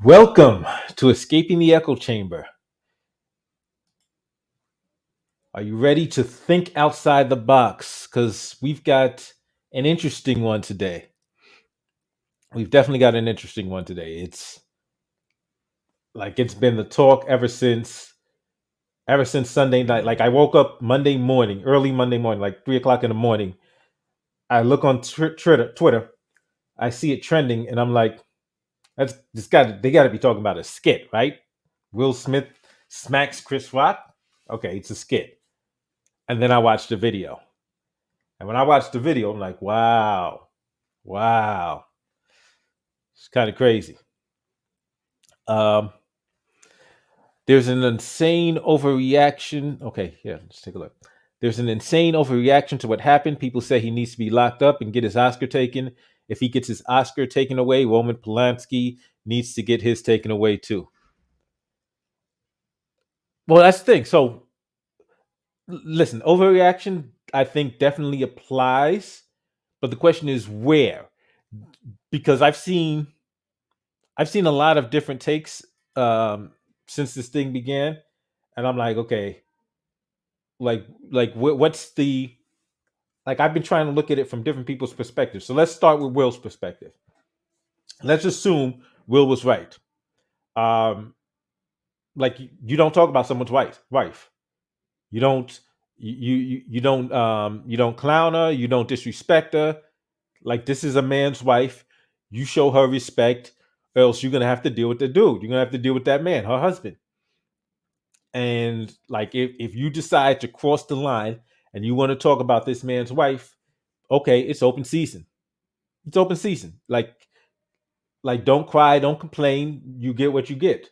Welcome to Escaping the Echo Chamber. Are you ready to think outside the box? Because we've got an interesting one today. We've definitely got an interesting one today. It's been the talk ever since Sunday night. Like I woke up Monday morning, early Monday morning, like 3 o'clock in the morning. I look on Twitter, I see it trending, and I'm like, that's this got they got to be talking about a skit, right? Will Smith smacks Chris Rock. Okay, it's a skit. And then I watched the video. And when I watched the video, I'm like, wow, wow, it's kind of crazy. Um, there's an insane overreaction. Okay, yeah, let's take a look. There's an insane overreaction to what happened. People say he needs to be locked up and get his Oscar taken. If he gets his Oscar taken away, Roman Polanski needs to get his taken away too. Well, that's the thing. So, listen, overreaction, I think, definitely applies. But the question is where? Because I've seen a lot of different takes um, since this thing began, and I'm like, okay, what's the like? I've been trying to look at it from different people's perspectives. So let's start with Will's perspective. Let's assume Will was right. Um, like you don't talk about someone's wife. You don't you don't clown her. You don't disrespect her. Like this is a man's wife. You show her respect, or else you're gonna have to deal with the dude. You're gonna have to deal with that man, her husband. And like if you decide to cross the line and you want to talk about this man's wife, okay, it's open season. It's open season. Like don't cry, don't complain. You get what you get.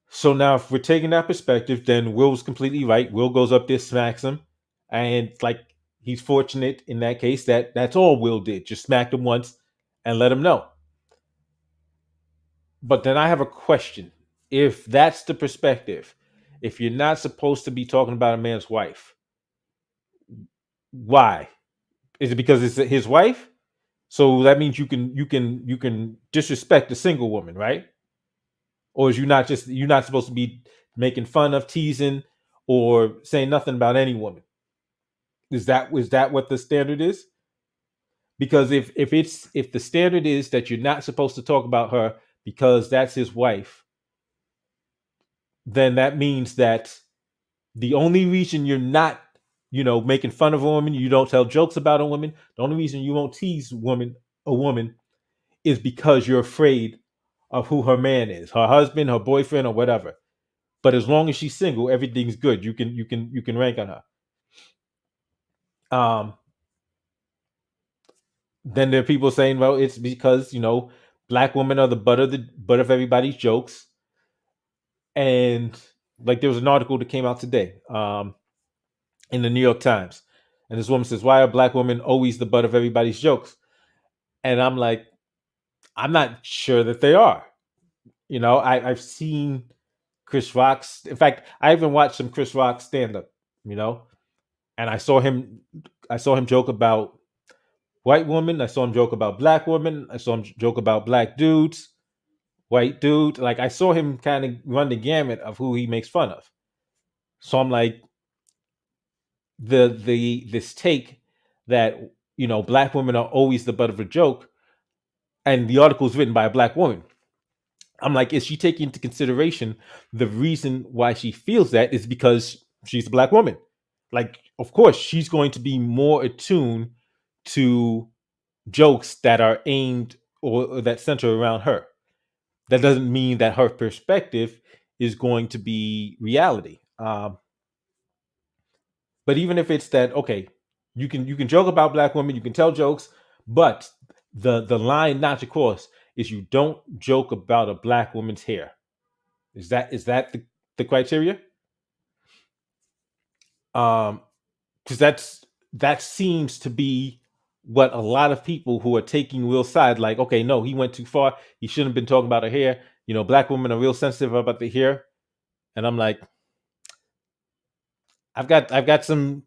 So now if we're taking that perspective, then Will's completely right. Will goes up there, smacks him, and like he's fortunate in that case that that's all Will did. Just smacked him once and let him know. But then I have a question. If that's the perspective, if you're not supposed to be talking about a man's wife, why? Is it because it's his wife? So that means you can disrespect a single woman, right? Or is you're not supposed to be making fun of, teasing, or saying nothing about any woman? Is that what the standard is? Because if the standard is that you're not supposed to talk about her because that's his wife, then that means that the only reason you're not, making fun of a woman, you don't tell jokes about a woman, the only reason you won't tease a woman is because you're afraid of who her man is, her husband, her boyfriend, or whatever. But as long as she's single, everything's good. You can rank on her. Um, then there are people saying, well, it's because black women are the butt of everybody's jokes. And like there was an article that came out today in the New York Times, and this woman says, "Why are black women always the butt of everybody's jokes?" And I'm like, I'm not sure that they are. I've seen Chris Rock's. In fact, I even watched some Chris Rock stand up. You know, and I saw him joke about white women. I saw him joke about black women. I saw him joke about black dudes, white dude. Like I saw him kind of run the gamut of who he makes fun of. So I'm like, the this take that black women are always the butt of a joke, and the article is written by a black woman. I'm like, is she taking into consideration the reason why she feels that is because she's a black woman? Like, of course, she's going to be more attuned to jokes that are aimed or that center around her. That doesn't mean that her perspective is going to be reality. But even if it's that, okay, you can joke about black women, you can tell jokes, but the line not to cross is you don't joke about a black woman's hair. Is that the criteria? Because that seems to be what a lot of people who are taking Will's side, like, okay, no, he went too far. He shouldn't have been talking about her hair. Black women are real sensitive about the hair, and I'm like, I've got some.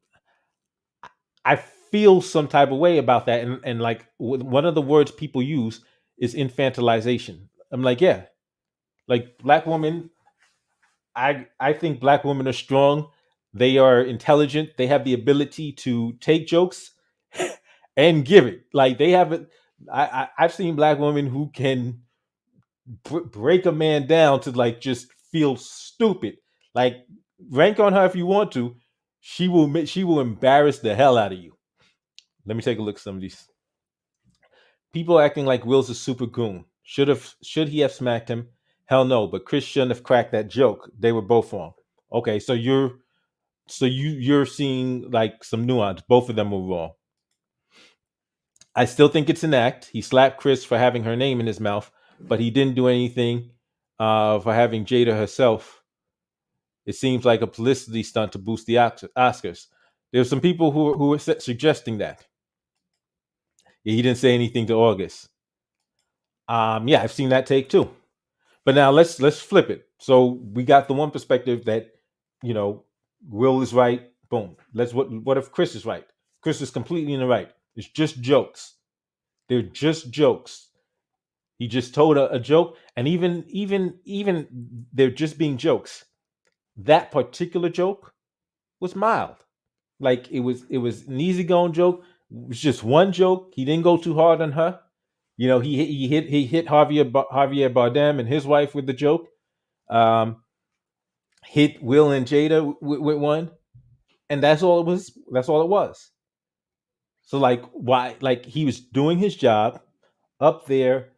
I feel some type of way about that, and like one of the words people use is infantilization. I'm like, yeah, like black women. I think black women are strong. They are intelligent. They have the ability to take jokes and give it. Like they have it. I've seen black women who can break a man down to like just feel stupid. Like rank on her if you want to. She will embarrass the hell out of you. Let me take a look at some of these. People acting like Will's a super goon. Should he have smacked him? Hell no. But Chris shouldn't have cracked that joke. They were both wrong. Okay, so you're seeing like some nuance. Both of them were wrong. I still think it's an act. He slapped Chris for having her name in his mouth, but he didn't do anything for having Jada herself. It seems like a publicity stunt to boost the Oscars. There's some people who are suggesting that. Yeah, he didn't say anything to August. Yeah, I've seen that take too. But now let's flip it. So we got the one perspective that you know Will is right. Boom. What if Chris is right? Chris is completely in the right. It's just jokes. They're just jokes. He just told a joke, and even they're just being jokes. That particular joke was mild. Like it was an easygoing joke. It was just one joke. He didn't go too hard on her. He hit Javier Bardem and his wife with the joke. Um, Hit Will and Jada with one, and that's all it was. That's all it was. So like, why? Like he was doing his job up there,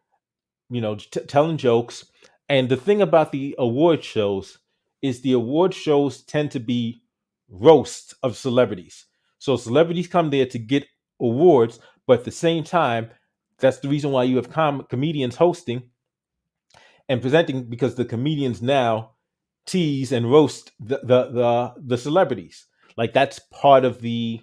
telling jokes. And the thing about the award shows is the award shows tend to be roasts of celebrities. So celebrities come there to get awards, but at the same time, that's the reason why you have comedians hosting and presenting because the comedians now tease and roast the celebrities. Like that's part of the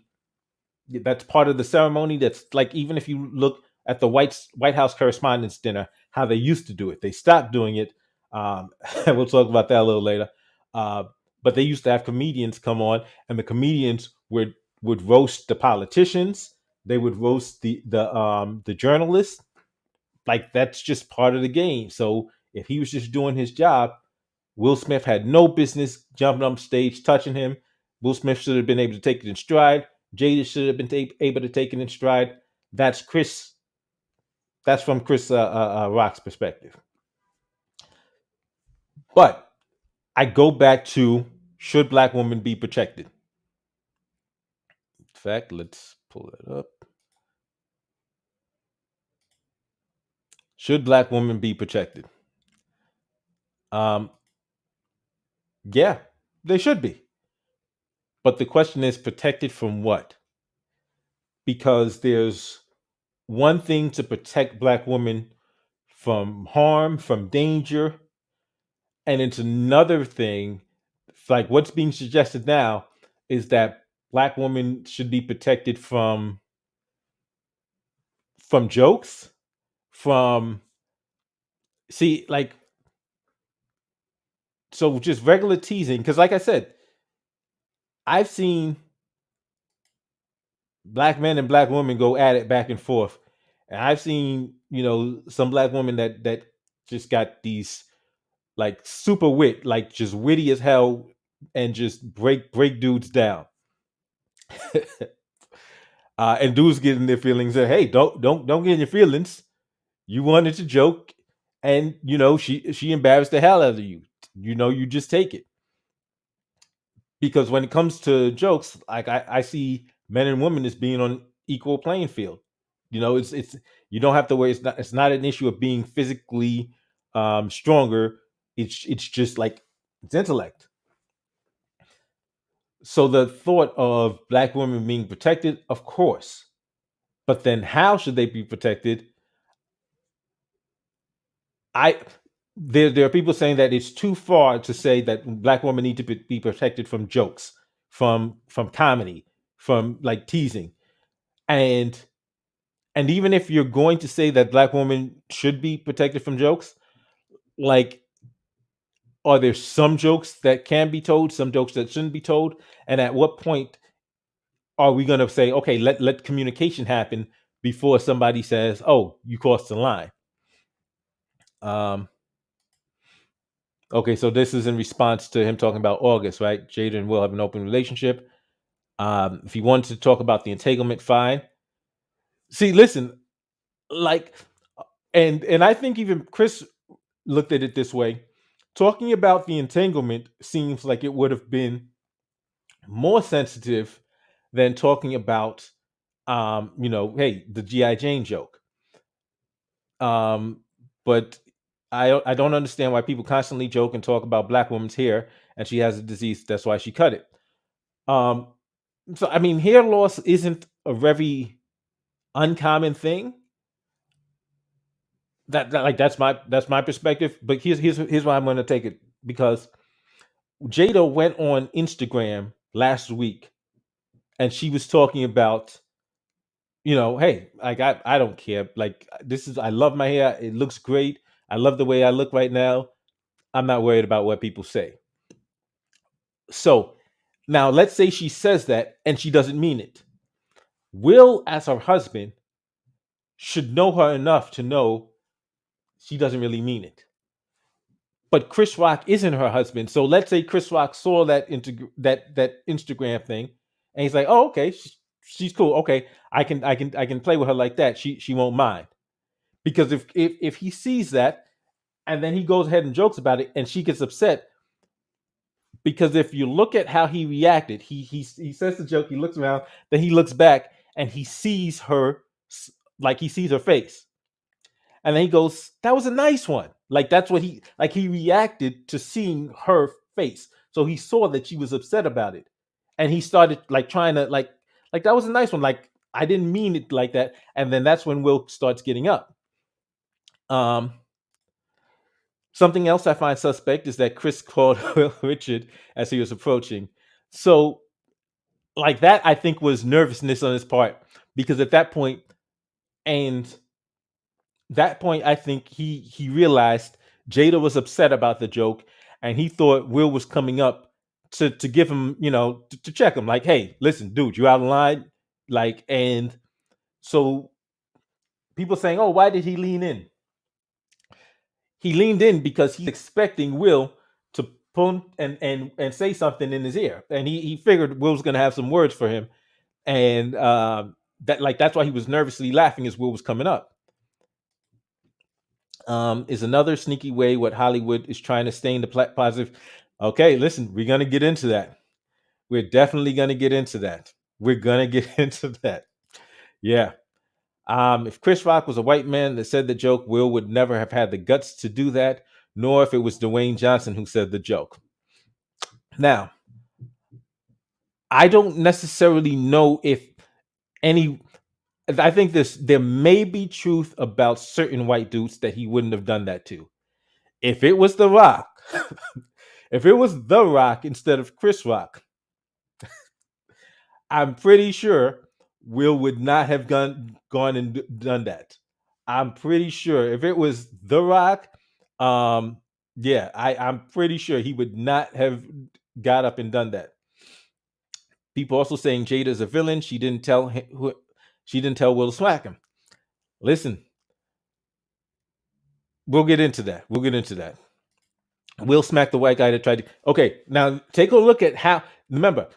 ceremony. That's like even if you look at the White House Correspondents' Dinner, how they used to do it. They stopped doing it. Um, we'll talk about that a little later. Uh, but they used to have comedians come on, and the comedians would roast the politicians. They would roast the journalists. Like that's just part of the game. So if he was just doing his job, Will Smith had no business jumping on stage, touching him. Will Smith should have been able to take it in stride. Jada should have been able to take it in stride. That's Chris. That's from Chris Rock's perspective. But I go back to should black women be protected? In fact, let's pull it up. Should black women be protected? Um, yeah, they should be. But the question is protected from what? Because there's one thing to protect black women from harm, from danger, and it's another thing. Like what's being suggested now is that black women should be protected from jokes, from see like so just regular teasing. Because like I said, I've seen black men and black women go at it back and forth, and I've seen some black women that just got these like super wit, like just witty as hell, and just break dudes down. And dudes get in their feelings. Say, hey, don't get in your feelings. You wanted to joke, and she embarrassed the hell out of you. You just take it because when it comes to jokes, like I see men and women as being on equal playing field. It's you don't have to worry. It's not an issue of being physically stronger. It's just like it's intellect. So the thought of black women being protected, of course, but then how should they be protected? I there are people saying that it's too far to say that black women need to be protected from jokes, from comedy, from like teasing, and even if you're going to say that black women should be protected from jokes, like are there some jokes that can be told, some jokes that shouldn't be told, and at what point are we going to say, okay, let communication happen before somebody says, oh, you crossed the line? Um, okay, so this is in response to him talking about August, right? Jada and Will have an open relationship. If he wanted to talk about the entanglement, fine. See, listen, like, and I think even Chris looked at it this way. Talking about the entanglement seems like it would have been more sensitive than talking about, hey, the GI Jane joke. Um, but I don't understand why people constantly joke and talk about black woman's hair, and she has a disease. That's why she cut it. Um, so I mean, hair loss isn't a very uncommon thing. Like that's my perspective. But here's why I'm going to take it, because Jada went on Instagram last week and she was talking about, hey, like I don't care. Like this is I love my hair. It looks great. I love the way I look right now. I'm not worried about what people say. So now let's say she says that and she doesn't mean it. Will, as her husband, should know her enough to know she doesn't really mean it. But Chris Rock isn't her husband. So let's say Chris Rock saw that Instagram thing, and he's like, "Oh, okay, she's cool. Okay, I can play with her like that. She won't mind." Because if he sees that and then he goes ahead and jokes about it and she gets upset, because if you look at how he reacted, he says the joke, he looks around, then he looks back and he sees her, like he sees her face, and then he goes, "That was a nice one." Like that's what he reacted to seeing her face. So he saw that she was upset about it, and he started like trying to like that was a nice one. Like I didn't mean it like that. And then that's when Will starts getting up. Um, Something else I find suspect is that Chris called Will Richard as he was approaching. So like that, I think was nervousness on his part, because at and that point, I think he realized Jada was upset about the joke, and he thought Will was coming up to give him, to check him, like, "Hey, listen, dude, you out of line." Like, and so people saying, "Oh, why did he lean in?" He leaned in because he's expecting Will to pull and say something in his ear, and he figured Will's gonna have some words for him, and that's why he was nervously laughing as Will was coming up. Is another sneaky way what Hollywood is trying to stain the positive. Okay, listen, we're gonna get into that. We're definitely gonna get into that. We're gonna get into that. Yeah. If Chris Rock was a white man that said the joke, Will would never have had the guts to do that, nor if it was Dwayne Johnson who said the joke. Now, I don't necessarily know if any. I think there may be truth about certain white dudes that he wouldn't have done that to. If it was The Rock, if it was The Rock instead of Chris Rock, I'm pretty sure Will would not have gone and done that. I'm pretty sure if it was The Rock, yeah, I'm pretty sure he would not have got up and done that. People also saying Jada is a villain. She didn't tell Will to smack him. Listen, we'll get into that. We'll get into that. Will smacked the white guy that tried to. Okay, now take a look at how. Remember,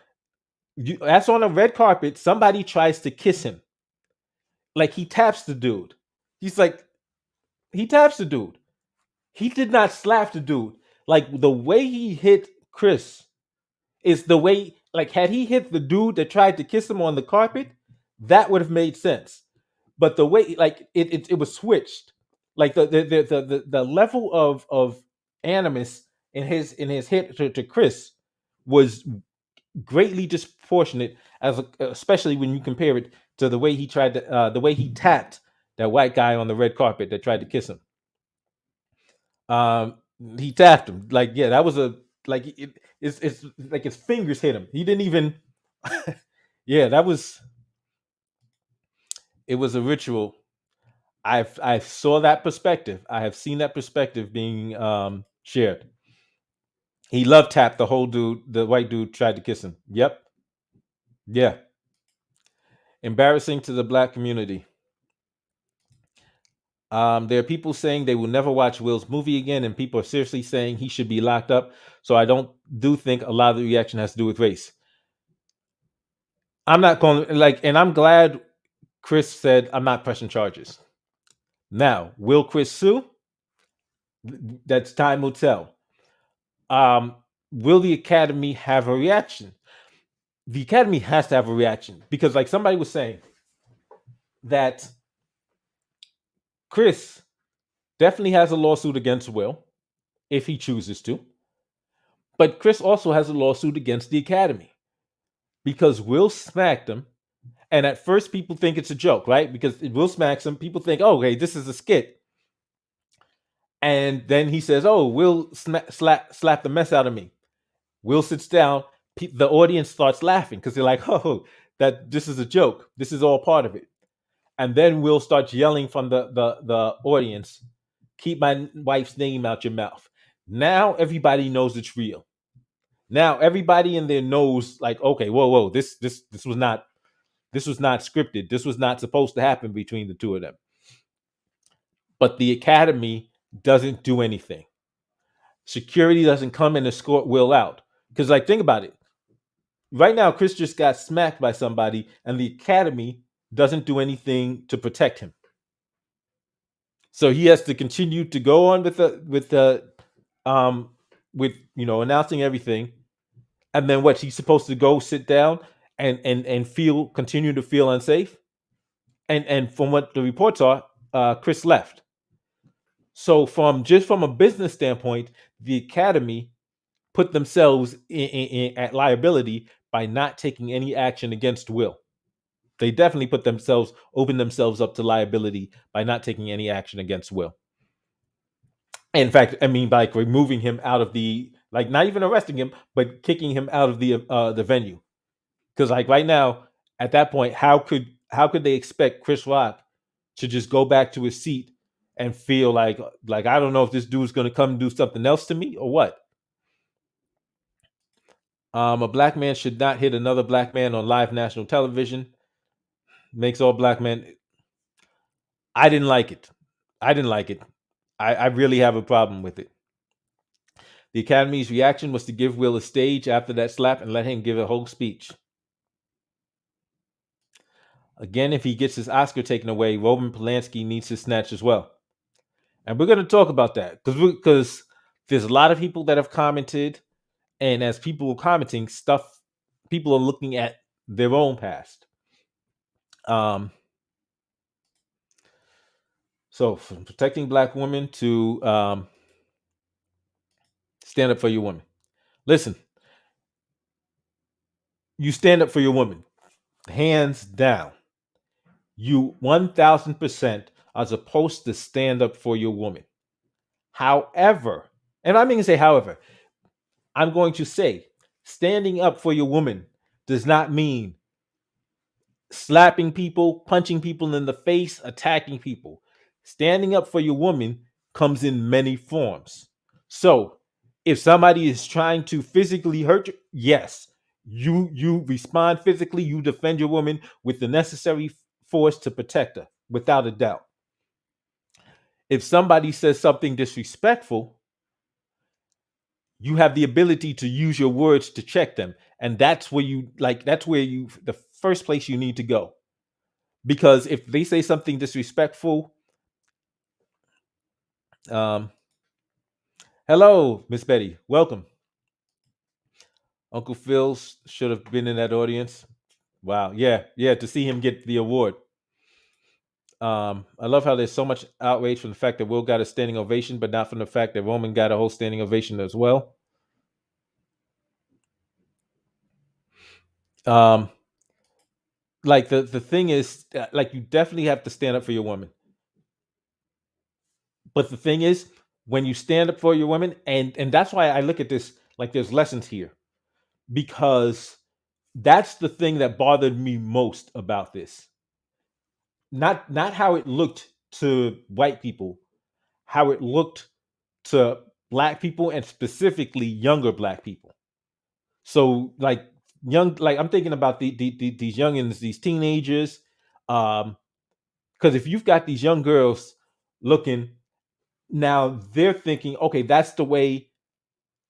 that's on a red carpet. Somebody tries to kiss him. Like he taps the dude. He's like, he taps the dude. He did not slap the dude. Like the way he hit Chris is the way, like, had he hit the dude that tried to kiss him on the carpet, that would have made sense. But the way, like, it was switched. Like the level of animus in his hit to Chris was greatly disproportionate, especially when you compare it to the way he tapped that white guy on the red carpet that tried to kiss him. Um, he tapped him like, yeah, that was a like it's like his fingers hit him. He didn't even. Yeah, that was it was a ritual. I saw that perspective. I have seen that perspective being shared. He love tapped the whole dude. The white dude tried to kiss him. Yep. Yeah. Embarrassing to the black community. There are people saying they will never watch Will's movie again, and people are seriously saying he should be locked up. So I don't do think a lot of the reaction has to do with race. I'm not going like, and I'm glad Chris said I'm not pressing charges. Now, will Chris sue? That's time will tell. Um, will the Academy have a reaction? The Academy has to have a reaction because, like somebody was saying, that Chris definitely has a lawsuit against Will if he chooses to, but Chris also has a lawsuit against the Academy because Will smacked him. And at first, people think it's a joke, right? Because Will smacks him. People think, oh, hey, this is a skit. And then he says, oh, Will slap the mess out of me. Will sits down. The audience starts laughing because they're like, oh, that this is a joke. This is all part of it. And then Will starts yelling from the audience, keep my wife's name out your mouth. Now everybody knows it's real. Now everybody in there knows, like, okay, whoa, this was not scripted. This was not supposed to happen between the two of them. But the Academy doesn't do anything. Security doesn't come and escort Will out. Because, like, think about it. Right now, Chris just got smacked by somebody, and the Academy doesn't do anything to protect him. So he has to continue to go on with announcing everything, and then what? He's supposed to go sit down and continue to feel unsafe. And from what the reports are, Chris left. So from a business standpoint, the Academy put themselves at liability by not taking any action against Will. They definitely opened themselves up to liability by not taking any action against Will. In fact, I mean, by removing him out of not even arresting him, but kicking him out of the venue. Because like right now, at that point, how could they expect Chris Rock to just go back to his seat and feel like I don't know if this dude's going to come and do something else to me or what? A black man should not hit another black man on live national television. Makes all black men. I didn't like it. I really have a problem with it. The Academy's reaction was to give Will a stage after that slap and let him give a whole speech. Again, if he gets his Oscar taken away, Roman Polanski needs his snatch as well. And we're going to talk about that because there's a lot of people that have commented, and as people are commenting, people are looking at their own past. So from protecting black women to stand up for your woman. Listen, you stand up for your woman, hands down. You 1000% are supposed to stand up for your woman. However, and I'm going to say however, I'm going to say standing up for your woman does not mean slapping people, punching people in the face, attacking people. Standing up for your woman comes in many forms. So, if somebody is trying to physically hurt you, yes, you respond physically, you defend your woman with the necessary force to protect her, without a doubt. If somebody says something disrespectful, you have the ability to use your words to check them. And that's where the first place you need to go. Because if they say something disrespectful, hello, Miss Betty, welcome. Uncle Phil should have been in that audience. Wow, yeah, to see him get the award. I love how there's so much outrage from the fact that Will got a standing ovation, but not from the fact that Roman got a whole standing ovation as well. Like the thing is, like, you definitely have to stand up for your woman. But the thing is, when you stand up for your women, and that's why I look at this like there's lessons here, because that's the thing that bothered me most about this. Not how it looked to white people, how it looked to black people, and specifically younger black people. So like I'm thinking about these youngins, these teenagers, because if you've got these young girls looking. Now they're thinking, okay, that's the way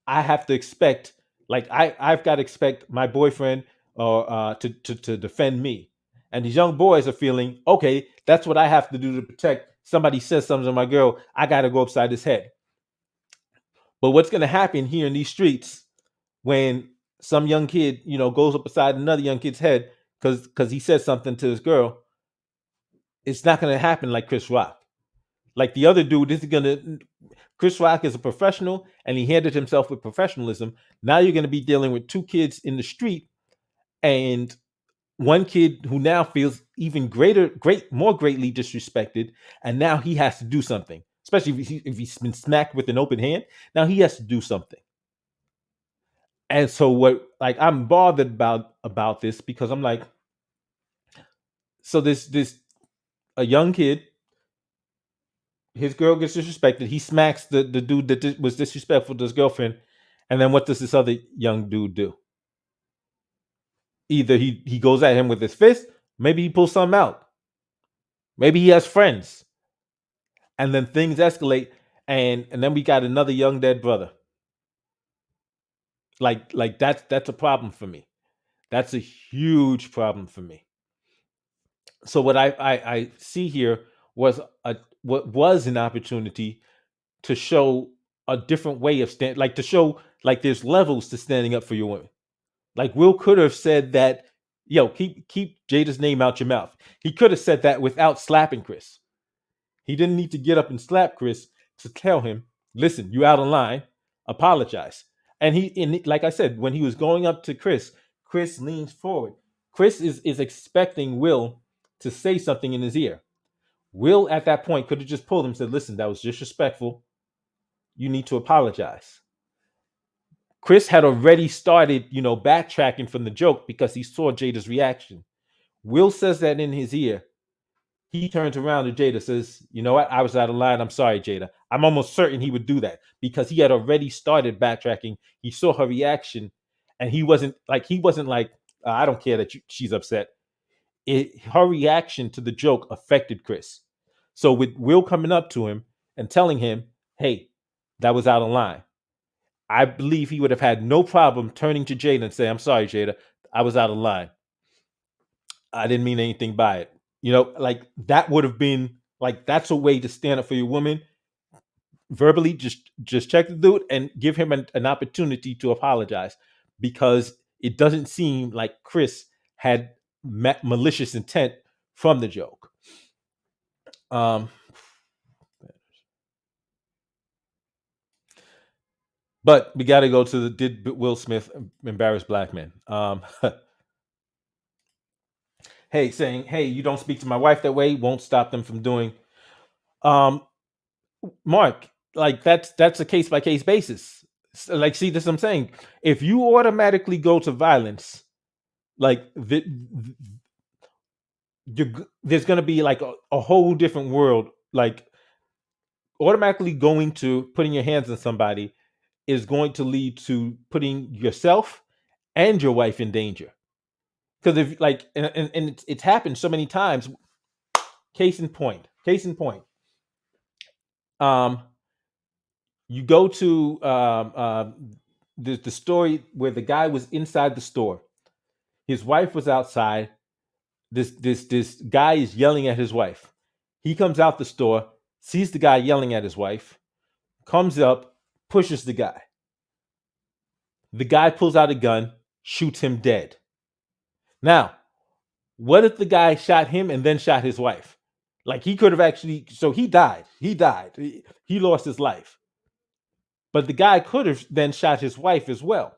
I have to expect. Like I've got to expect my boyfriend or to defend me. And these young boys are feeling, okay, that's what I have to do to protect. Somebody says something to my girl, I got to go upside his head. But what's going to happen here in these streets when some young kid, goes up beside another young kid's head because he says something to his girl? It's not going to happen like Chris Rock. Like the other dude, this is going to. Chris Rock is a professional, and he handled himself with professionalism. Now you're going to be dealing with two kids in the street, and one kid who now feels even more greatly disrespected, and now he has to do something. Especially if he's been smacked with an open hand, now he has to do something. And so what? Like I'm bothered about this because I'm like, so this a young kid, his girl gets disrespected. He smacks the dude that was disrespectful to his girlfriend, and then what does this other young dude do? Either he goes at him with his fist, maybe he pulls something out, maybe he has friends, and then things escalate, and then we got another young dead brother. Like that's a problem for me. That's a huge problem for me. So what I see here was what was an opportunity to show a different way of like to show like there's levels to standing up for your women. Like Will could have said that, yo, keep Jada's name out your mouth. He could have said that without slapping Chris. He didn't need to get up and slap Chris to tell him, listen, you out of line, apologize. And like I said, when he was going up to Chris, Chris leans forward. Chris is expecting Will to say something in his ear. Will at that point could have just pulled him and said, listen, that was disrespectful. You need to apologize. Chris had already started, backtracking from the joke because he saw Jada's reaction. Will says that in his ear. He turns around to Jada, says, you know what? I was out of line. I'm sorry, Jada. I'm almost certain he would do that because he had already started backtracking. He saw her reaction and he wasn't like, I don't care that she's upset. Her reaction to the joke affected Chris. So with Will coming up to him and telling him, hey, that was out of line, I believe he would have had no problem turning to Jada and saying, I'm sorry, Jada, I was out of line. I didn't mean anything by it. Like that would have been like that's a way to stand up for your woman verbally. Just check the dude and give him an opportunity to apologize because it doesn't seem like Chris had malicious intent from the joke. Um, but we got to go to the did Will Smith embarrass black men? Hey, saying, hey, you don't speak to my wife that way won't stop them from doing. Um, Mark, like that's a case by case basis. Like, see, this is what I'm saying. If you automatically go to violence, like there's going to be like a whole different world. Like, automatically going to putting your hands on somebody is going to lead to putting yourself and your wife in danger. Because if like, and it's happened so many times. Case in point. Case in point. Um, you go to the story where the guy was inside the store. His wife was outside. This guy is yelling at his wife. He comes out the store, sees the guy yelling at his wife, comes up, pushes the guy. The guy pulls out a gun, shoots him dead. Now, what if the guy shot him and then shot his wife? Like he could have actually, so he died. He died. He lost his life. But the guy could have then shot his wife as well.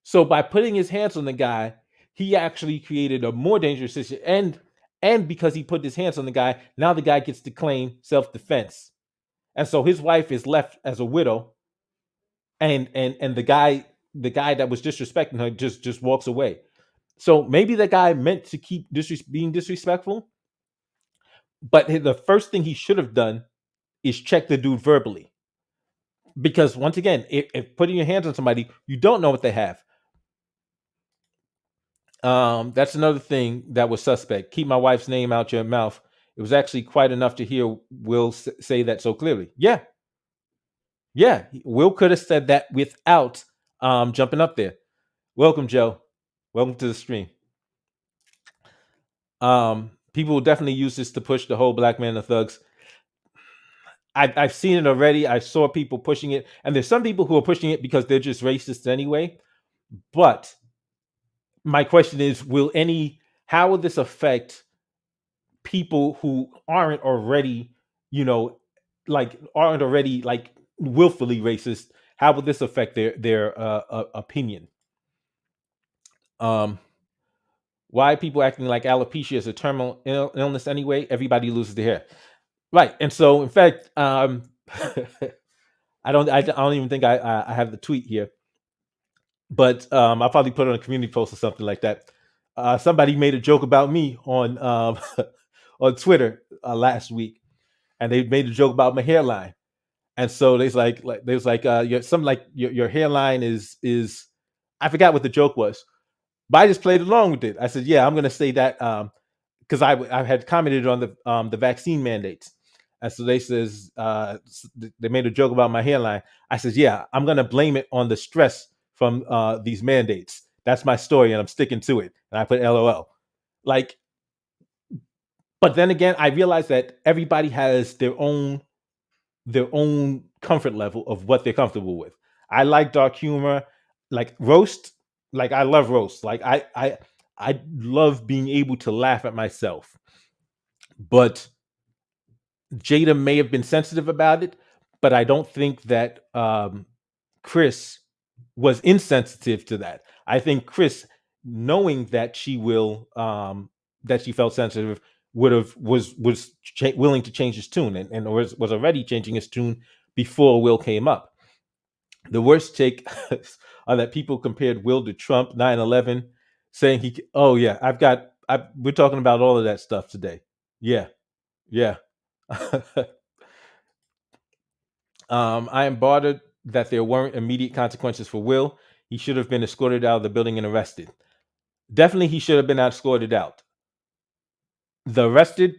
So by putting his hands on the guy, he actually created a more dangerous situation. And because he put his hands on the guy, now the guy gets to claim self-defense. And so his wife is left as a widow, and the guy that was disrespecting her just walks away. So maybe the guy meant to keep being disrespectful, but the first thing he should have done is check the dude verbally. Because once again, if putting your hands on somebody, you don't know what they have. That's another thing that was suspect. Keep my wife's name out your mouth It was actually quite enough to hear Will say that so clearly. Yeah, yeah. Will could have said that without jumping up there. Welcome, Joe. Welcome to the stream. People will definitely use this to push the whole black man of thugs. I've seen it already. I saw people pushing it, and there's some people who are pushing it because they're just racist anyway. But my question is, how will this affect people who aren't already, you know, aren't already like willfully racist? How will this affect their opinion? Um, why are people acting like alopecia is a terminal illness anyway? Everybody loses their hair, right? And so, in fact, I don't even think I have the tweet here, but I'll probably put it on a community post or something like that. Somebody made a joke about me on on Twitter last week, and they made a joke about my hairline. And so they was like your hairline is I forgot what the joke was, but I just played along with it. I said, yeah, I'm gonna say that because I had commented on the vaccine mandates, and so they made a joke about my hairline. I said, yeah, I'm gonna blame it on the stress from these mandates. That's my story, and I'm sticking to it. And I put LOL. Like, but then again, I realized that everybody has their own comfort level of what they're comfortable with. I like dark humor, like roast. Like I love roast. Like I love being able to laugh at myself. But Jada may have been sensitive about it, but I don't think that Chris was insensitive to that. I think Chris, knowing that that she felt sensitive, willing to change his tune, and was already changing his tune before Will came up. The worst take are that people compared Will to Trump 9/11, saying oh yeah, we're talking about all of that stuff today. Yeah, yeah. I am bothered that there weren't immediate consequences for Will. He should have been escorted out of the building and arrested. Definitely, he should have been escorted out. The arrested,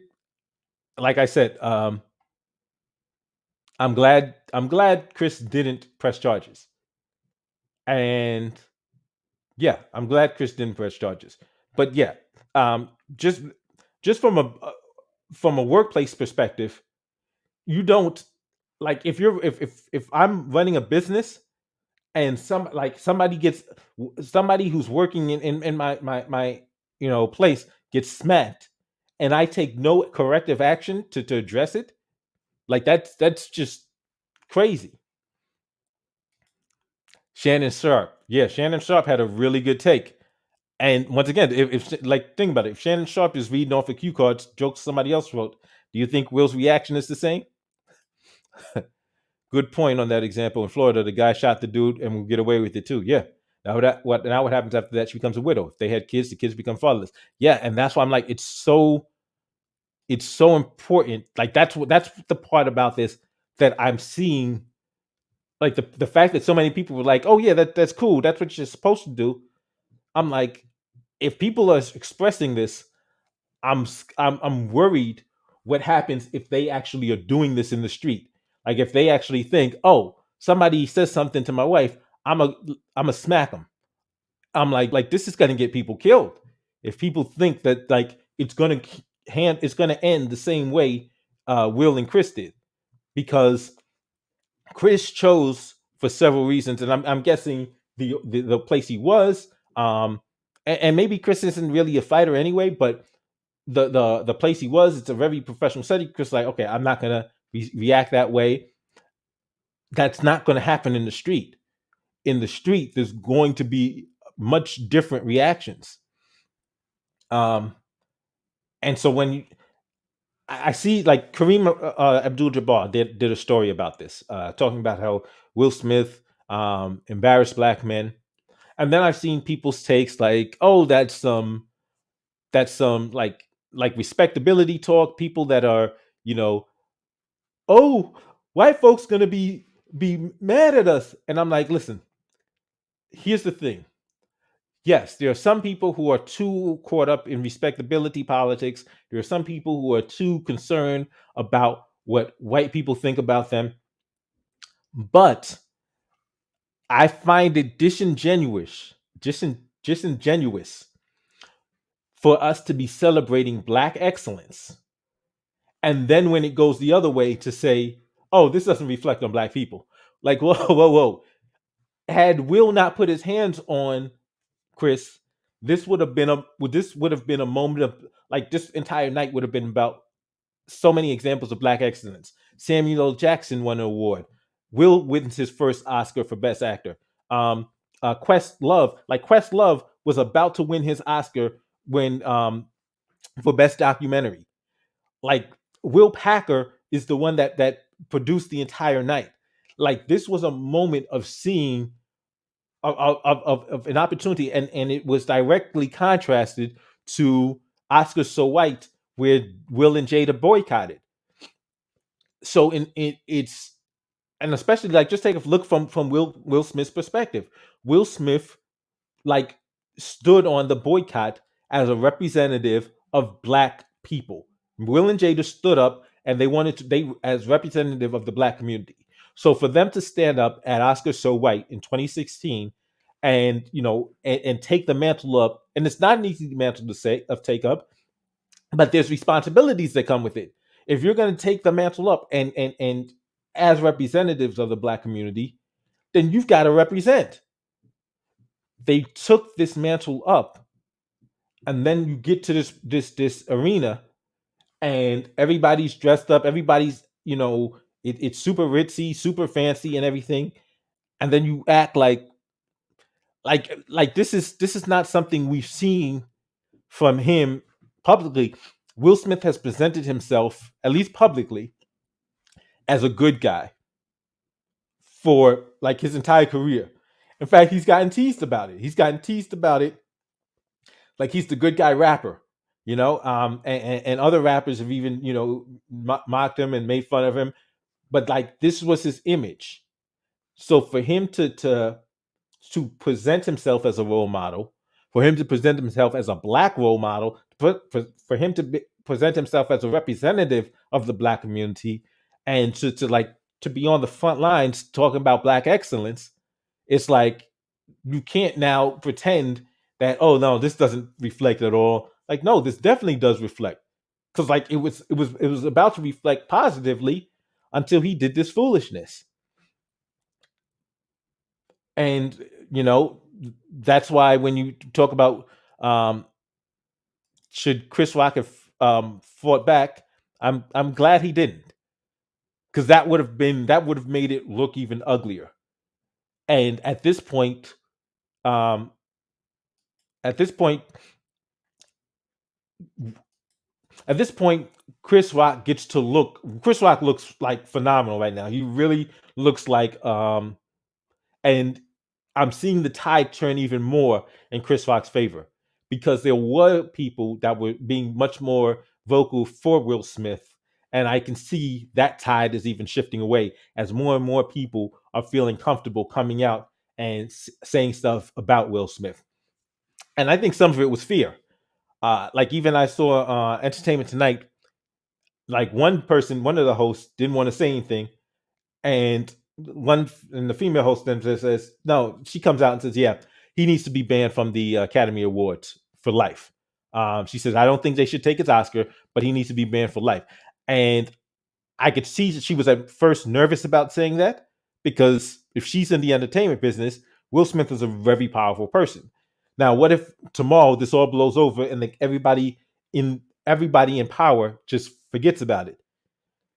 like I said, I'm glad Chris didn't press charges, and yeah, I'm glad Chris didn't press charges. But yeah, um, just just from a workplace perspective, you don't like if I'm running a business and somebody who's working in my place gets smacked and I take no corrective action to address it, like that's just crazy. Shannon Sharp, yeah, Shannon Sharp had a really good take. And once again, if like think about it, if Shannon Sharp is reading off the cue cards jokes somebody else wrote, do you think Will's reaction is the same? Good point on that example in Florida. The guy shot the dude and will get away with it too. Yeah. Now what happens after that? She becomes a widow. If they had kids, the kids become fatherless. Yeah, and that's why I'm like, it's so important. Like that's the part about this that I'm seeing. Like the fact that so many people were like, oh yeah, that's cool. That's what you're supposed to do. I'm like, if people are expressing this, I'm worried what happens if they actually are doing this in the street. Like if they actually think, oh, somebody says something to my wife, I'm a I'm a smack them. I'm like this is gonna get people killed. If people think that like it's gonna end the same way Will and Chris did, because Chris chose for several reasons, and I'm guessing the place he was, and maybe Chris isn't really a fighter anyway, but the place he was, it's a very professional setting. Chris like, okay, I'm not gonna react that way. That's not gonna happen in the street. In the street, there's going to be much different reactions. Um, and so when I see like Kareem Abdul-Jabbar did a story about this, talking about how Will Smith embarrassed black men, and then I've seen people's takes like, oh, that's some like respectability talk. People that are you know oh, white folks gonna be mad at us. And I'm like, listen, here's the thing. Yes, there are some people who are too caught up in respectability politics. There are some people who are too concerned about what white people think about them. But I find it disingenuous for us to be celebrating black excellence. And then when it goes the other way to say, oh, this doesn't reflect on black people. Like, whoa, whoa, whoa. Had Will not put his hands on Chris, this would have been a moment of, like, this entire night would have been about so many examples of black excellence. Samuel L. Jackson won an award. Will wins his first Oscar for Best Actor. Questlove was about to win his Oscar when for Best Documentary. Like, Will Packer is the one that produced the entire night. Like, this was a moment of seeing of an opportunity, and it was directly contrasted to Oscar So White, where Will and Jada boycotted. So it's, and especially, like, just take a look from Will Smith's perspective. Will Smith, like, stood on the boycott as a representative of black people. Will and Jada stood up, and they wanted to, they as representative of the black community. So for them to stand up at Oscar So White in 2016, and and take the mantle up, and it's not an easy mantle to say of take up, but there's responsibilities that come with it. If you're going to take the mantle up, and as representatives of the black community, then you've got to represent. They took this mantle up, and then you get to this arena, and everybody's dressed up, everybody's, it's super ritzy, super fancy and everything, and then you act like this is not something we've seen from him publicly. Will Smith has presented himself, at least publicly, as a good guy for, like, his entire career. In fact, he's gotten teased about it. Like, he's the good guy rapper, and other rappers have even, mocked him and made fun of him. But, like, this was his image. So for him to present himself as a role model, for him to present himself as a black role model, for him to present himself as a representative of the black community, and to be on the front lines talking about black excellence, it's like, you can't now pretend that, oh no, this doesn't reflect at all. Like, no, this definitely does reflect, because, like, it was about to reflect positively until he did this foolishness. And that's why when you talk about, um, should Chris Rock have fought back, I'm glad he didn't, because that would have made it look even uglier. And um, at this point, at this point, Chris Rock looks like phenomenal right now. He really looks like, and I'm seeing the tide turn even more in Chris Rock's favor, because there were people that were being much more vocal for Will Smith, and I can see that tide is even shifting away as more and more people are feeling comfortable coming out and saying stuff about Will Smith. And I think some of it was fear. Like, even I saw Entertainment Tonight. Like, one of the hosts didn't want to say anything, and the female host then says, no, she comes out and says, yeah, he needs to be banned from the Academy Awards for life. She says, I don't think they should take his Oscar, but he needs to be banned for life. And I could see that she was at first nervous about saying that, because if she's in the entertainment business, Will Smith is a very powerful person. Now, what if tomorrow this all blows over, and, like, everybody in power just forgets about it?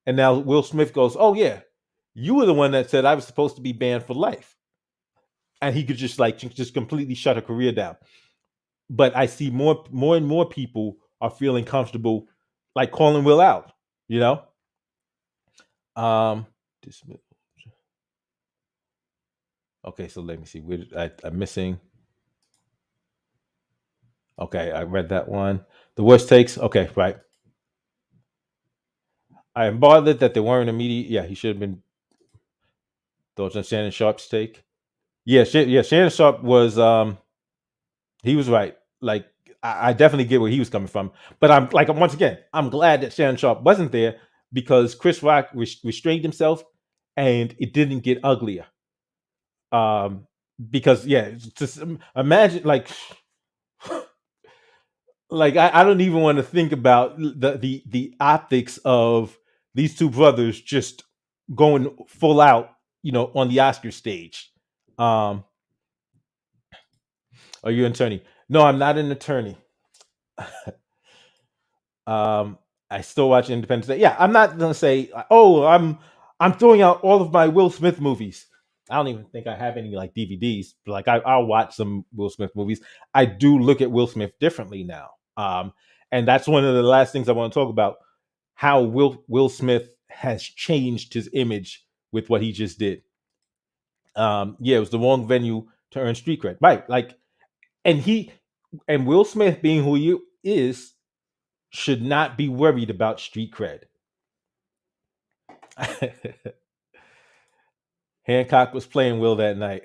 And now Will Smith goes, "Oh yeah, you were the one that said I was supposed to be banned for life," and he could just completely shut her career down. But I see more and more people are feeling comfortable, like, calling Will out. You know, um, okay. So let me see. I'm missing. Okay, I read that one. The worst takes. Okay, right. I am bothered that there weren't immediate. Yeah, he should have been. Thoughts on Shannon Sharp's take? Yeah, yeah. Shannon Sharp was He was right. Like I definitely get where he was coming from. But I'm like once again, I'm glad that Shannon Sharp wasn't there because Chris Rock restrained himself, and it didn't get uglier. Um, because yeah, just imagine like I don't even want to think about the optics of these two brothers just going full out, on the Oscar stage. Um, are you an attorney? No, I'm not an attorney. Um, I still watch Independence Day. Yeah, I'm not gonna say, oh, I'm throwing out all of my Will Smith movies. I don't even think I have any like DVDs. But like I'll watch some Will Smith movies. I do look at Will Smith differently now. And that's one of the last things I want to talk about. How Will Smith has changed his image with what he just did. Yeah, it was the wrong venue to earn street cred, right? Like, and Will Smith being who he is should not be worried about street cred. Hancock was playing Will that night.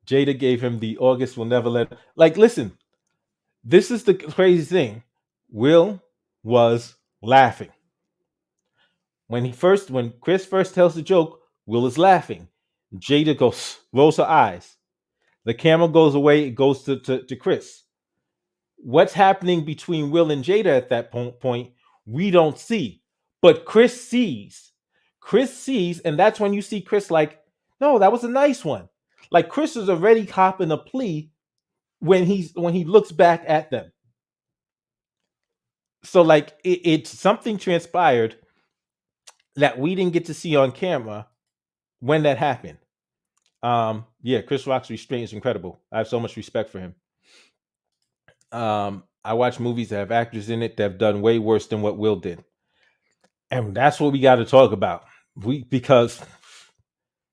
Jada gave him the August will never let. Like, listen, this is the crazy thing. Will was laughing when Chris first tells the joke. Will is laughing. Jada rolls her eyes. The camera goes away. It goes to Chris. What's happening between Will and Jada at that point, we don't see. But Chris sees. Chris sees, and that's when you see Chris like, no, that was a nice one. Like Chris is already copping a plea when he looks back at them. So like it's something transpired that we didn't get to see on camera when that happened. Yeah, Chris Rock's restraint is incredible. I have so much respect for him. I watch movies that have actors in it that have done way worse than what Will did. And that's what we got to talk about. Because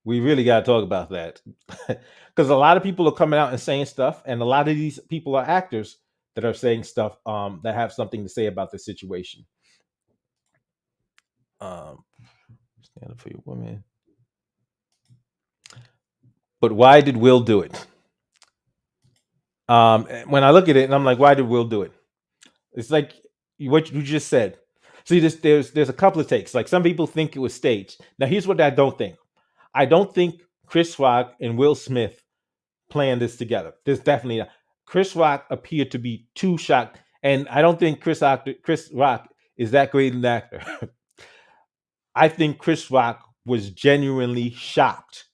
we really got to talk about that. Because a lot of people are coming out and saying stuff, and a lot of these people are actors that are saying stuff that have something to say about the situation. Um, Stand up for your woman. But why did Will do it? When I look at it, and I'm like, why did Will do it? It's like what you just said. See, there's a couple of takes. Like some people think it was staged. Now, here's what I don't think. I don't think Chris Rock and Will Smith planned this together. There's definitely not. Chris Rock appeared to be too shocked, and I don't think Chris Rock is that great an actor. I think Chris Rock was genuinely shocked.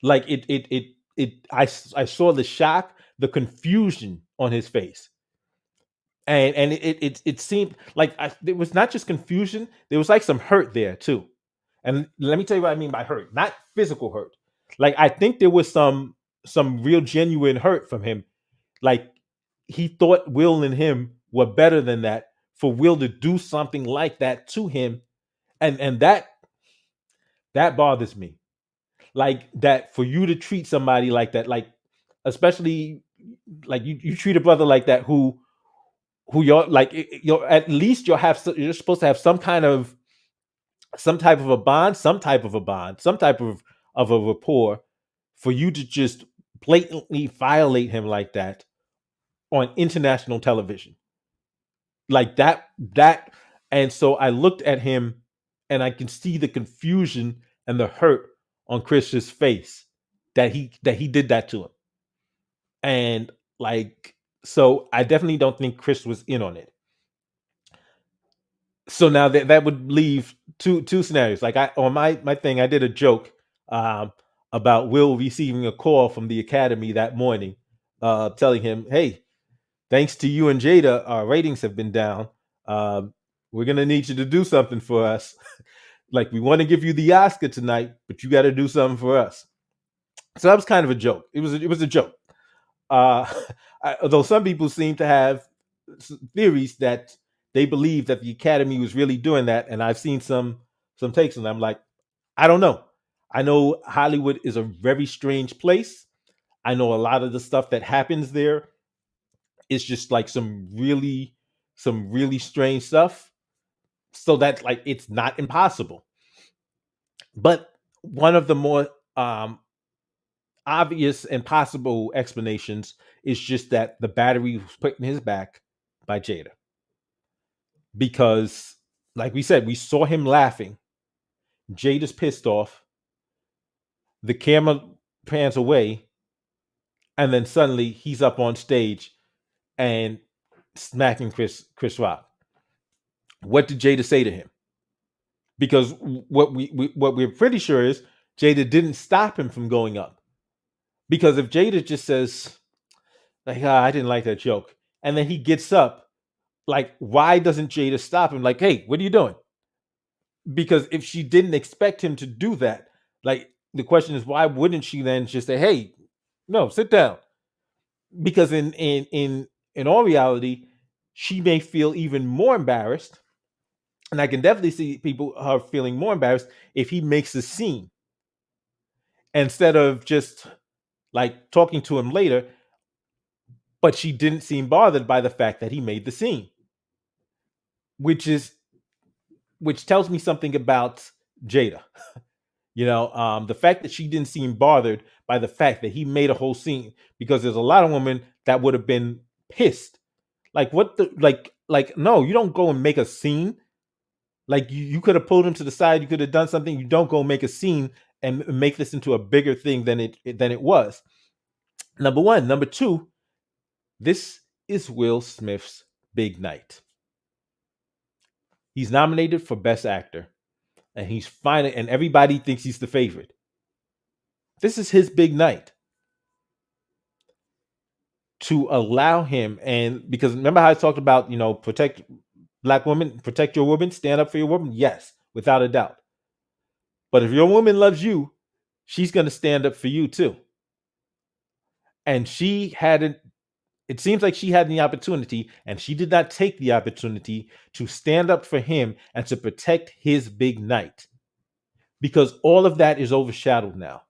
Like I saw the shock, the confusion on his face, and it seemed like it was not just confusion. There was like some hurt there too. And let me tell you what I mean by hurt, not physical hurt. Like I think there was some real genuine hurt from him. Like he thought Will and him were better than that for Will to do something like that to him, and that bothers me. Like that for you to treat somebody like that, like especially like you treat a brother like that who you're like you're at least you're supposed to have some type of a bond, some type of a rapport for you to just blatantly violate him like that on international television. Like that and so I looked at him and I can see the confusion and the hurt on Chris's face that he did that to him. And like so I definitely don't think Chris was in on it. So now that would leave two scenarios. Like I on my thing, I did a joke um, about Will receiving a call from the Academy that morning, telling him, "Hey, thanks to you and Jada, our ratings have been down. Um, we're gonna need you to do something for us. Like we want to give you the Oscar tonight, but you got to do something for us." So that was kind of a joke. It was a joke. Uh, Although some people seem to have theories that they believe that the Academy was really doing that, and I've seen some takes on them. I'm like, I don't know. I know Hollywood is a very strange place. I know a lot of the stuff that happens there is just like some really strange stuff. So that like it's not impossible. But one of the more um obvious and possible explanations is just that the battery was put in his back by Jada. Because, like we said, we saw him laughing. Jada's pissed off. The camera pans away, and then suddenly he's up on stage and smacking Chris Rock. What did Jada say to him? Because what we're pretty sure is Jada didn't stop him from going up. Because if Jada just says like, I didn't like that joke, and then he gets up, like, why doesn't Jada stop him? Like, hey, what are you doing? Because if she didn't expect him to do that, like, the question is, why wouldn't she then just say, hey, no, sit down? Because in all reality, she may feel even more embarrassed, and I can definitely see people are feeling more embarrassed if he makes a scene instead of just like talking to him later. But she didn't seem bothered by the fact that he made the scene, which is which tells me something about Jada. The fact that she didn't seem bothered by the fact that he made a whole scene, because there's a lot of women that would have been pissed. Like, what the like no, you don't go and make a scene. Like, you could have pulled him to the side, you could have done something. You don't go make a scene and make this into a bigger thing than it was. Number one. Number two, this is Will Smith's big night. He's nominated for Best Actor, and he's finally, and everybody thinks he's the favorite. This is his big night. To allow him, and because remember how I talked about, protect black women, protect your woman, stand up for your woman? Yes, without a doubt. But if your woman loves you, she's going to stand up for you too. And she hadn't, it seems like she had the opportunity, and she did not take the opportunity to stand up for him and to protect his big night, because all of that is overshadowed now.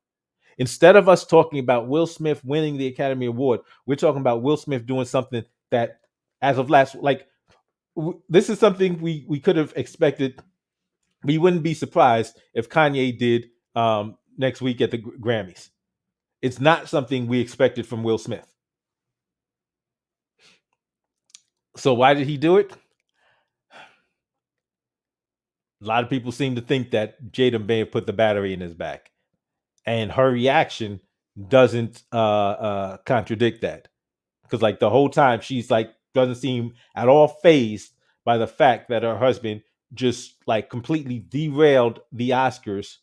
Instead of us talking about Will Smith winning the Academy Award, we're talking about Will Smith doing something that, as of last, like, this is something we could have expected. We wouldn't be surprised if Kanye did next week at the Grammys. It's not something we expected from Will Smith. So why did he do it? A lot of people seem to think that Jada may have put the battery in his back, and her reaction doesn't contradict that. Because, like, the whole time she's like, doesn't seem at all phased by the fact that her husband just like completely derailed the Oscars,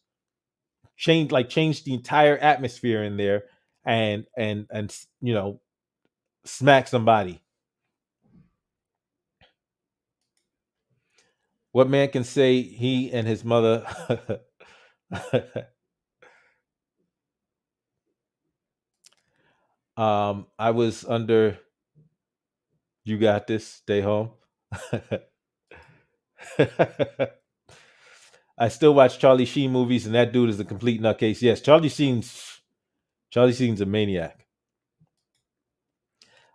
changed the entire atmosphere in there, and smack somebody. What man can say he and his mother? I was under. You got this. Stay home. I still watch Charlie Sheen movies, and that dude is a complete nutcase. Yes, Charlie Sheen's a maniac.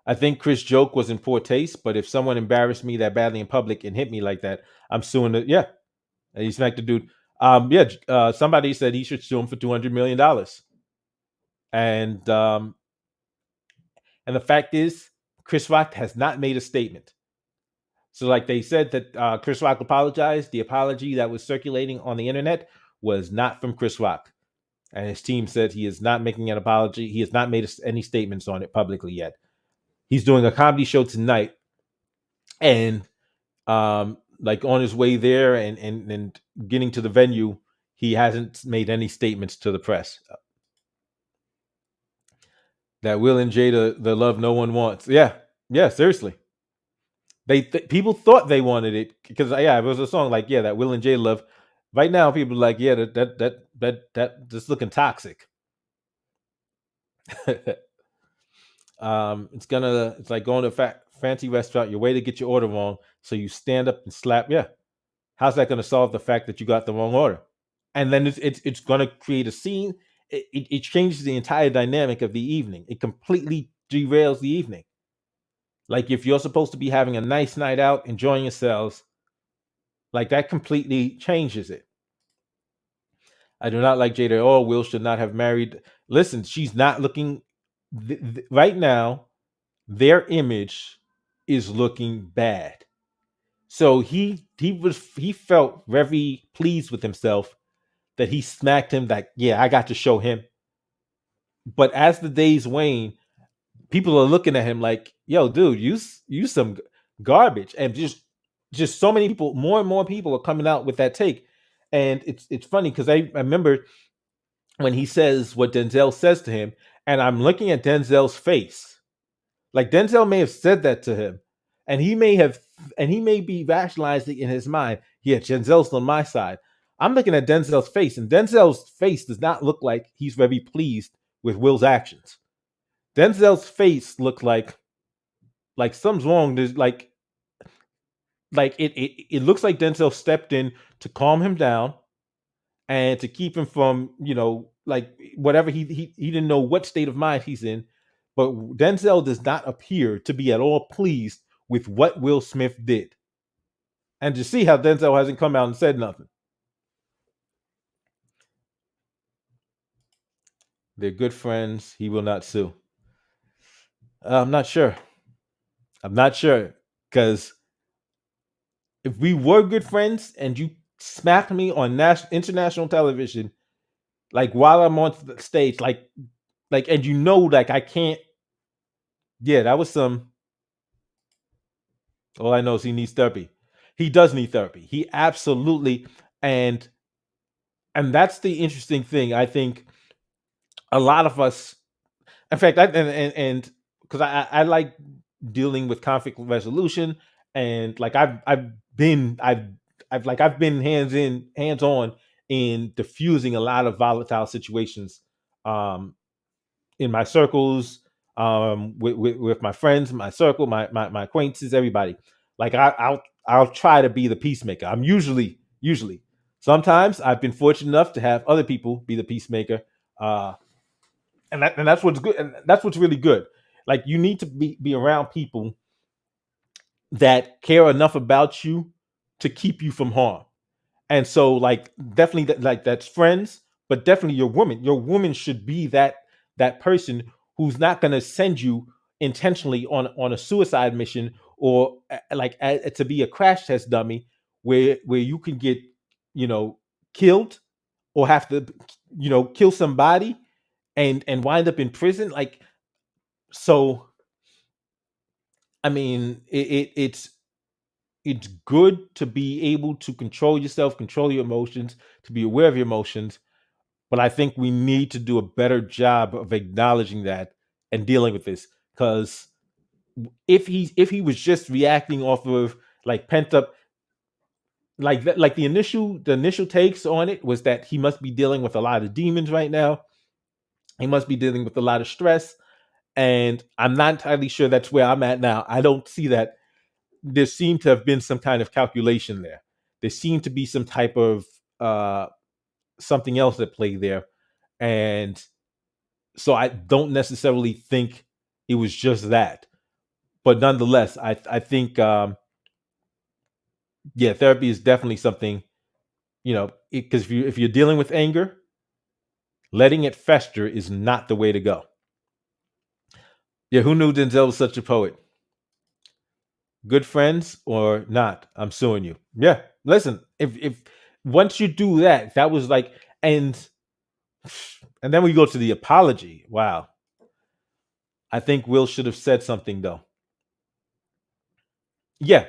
I think Chris' joke was in poor taste, but if someone embarrassed me that badly in public and hit me like that, I'm suing it. Yeah, and he smacked the dude. Yeah, somebody said he should sue him for $200 million, and the fact is, Chris Rock has not made a statement. So, like, they said that Chris Rock apologized. The apology that was circulating on the internet was not from Chris Rock, and his team said he is not making an apology. He has not made any statements on it publicly yet. He's doing a comedy show tonight, and like, on his way there and getting to the venue, he hasn't made any statements to the press. That Will and Jada, the love no one wants. Yeah, yeah, seriously. People thought they wanted it because, yeah, it was a song like, yeah, that Will and Jada love. Right now, people are like, yeah, that just looking toxic. It's like going to a fancy restaurant. Your waiter gets your order wrong, so you stand up and slap. Yeah, how's that going to solve the fact that you got the wrong order? And then it's going to create a scene. It changes the entire dynamic of the evening. It completely derails the evening. Like, if you're supposed to be having a nice night out, enjoying yourselves, like, that completely changes it. I do not like Jada at all. Will should not have married. Listen, she's not looking right now. Their image is looking bad. So he felt very pleased with himself that he smacked him. Like, yeah, I got to show him. But as the days wane, people are looking at him like, yo, dude, you some garbage, and just so many people, more and more people are coming out with that take, and it's funny because I remember when he says what Denzel says to him, and I'm looking at Denzel's face, like Denzel may have said that to him, and he may be rationalizing in his mind, yeah, Denzel's on my side. I'm looking at Denzel's face, and Denzel's face does not look like he's very pleased with Will's actions. Denzel's face looked like something's wrong. There's like it looks like Denzel stepped in to calm him down and to keep him from, like whatever he didn't know what state of mind he's in. But Denzel does not appear to be at all pleased with what Will Smith did. And to see how Denzel hasn't come out and said nothing. They're good friends. He will not sue. I'm not sure. I'm not sure because if we were good friends and you smacked me on international television, like while I'm on the stage, like, and like I can't. Yeah, that was some. All I know is he needs therapy. He does need therapy. He absolutely, and and that's the interesting thing. I think a lot of us, in fact, and because I like dealing with conflict resolution, and like I've been hands on in diffusing a lot of volatile situations, um, in my circles, with my friends, my circle, my acquaintances, everybody. Like I'll try to be the peacemaker. I'm usually sometimes I've been fortunate enough to have other people be the peacemaker, uh, and that's what's good, and that's what's really good. Like you need to be around people that care enough about you to keep you from harm. And so, like, definitely, like that's friends, but definitely your woman. Your woman should be that person who's not going to send you intentionally on a suicide mission or to be a crash test dummy where you can get, you know, killed or have to, kill somebody and wind up in prison. Like, so, I mean, it's good to be able to control yourself, control your emotions, to be aware of your emotions. But I think we need to do a better job of acknowledging that and dealing with this. Because if he was just reacting off of like pent up, like that, like the initial takes on it was that he must be dealing with a lot of demons right now. He must be dealing with a lot of stress, and I'm not entirely sure that's where I'm at now. I don't see that. There seemed to have been some kind of calculation there. There seemed to be some type of something else at play there, and so I don't necessarily think it was just that. But nonetheless, I think yeah, therapy is definitely something, because if you're dealing with anger, letting it fester is not the way to go. Yeah, who knew Denzel was such a poet? Good friends or not, I'm suing you. Yeah, listen, if once you do that, that was like, and then we go to the apology. Wow, I think Will should have said something though. Yeah,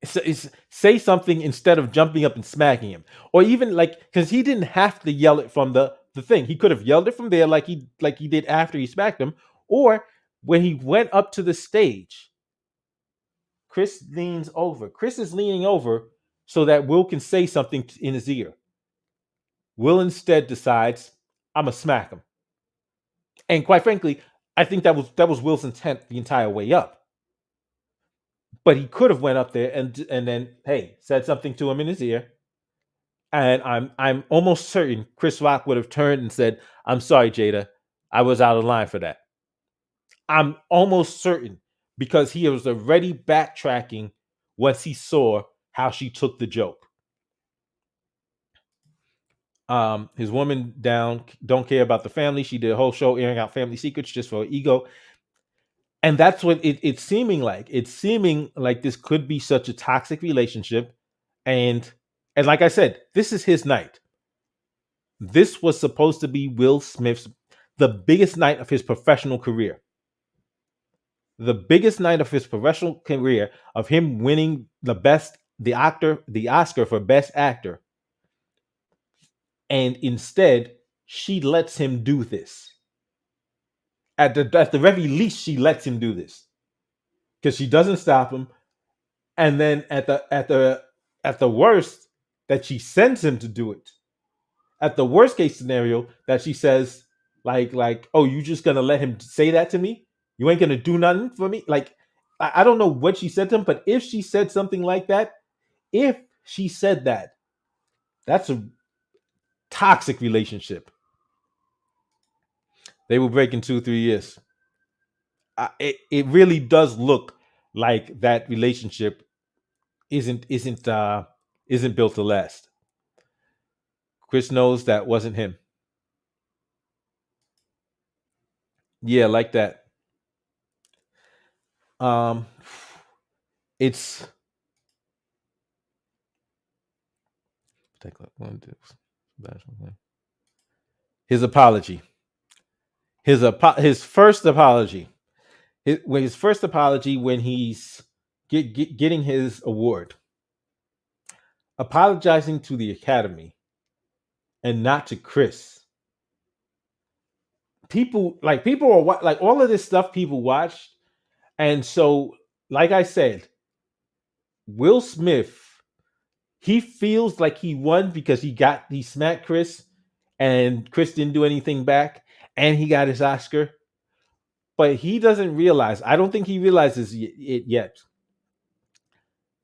say something instead of jumping up and smacking him, or even like because he didn't have to yell it from the thing. He could have yelled it from there, like he did after he smacked him, or when he went up to the stage. Chris leans over. Chris is leaning over so that Will can say something in his ear. Will instead decides, I'm gonna smack him. And quite frankly, I think that was Will's intent the entire way up. But he could have went up there and then hey said something to him in his ear. And I'm almost certain Chris Rock would have turned and said, "I'm sorry, Jada, I was out of line for that." I'm almost certain because he was already backtracking once he saw how she took the joke. His woman down don't care about the family. She did a whole show airing out family secrets just for ego, and that's what it's seeming like. It's seeming like this could be such a toxic relationship, and and like I said, this is his night. This was supposed to be Will Smith's the biggest night of his professional career. The biggest night of his professional career of him winning the Oscar for best actor. And instead, she lets him do this. At the very least, she lets him do this because she doesn't stop him. And then at the worst, that she sends him to do it. At the worst case scenario, that she says like, oh, you just gonna let him say that to me? You ain't gonna do nothing for me? Like, I don't know what she said to him, but if she said something like that, if she said that, that's a toxic relationship. They will break in 2 3 years. It really does look like that relationship isn't built to last. Chris knows that wasn't him. Yeah, like that. Um, it's take like one, two, his apology. His first apology. His first apology when he's getting his award, apologizing to the Academy and not to Chris. People are like all of this stuff people watch, and so like I said, Will Smith, he feels like he won because he smacked Chris, and Chris didn't do anything back, and he got his Oscar. But he doesn't realize. I don't think he realizes it yet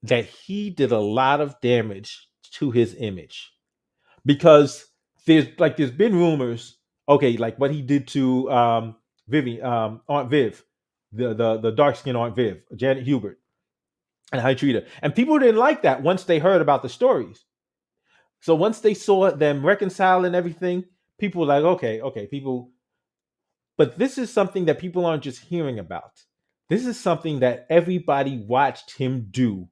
that he did a lot of damage to his image because there's been rumors. Okay, like what he did to Aunt Viv, the dark skinned Aunt Viv, Janet Hubert, and how he treated her. And people didn't like that once they heard about the stories. So once they saw them reconcile and everything, people were like, okay, people. But this is something that people aren't just hearing about. This is something that everybody watched him do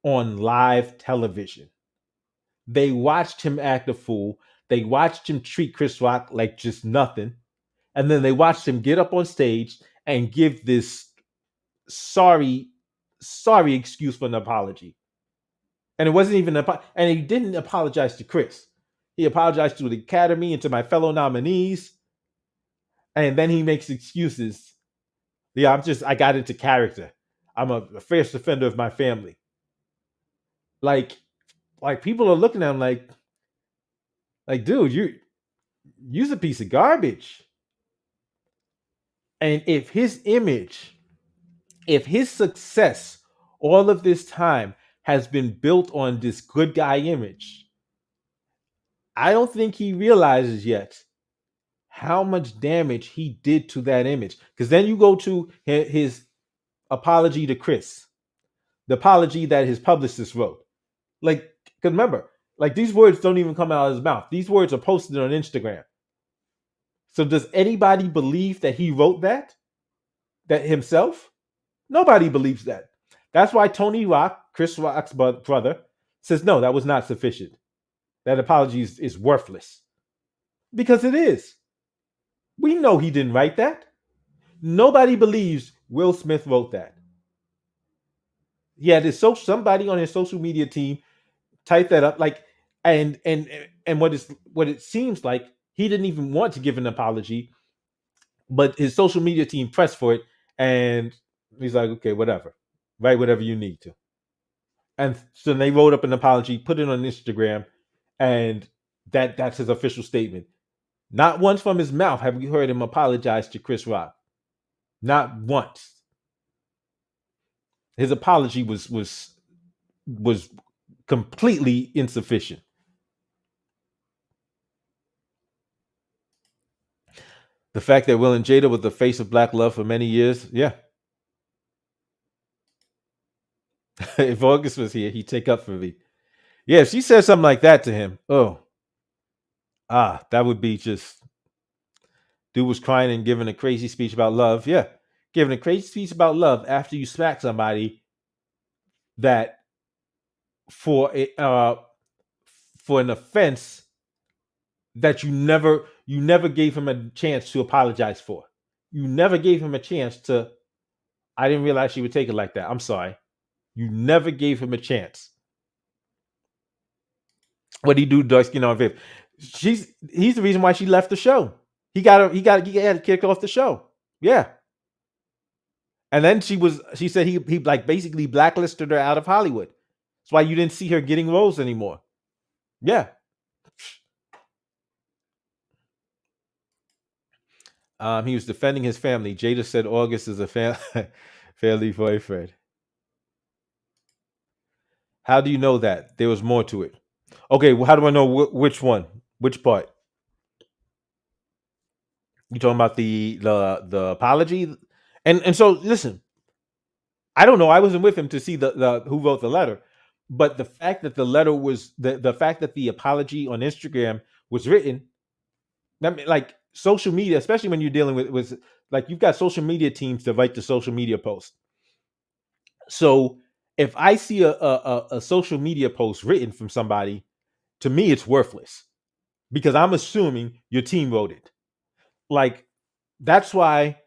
on live television. They watched him act a fool. They watched him treat Chris Rock like just nothing. And then they watched him get up on stage and give this sorry, sorry excuse for an apology. And it wasn't even and he didn't apologize to Chris. He apologized to the Academy and to my fellow nominees. And then he makes excuses. Yeah, I got into character. I'm a fierce defender of my family. Like, people are looking at him like, dude, you're a piece of garbage. And if his success all of this time has been built on this good guy image, I don't think he realizes yet how much damage he did to that image. Because then you go to his apology to Chris, the apology that his publicist wrote. Like, because remember, like these words don't even come out of his mouth. These words are posted on Instagram. So does anybody believe that he wrote that? That himself? Nobody believes that. That's why Tony Rock, Chris Rock's brother, says no, that was not sufficient. That apology is worthless. Because it is. We know he didn't write that. Nobody believes Will Smith wrote that. He had somebody on his social media team type that up, like, and what it seems like he didn't even want to give an apology, but his social media team pressed for it, and he's like, okay, whatever, write whatever you need to. And so they wrote up an apology, put it on Instagram, and that's his official statement. Not once from his mouth have we heard him apologize to Chris Rock. Not once. His apology was completely insufficient. The fact that Will and Jada was the face of black love for many years, yeah. If August was here, he'd take up for me. Yeah, if she said something like that to him, oh, That would be just dude was crying and giving a crazy speech about love. Yeah, giving a crazy speech about love after you smack somebody that for a for an offense that you never gave him a chance to apologize for. You never gave him a chance to. I didn't realize she would take it like that. I'm sorry. You never gave him a chance. What did he do, dark skin on Viv? He's the reason why she left the show. He had kicked off the show. Yeah. And then she said he like basically blacklisted her out of Hollywood. That's why you didn't see her getting roles anymore. Yeah. He was defending his family. Jada said August is a family boyfriend. How do you know that? There was more to it. Okay, well, how do I know which one? Which part? You talking about the apology? And so listen, I don't know. I wasn't with him to see the who wrote the letter, but the fact that the letter was the fact that the apology on Instagram was written, that like social media, especially when you're dealing with like you've got social media teams to write the social media post. So if I see a social media post written from somebody, to me it's worthless because I'm assuming your team wrote it. Like that's why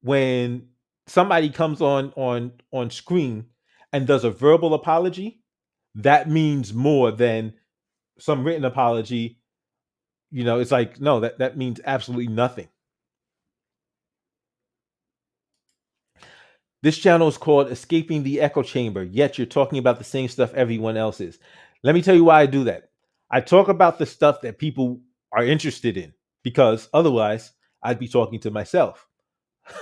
when somebody comes on screen and does a verbal apology, that means more than some written apology. It's like no, that means absolutely nothing. This channel is called Escaping the Echo Chamber, yet you're talking about the same stuff everyone else is. Let me tell you why I do that. I talk about the stuff that people are interested in because otherwise I'd be talking to myself.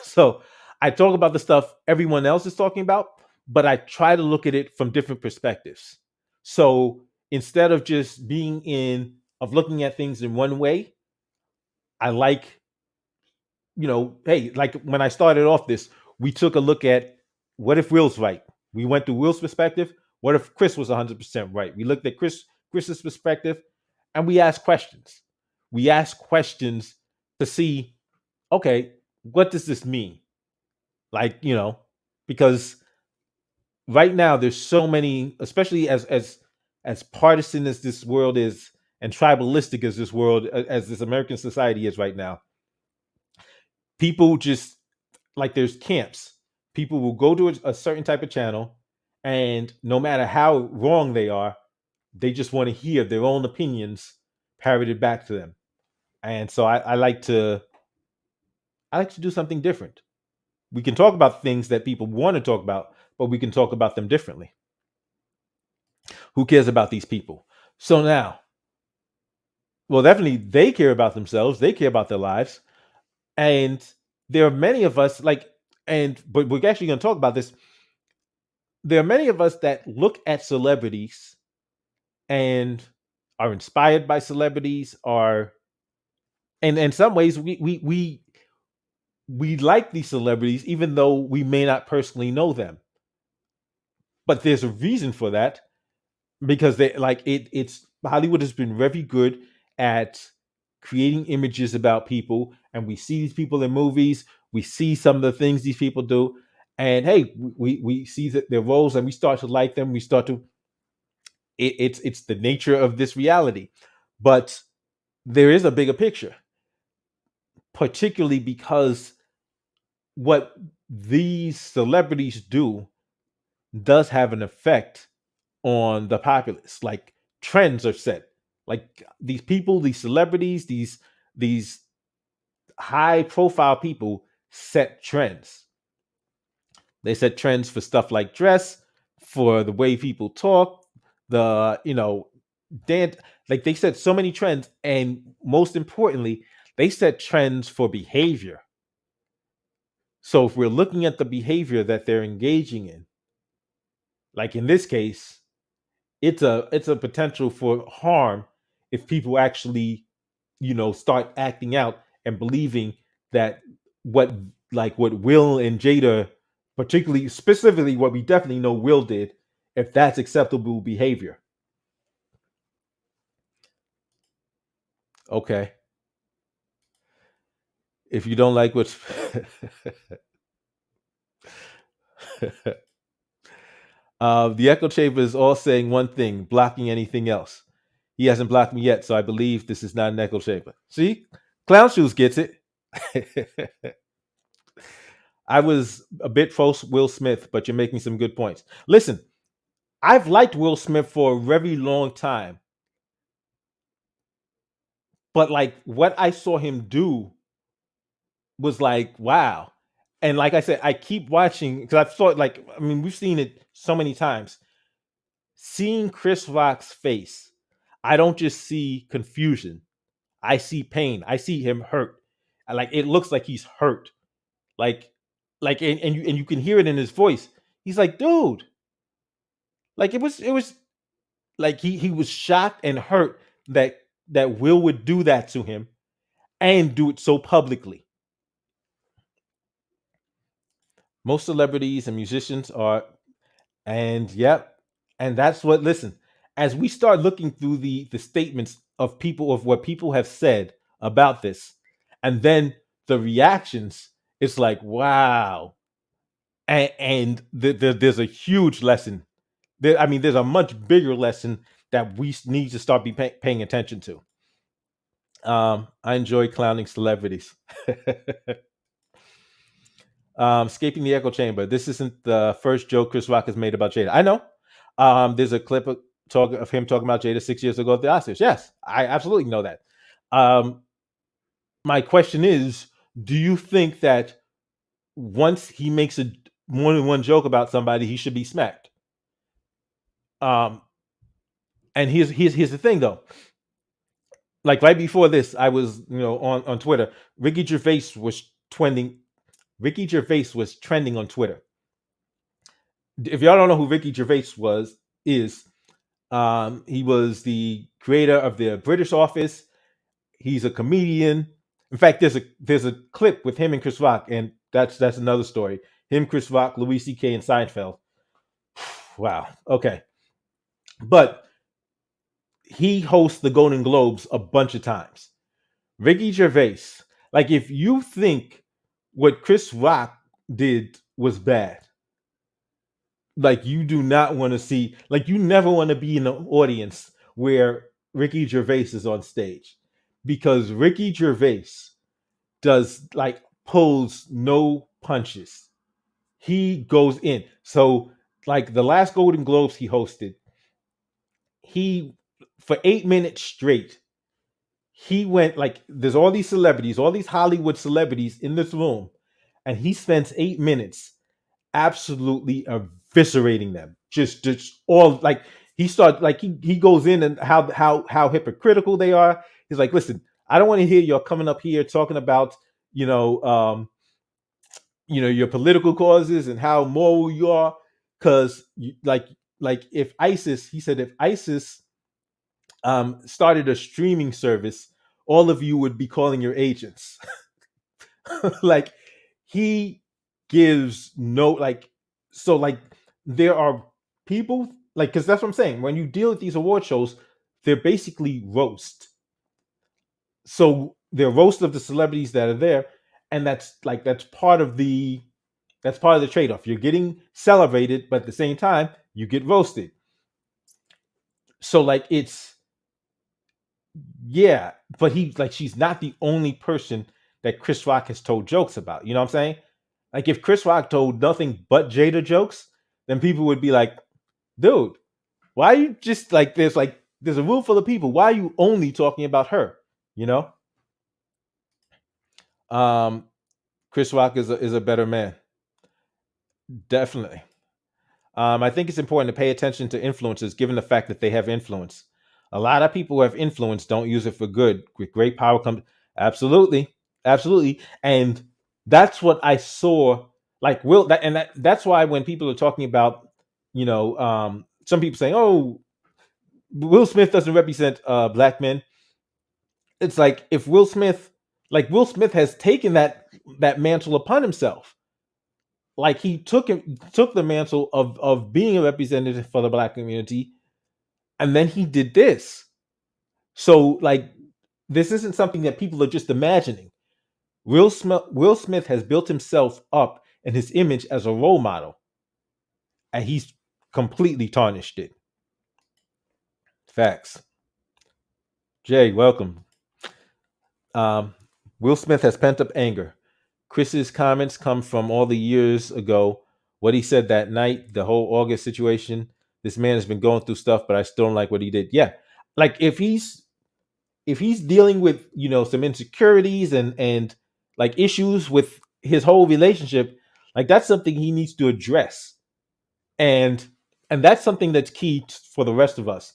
So I talk about the stuff everyone else is talking about, but I try to look at it from different perspectives. So instead of just of looking at things in one way, I like, hey, like when I started off this, we took a look at what if Will's right? We went through Will's perspective. What if Chris was 100% right? We looked at Chris's perspective and we asked questions. We asked questions to see, okay, what does this mean? Like, because right now there's so many, especially as partisan as this world is and tribalistic as this world as this American society is right now, people just like there's camps. People will go to a certain type of channel, and no matter how wrong they are, they just want to hear their own opinions parroted back to them. And so I like to do something different. We can talk about things that people want to talk about, but we can talk about them differently. Who cares about these people? So now, well, definitely they care about themselves. They care about their lives. And there are many of us but we're actually going to talk about this. There are many of us that look at celebrities and are inspired by celebrities, and in some ways we like these celebrities even though we may not personally know them. But there's a reason for that because it's Hollywood has been very good at creating images about people, and we see these people in movies, we see some of the things these people do, and hey, we see that their roles and we start to like them. We start to it's the nature of this reality. But there is a bigger picture, particularly because what these celebrities do does have an effect on the populace. Like trends are set. Like these people, these celebrities, these high profile people set trends. They set trends for stuff like dress, for the way people talk, the dance. Like they set so many trends, and most importantly, they set trends for behavior. So if we're looking at the behavior that they're engaging in, like in this case, it's a potential for harm if people actually start acting out and believing that what what Will and Jada, particularly specifically what we definitely know Will did, if that's acceptable behavior. Okay. If you don't like what's the echo chamber is all saying one thing, blocking anything else. He hasn't blocked me yet, so I believe this is not an echo chamber. See, Clown Shoes gets it. I was a bit pro Will Smith, but you're making some good points. Listen, I've liked Will Smith for a very long time, but like what I saw him do was like, wow. And like I said, I keep watching because I've thought like, I mean, we've seen it so many times. Seeing Chris Rock's face, I don't just see confusion. I see pain. I see him hurt. Like it looks like he's hurt. Like, and you can hear it in his voice. He's like, dude, like it was like he was shocked and hurt that Will would do that to him and do it so publicly. Most celebrities and musicians are, and yep, and that's what. Listen, as we start looking through the statements of people of what people have said about this, and then the reactions, it's like wow, and there's a huge lesson. I mean, there's a much bigger lesson that we need to start paying attention to. I enjoy clowning celebrities. Escaping the echo chamber. This isn't the first joke Chris Rock has made about Jada. I know. There's a clip of him talking about Jada 6 years ago at the Oscars. Yes, I absolutely know that. Um, my question is, do you think that once he makes a more than one joke about somebody, he should be smacked? Um, and here's the thing though. Like right before this, I was on Twitter. Ricky Gervais was trending on Twitter. If y'all don't know who Ricky Gervais is he was the creator of the British Office. He's a comedian. In fact, there's a clip with him and Chris Rock, and that's another story. Him, Chris Rock, Louis C.K., and Seinfeld. Wow. Okay, but he hosts the Golden Globes a bunch of times. Ricky Gervais, like if you think what Chris Rock did was bad, like you do not want to see, like you never want to be in the audience where Ricky Gervais is on stage because Ricky Gervais does like pulls no punches. He goes in. So like the last Golden Globes he hosted, he for 8 minutes straight, he went like there's all these celebrities, all these Hollywood celebrities in this room, and he spends 8 minutes absolutely eviscerating them. Just all like he started like he goes in and how hypocritical they are. He's like, listen, I don't want to hear y'all coming up here talking about you know um your political causes and how moral you are, because like if ISIS, he said if ISIS started a streaming service, all of you would be calling your agents. Like he gives no like so like there are people like because that's what I'm saying. When you deal with these award shows, they're basically roast. So they're roast of the celebrities that are there, and that's part of the trade-off. You're getting celebrated, but at the same time, you get roasted. So like it's yeah, but she's not the only person that Chris Rock has told jokes about. You know what I'm saying? Like if Chris Rock told nothing but Jada jokes, then people would be like, dude, why are you just there's a room full of people. Why are you only talking about her? You know? Um Chris Rock is a better man. Definitely. I think it's important to pay attention to influencers given the fact that they have influence. A lot of people who have influence don't use it for good. With great power comes absolutely, absolutely. And that's what I saw. Like that's why when people are talking about, some people saying, "Oh, Will Smith doesn't represent black men." It's like if Will Smith has taken that mantle upon himself. Like he took the mantle of being a representative for the black community, and then he did this. So like This isn't something that people are just imagining. Will Smith has built himself up and his image as a role model, and he's completely tarnished it. Facts. Jay, welcome. Um, Will Smith has pent up anger. Chris's comments come from all the years ago. What he said that night, the whole August situation. This man has been going through stuff, but I still don't like what he did. Yeah, like if he's dealing with some insecurities and like issues with his whole relationship, like that's something he needs to address, and and that's something that's key for the rest of us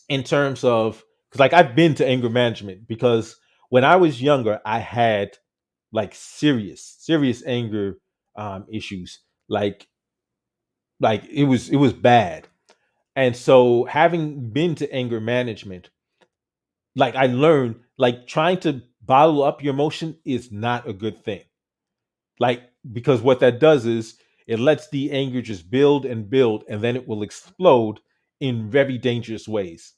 in terms of, because like I've been to anger management, because when I was younger I had like serious anger issues, like it was bad. And so having been to anger management, like I learned like trying to bottle up your emotion is not a good thing. Like, because what that does is it lets the anger just build and build, and then it will explode in very dangerous ways.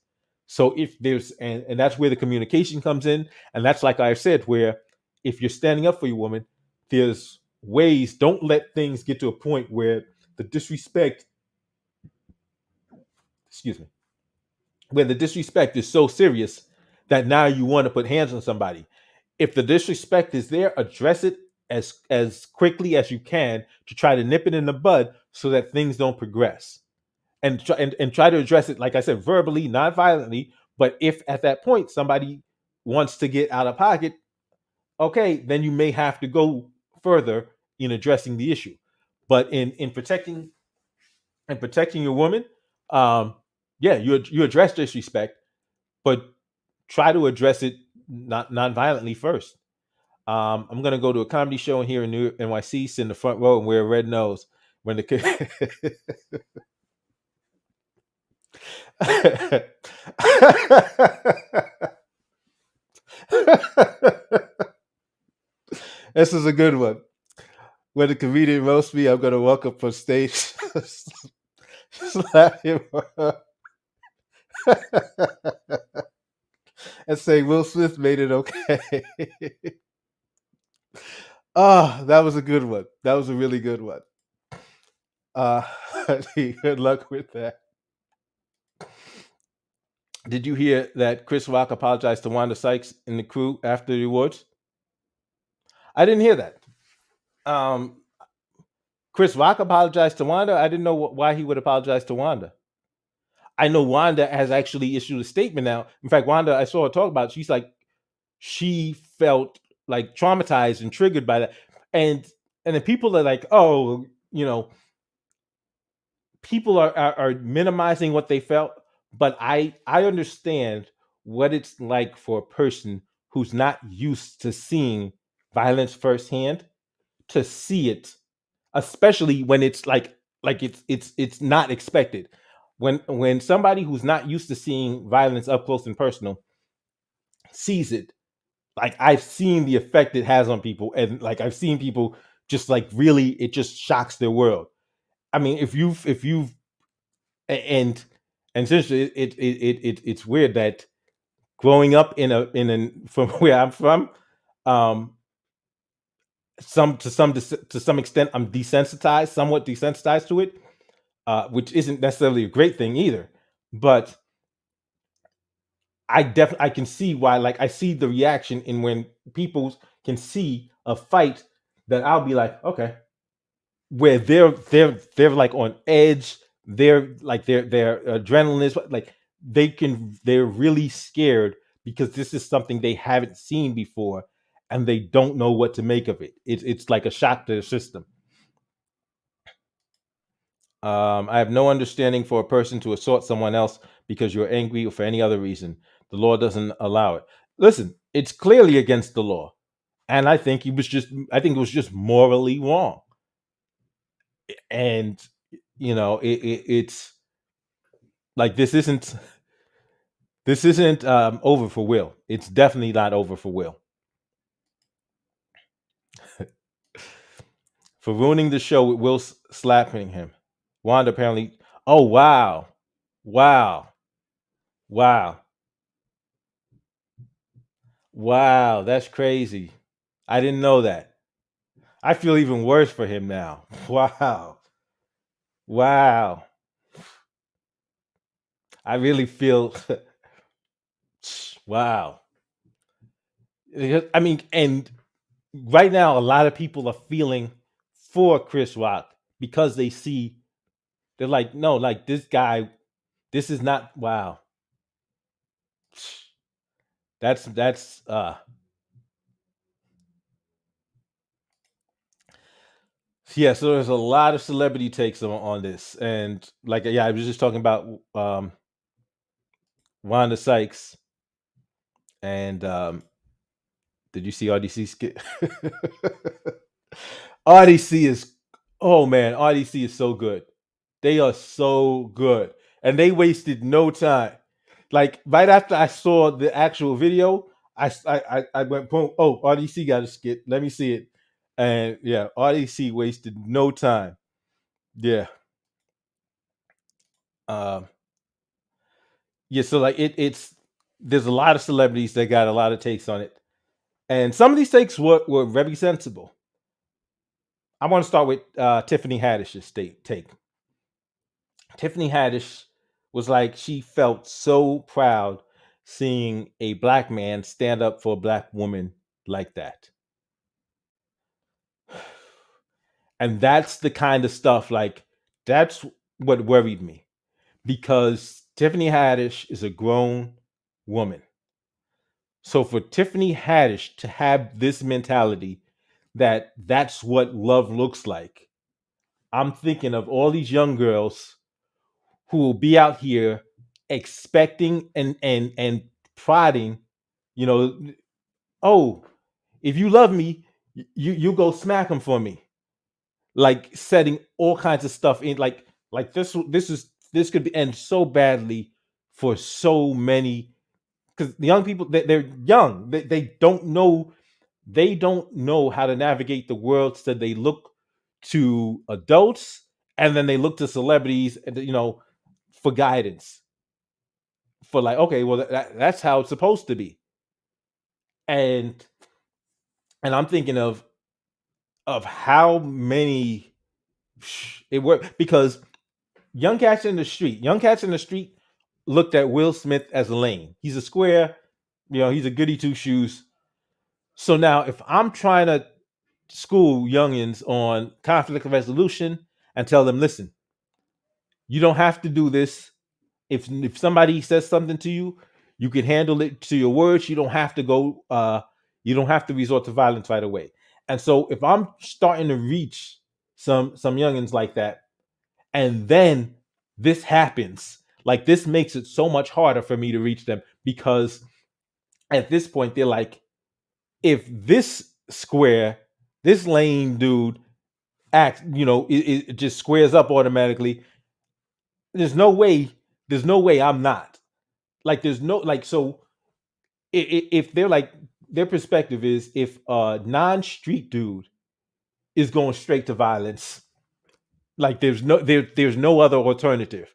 So if there's and that's where the communication comes in, and that's like I said, where if you're standing up for your woman, there's ways. Don't let things get to a point where the disrespect, excuse me, where the disrespect is so serious that now you want to put hands on somebody. If the disrespect is there, address it as quickly as you can to try to nip it in the bud so that things don't progress. And try to address it, like I said, verbally, not violently. But if at that point somebody wants to get out of pocket, okay, then you may have to go further in addressing the issue. But in protecting your woman, um, yeah, you address disrespect, but try to address it not non-violently first. I'm gonna go to a comedy show here in New NYC, sit in the front row and wear a red nose when the kid. This is a good one. When the comedian roasts me, I'm gonna walk up on stage, slap him, and say Will Smith made it okay. Ah, that was a good one. That was a really good one. Uh, good luck with that. Did you hear that Chris Rock apologized to Wanda Sykes and the crew after the awards? I didn't hear that. Um, Chris Rock apologized to Wanda. I didn't know why he would apologize to Wanda. I know Wanda has actually issued a statement now. In fact, Wanda, I saw her talk about it. She's like, she felt like traumatized and triggered by that. And then people are like, oh, people are minimizing what they felt, but I understand what it's like for a person who's not used to seeing violence firsthand to see it, especially when it's like it's not expected. When somebody who's not used to seeing violence up close and personal sees it, like I've seen the effect it has on people, and like I've seen people just like really, it just shocks their world. I mean, if you've and essentially it's weird that growing up from where I'm from, um to some extent I'm desensitized, somewhat desensitized to it, which isn't necessarily a great thing either. But I can see why, like I see the reaction in when people can see a fight that I'll be like, okay, where they're like on edge, they're like their adrenaline is like they're really scared because this is something they haven't seen before and they don't know what to make of it. It's like a shock to the system. I have no understanding for a person to assault someone else because you're angry or for any other reason. The law doesn't allow it. Listen, it's clearly against the law, and I think it was just morally wrong. And it's like this isn't over for Will. It's definitely not over for Will for ruining the show with Will slapping him. Wanda apparently. Oh wow, wow, wow. Wow, that's crazy. I didn't know that. I feel even worse for him now. Wow. Wow. I really feel wow. I mean, and right now a lot of people are feeling for Chris Rock because they see they're like, no, like this guy, this is not wow. That's yeah, so there's a lot of celebrity takes on this. And like yeah, I was just talking about Wanda Sykes and did you see RDC skit? RDC is oh man, RDC is so good. They are so good. And they wasted no time. Like right after I saw the actual video, I went boom, oh, RDC got a skit. Let me see it. And yeah, RDC wasted no time. Yeah. Um yeah, so like it's there's a lot of celebrities that got a lot of takes on it. And some of these takes were very sensible. I want to start with Tiffany Haddish's take. Tiffany Haddish was like she felt so proud seeing a black man stand up for a black woman like that. And that's the kind of stuff like that's what worried me because Tiffany Haddish is a grown woman. So for Tiffany Haddish to have this mentality that that's what love looks like, I'm thinking of all these young girls who will be out here expecting and prodding, you know, oh, if you love me, you go smack him for me, like setting all kinds of stuff in, like this could be end so badly for so many because the young people they're young, they don't know how to navigate the world, so they look to adults and then they look to celebrities, for guidance for like okay well that's how it's supposed to be and I'm thinking of how many it worked because young cats in the street looked at Will Smith as lame. He's a square, he's a goody two shoes. So now if I'm trying to school youngins on conflict resolution and tell them, listen, you don't have to do this. If somebody says something to you, you can handle it to your words. You don't have to resort to violence right away. And so if I'm starting to reach some youngins like that, and then this happens, like this makes it so much harder for me to reach them because at this point they're like, if this square, this lame dude acts, it just squares up automatically. There's no way. There's no way I'm not. Like there's no like so if they're like their perspective is if a non-street dude is going straight to violence, like there's no other alternative.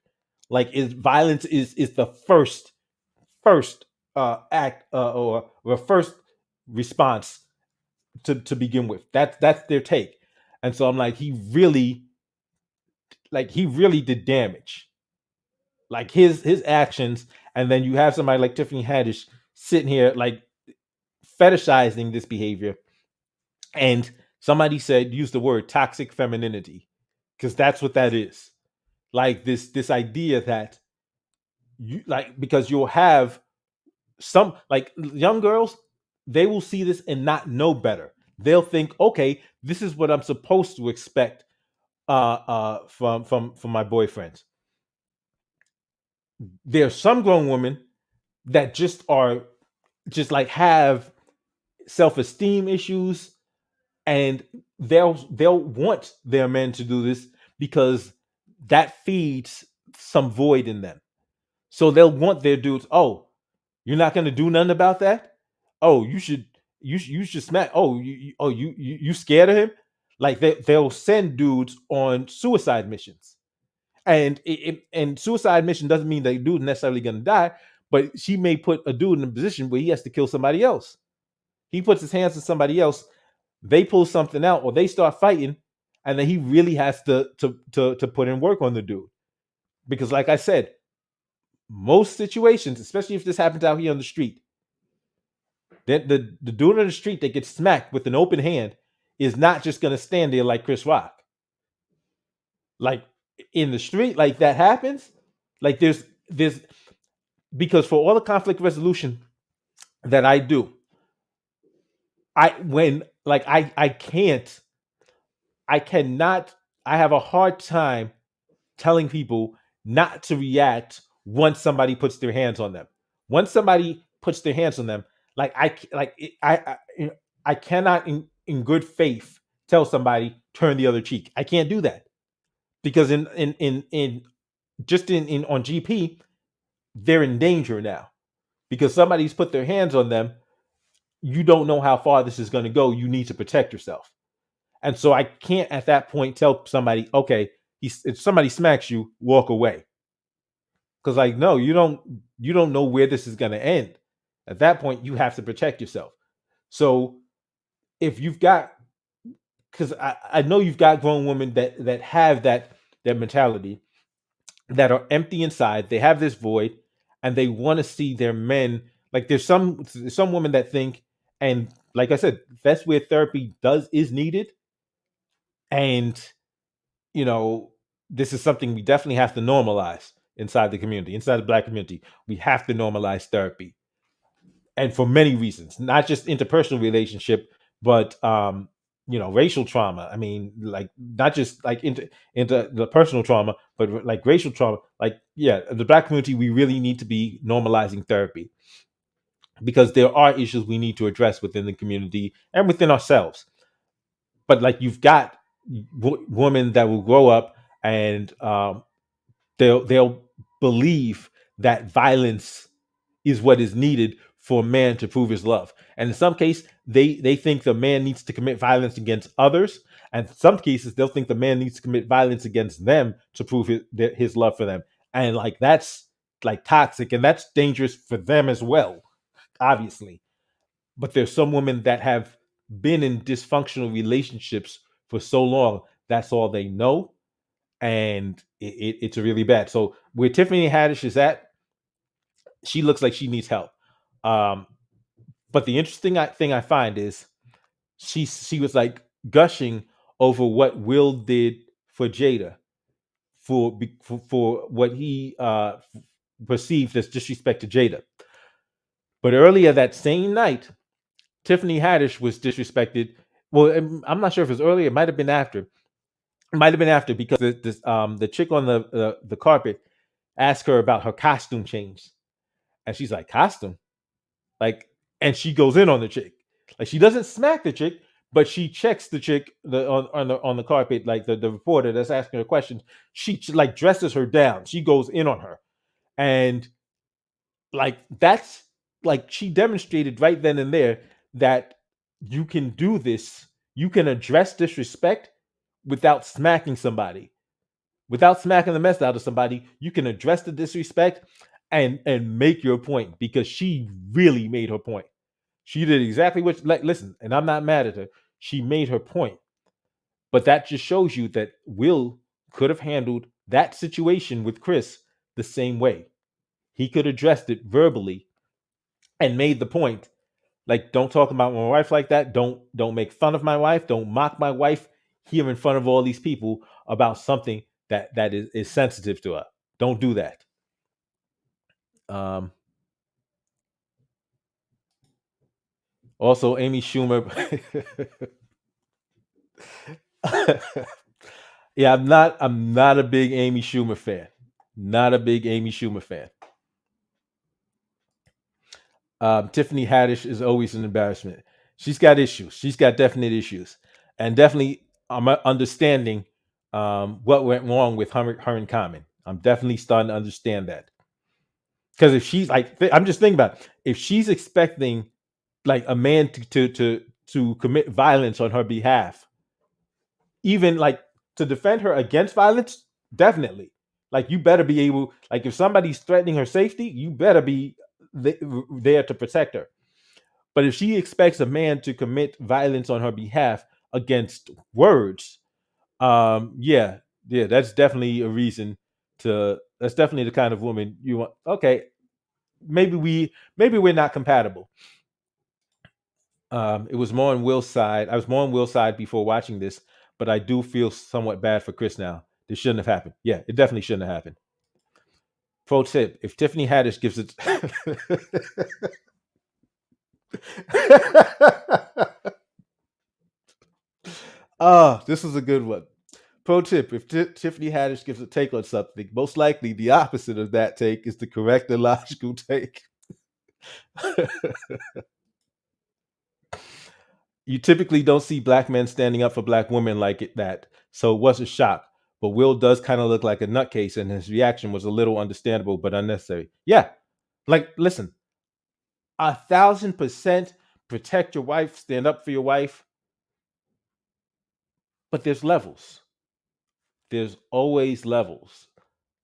Like is violence is the first act or the first response to begin with. That's their take. And so I'm like he really did damage. Like his actions, and then you have somebody like Tiffany Haddish sitting here like fetishizing this behavior. And somebody said use the word toxic femininity because that's what that is. Like this idea that you like because you'll have some like young girls, they will see this and not know better. They'll think, okay, this is what I'm supposed to expect from my boyfriends. There's some grown women that just like have self-esteem issues and they'll want their men to do this because that feeds some void in them. So they'll want their dudes, oh, you're not gonna do nothing about that? Oh, you should smack. Oh, you scared of him? Like they'll send dudes on suicide missions, and suicide mission doesn't mean that dude necessarily gonna die, but she may put a dude in a position where he has to kill somebody else. He puts his hands on somebody else, they pull something out, or they start fighting, and then he really has to put in work on the dude. Because, like I said, most situations, especially if this happens out here on the street, that the dude on the street that gets smacked with an open hand is not just gonna stand there like Chris Rock. Like in the street, like that happens. Like there's because for all the conflict resolution that I do, I when like I cannot, I have a hard time telling people not to react once somebody puts their hands on them. Once somebody puts their hands on them, like I cannot in good faith tell somebody turn the other cheek. I can't do that because in just in on GP, they're in danger now because somebody's put their hands on them. You don't know how far this is going to go. You need to protect yourself. And so I can't at that point tell somebody, okay, if somebody smacks you, walk away. Because like, no, you don't know where this is gonna end. At that point, you have to protect yourself. So if you've got, because I know you've got grown women that have that mentality, that are empty inside, they have this void, and they want to see their men. Like there's some women that think, and like I said, that's where therapy does is needed. And you know, this is something we definitely have to normalize inside the community, inside the Black community. We have to normalize therapy, and for many reasons, not just interpersonal relationship, but racial trauma. I mean, like not just like into the personal trauma, but like racial trauma. Like, yeah, the Black community, we really need to be normalizing therapy because there are issues we need to address within the community and within ourselves. But like, you've got women that will grow up and they'll believe that violence is what is needed for a man to prove his love. And in some cases, they think the man needs to commit violence against others. And in some cases, they'll think the man needs to commit violence against them to prove his love for them. And like that's like toxic, and that's dangerous for them as well, obviously. But there's some women that have been in dysfunctional relationships for so long, that's all they know, and it's really bad. So where Tiffany Haddish is at, she looks like she needs help. Um, but the interesting thing I find is she was like gushing over what Will did for Jada for what he perceived as disrespect to Jada. But earlier that same night, Tiffany Haddish was disrespected. Well, I'm not sure if it was earlier. It might have been after. It might have been after because the chick on the carpet asked her about her costume change, and she's like, costume, like, and she goes in on the chick. Like, she doesn't smack the chick, but she checks the chick on the carpet, like the reporter that's asking her questions. She like dresses her down. She goes in on her, and like that's like she demonstrated right then and there that you can do this. You can address disrespect without smacking somebody, without smacking the mess out of somebody. You can address the disrespect and make your point, because she really made her point. She did exactly what, like, listen, and I'm not mad at her. She made her point. But that just shows you that Will could have handled that situation with Chris the same way. He could have addressed it verbally and made the point. Like, don't talk about my wife like that. Don't make fun of my wife. Don't mock my wife here in front of all these people about something that is sensitive to her. Don't do that. Um, Also, Amy Schumer. Yeah, I'm not a big Amy Schumer fan. Not a big Amy Schumer fan. Tiffany Haddish is always an embarrassment. She's got issues. She's got definite issues, and definitely I'm understanding what went wrong with her and Common. I'm definitely starting to understand that, because if she's like, I'm just thinking about it. If she's expecting like a man to commit violence on her behalf, even like to defend her against violence, definitely. Like, you better be able, like, if somebody's threatening her safety, you better be there to protect her. But if she expects a man to commit violence on her behalf against words, yeah, yeah, that's definitely a reason to. That's definitely the kind of woman you want. Okay, maybe we're not compatible. It was more on Will's side. I was more on Will's side before watching this, but I do feel somewhat bad for Chris now. This shouldn't have happened. Yeah, it definitely shouldn't have happened. Pro tip: if Tiffany Haddish gives it, this is a good one. Pro tip: if Tiffany Haddish gives a take on something, most likely the opposite of that take is the correct and logical take. You typically don't see black men standing up for black women like that, so it was a shock. But Will does kind of look like a nutcase, and his reaction was a little understandable but unnecessary. Yeah, like listen, 1,000% protect your wife, stand up for your wife, but there's levels. There's always levels.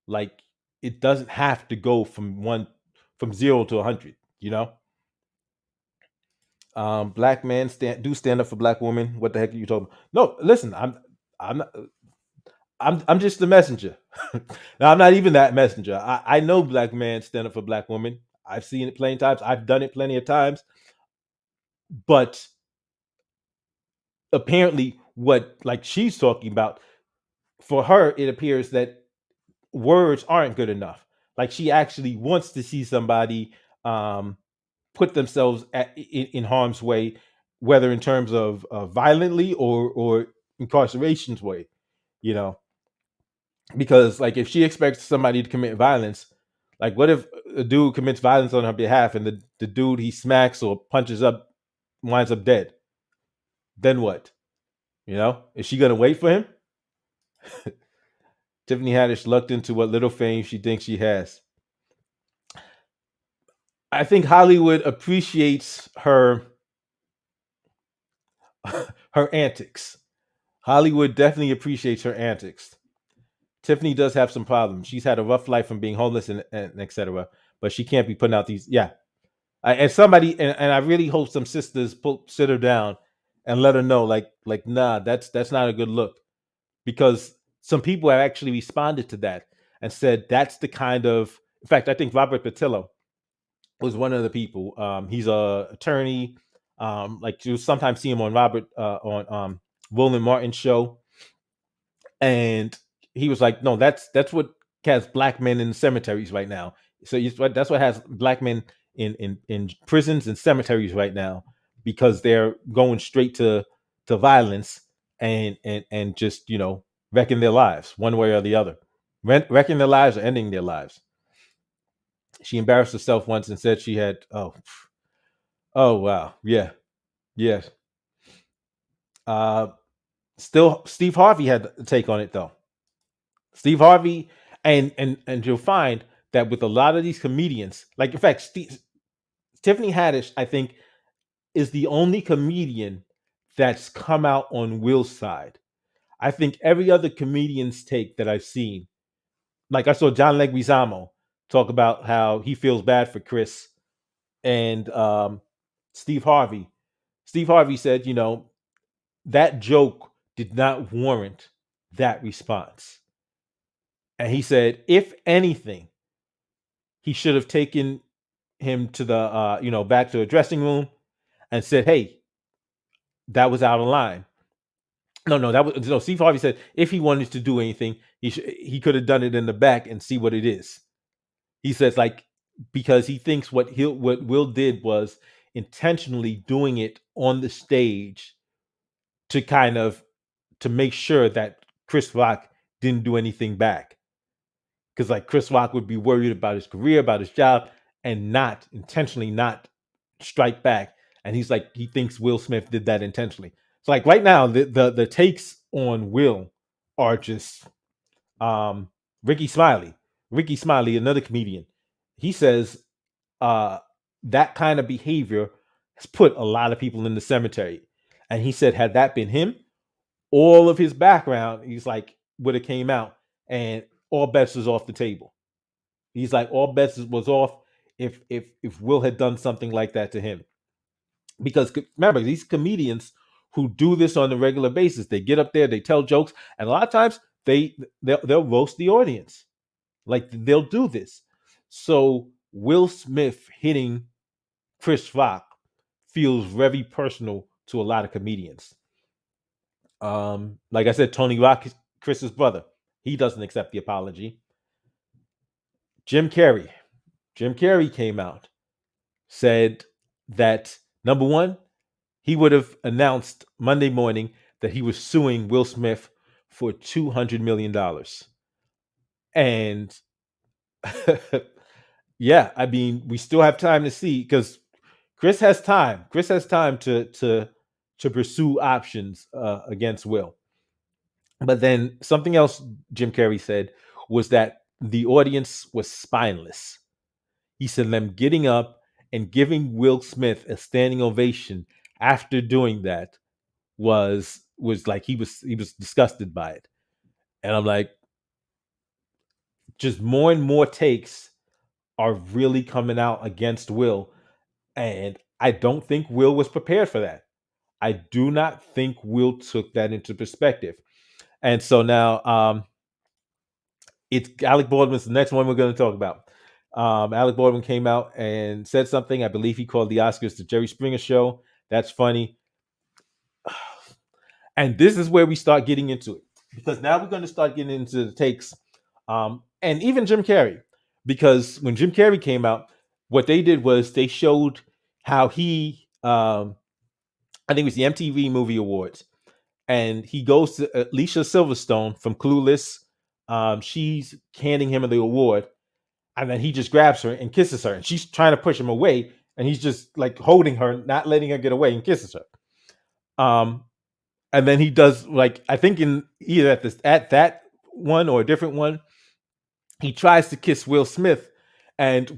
Like it doesn't have to go from 0 to 100. Black men stand up for black women. What the heck are you talking about? No, listen, I'm not, I'm just the messenger. Now I'm not even that messenger. I know black men stand up for black women. I've seen it plenty of times. I've done it plenty of times. But apparently, what like she's talking about, for her, it appears that words aren't good enough. Like she actually wants to see somebody um, put themselves in harm's way, whether in terms of violently or incarceration's way. You know, because like if she expects somebody to commit violence, like what if a dude commits violence on her behalf and the dude he smacks or punches up winds up dead? Then what? Is she gonna wait for him? Tiffany Haddish lucked into what little fame she thinks she has. I think Hollywood appreciates her antics. Hollywood definitely appreciates her antics. Tiffany does have some problems. She's had a rough life from being homeless and etc. But she can't be putting out these. Yeah, and somebody and I really hope some sisters sit her down and let her know, like nah, that's not a good look, because some people have actually responded to that and said that's the kind of. In fact, I think Robert Patillo was one of the people. He's a attorney. Like you sometimes see him on on Roland Martin's show, and he was like, "No, that's what has black men in cemeteries right now. So that's what has black men in prisons and cemeteries right now, because they're going straight to violence and just wrecking their lives one way or the other, wrecking their lives or ending their lives." She embarrassed herself once and said she had oh wow, yeah, yeah. Uh, Still, Steve Harvey had a take on it though. Steve Harvey, and you'll find that with a lot of these comedians, like in fact, Tiffany Haddish, I think, is the only comedian that's come out on Will's side. I think every other comedian's take that I've seen, like I saw John Leguizamo talk about how he feels bad for Chris, and Steve Harvey. Steve Harvey said, that joke did not warrant that response. And he said, if anything, he should have taken him to the back to a dressing room and said, "Hey, that was out of line." No, that was no. Steve Harvey said if he wanted to do anything, he could have done it in the back and see what it is. He says like because he thinks what Will did was intentionally doing it on the stage to kind of to make sure that Chris Rock didn't do anything back, because like Chris Rock would be worried about his career, about his job, and not intentionally not strike back. And he's like, he thinks Will Smith did that intentionally. So like right now, the takes on Will are just um Ricky Smiley. Ricky Smiley, another comedian, he says uh that kind of behavior has put a lot of people in the cemetery. And he said, had that been him, all of his background, he's like, would have came out and all bets was off the table. He's like, all bets was off if Will had done something like that to him. Because remember, these comedians who do this on a regular basis, they get up there, they tell jokes, and a lot of times they'll roast the audience. Like they'll do this. So Will Smith hitting Chris Rock feels very personal to a lot of comedians. Like I said, Tony Rock is Chris's brother. He doesn't accept the apology. Jim Carrey. Jim Carrey came out, said that number one, he would have announced Monday morning that he was suing Will Smith for $200 million. And yeah, I mean, we still have time to see because Chris has time. Chris has time to pursue options against Will. But then something else Jim Carrey said was that the audience was spineless. He said them getting up and giving Will Smith a standing ovation after doing that was like he was disgusted by it. And I'm like, just more and more takes are really coming out against Will. And I don't think Will was prepared for that. I do not think Will took that into perspective. And so now it's Alec Baldwin's the next one we're going to talk about. Alec Baldwin came out and said something. I believe he called the Oscars the Jerry Springer show. That's funny. And this is where we start getting into it because now we're going to start getting into the takes, and even Jim Carrey, because when Jim Carrey came out, what they did was they showed how he, I think it was the MTV Movie Awards, and he goes to Alicia Silverstone from Clueless. She's handing him the award, and then he just grabs her and kisses her, and she's trying to push him away, and he's just like holding her, not letting her get away, and kisses her. And then he does like I think in either at that one or a different one, he tries to kiss Will Smith, and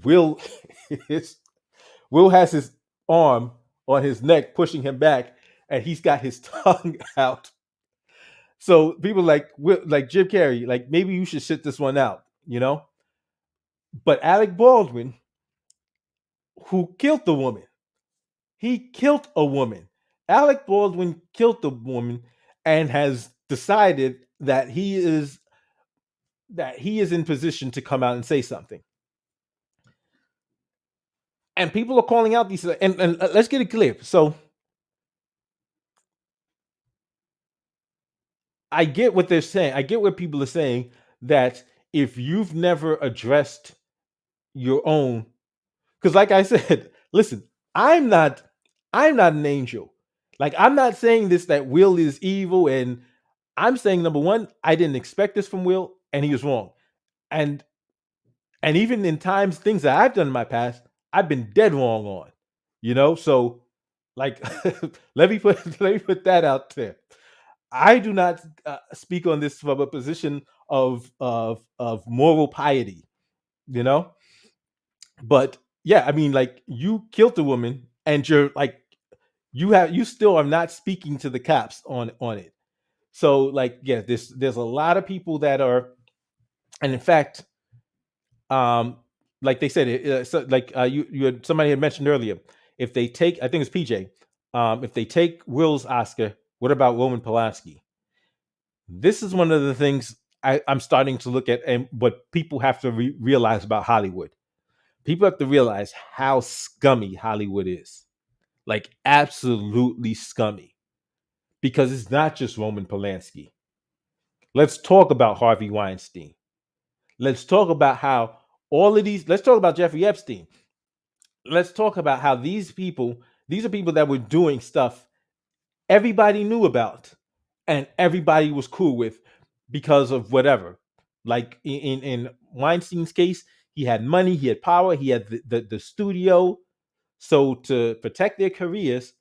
his, Will has his arm on his neck, pushing him back, and he's got his tongue out. So people like Jim Carrey, like maybe you should sit this one out, you know. But Alec Baldwin, who killed the woman, he killed a woman. Alec Baldwin killed the woman and has decided that he is in position to come out and say something. And people are calling out these and let's get it clear. So I get what they're saying. I get what people are saying that if you've never addressed your own, because like I said, listen, I'm not I'm not an angel. Like I'm not saying this that Will is evil, and I'm saying number one, I didn't expect this from Will, and he was wrong. And and even in times things that I've done in my past, I've been dead wrong on. So like let me put that out there. I do not speak on this from a position of moral piety, you know. But yeah, I mean, like you killed a woman, and you're like you still are not speaking to the cops on it. So like yeah, there's a lot of people that are, and in fact, um, like they said, so like you had somebody had mentioned earlier, if they take, I think it's PJ, if they take Will's Oscar, what about Roman Polanski? This is one of the things I'm starting to look at, and what people have to realize about Hollywood. People have to realize how scummy Hollywood is, like absolutely scummy, because it's not just Roman Polanski. Let's talk about Harvey Weinstein. Let's talk about how all of these. Let's talk about Jeffrey Epstein. Let's talk about how these are people that were doing stuff everybody knew about and everybody was cool with because of whatever. Like in Weinstein's case, he had money, he had power, he had the studio. So to protect their careers,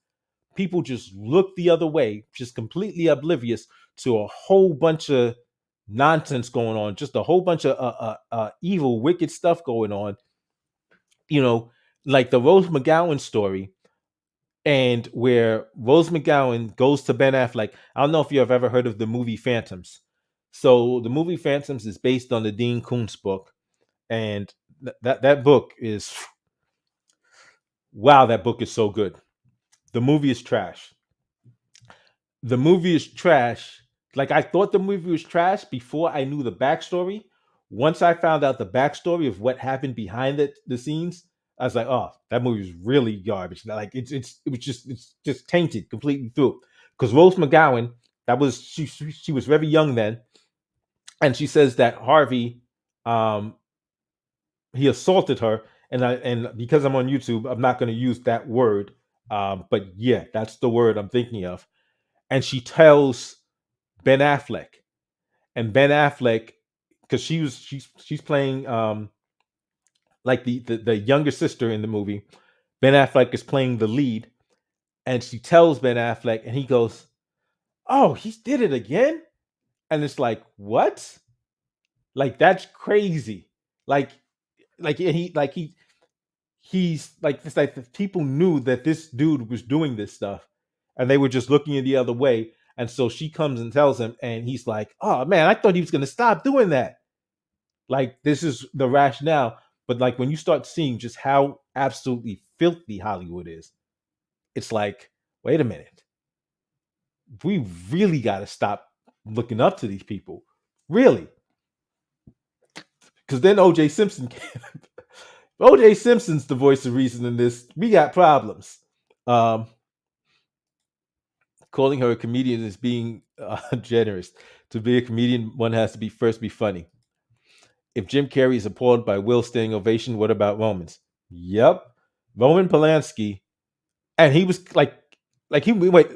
people just looked the other way, just completely oblivious to a whole bunch of nonsense going on, just a whole bunch of evil, wicked stuff going on. You know, like the Rose McGowan story, and where Rose McGowan goes to Ben Affleck. I don't know if you have ever heard of the movie Phantoms. So the movie Phantoms is based on the Dean Koontz book, and that book is wow. That book is so good. The movie is trash. The movie is trash. Like I thought the movie was trash before I knew the backstory. Once I found out the backstory of what happened behind the scenes, I was like, oh, that movie was really garbage. Like it's just tainted completely through. Because Rose McGowan, that was she was very young then, and she says that Harvey um he assaulted her, and because I'm on YouTube, I'm not going to use that word. But yeah, that's the word I'm thinking of. And she tells Ben Affleck, and Ben Affleck, because she's playing like the younger sister in the movie. Ben Affleck is playing the lead, and she tells Ben Affleck, and he goes, "Oh, he did it again," and it's like, what? Like that's crazy. Like he's like it's like the people knew that this dude was doing this stuff, and they were just looking in the other way. And so she comes and tells him, and he's like, "Oh man, I thought he was going to stop doing that." Like this is the rationale, but like when you start seeing just how absolutely filthy Hollywood is, it's like, wait a minute, we really got to stop looking up to these people, really, because then OJ Simpson, OJ Simpson's the voice of reason in this. We got problems. Um, Calling her a comedian is being generous. To be a comedian, one has to be first be funny. If Jim Carrey is appalled by Will's standing ovation, what about Roman's? Yep, Roman Polanski, and he was like he wait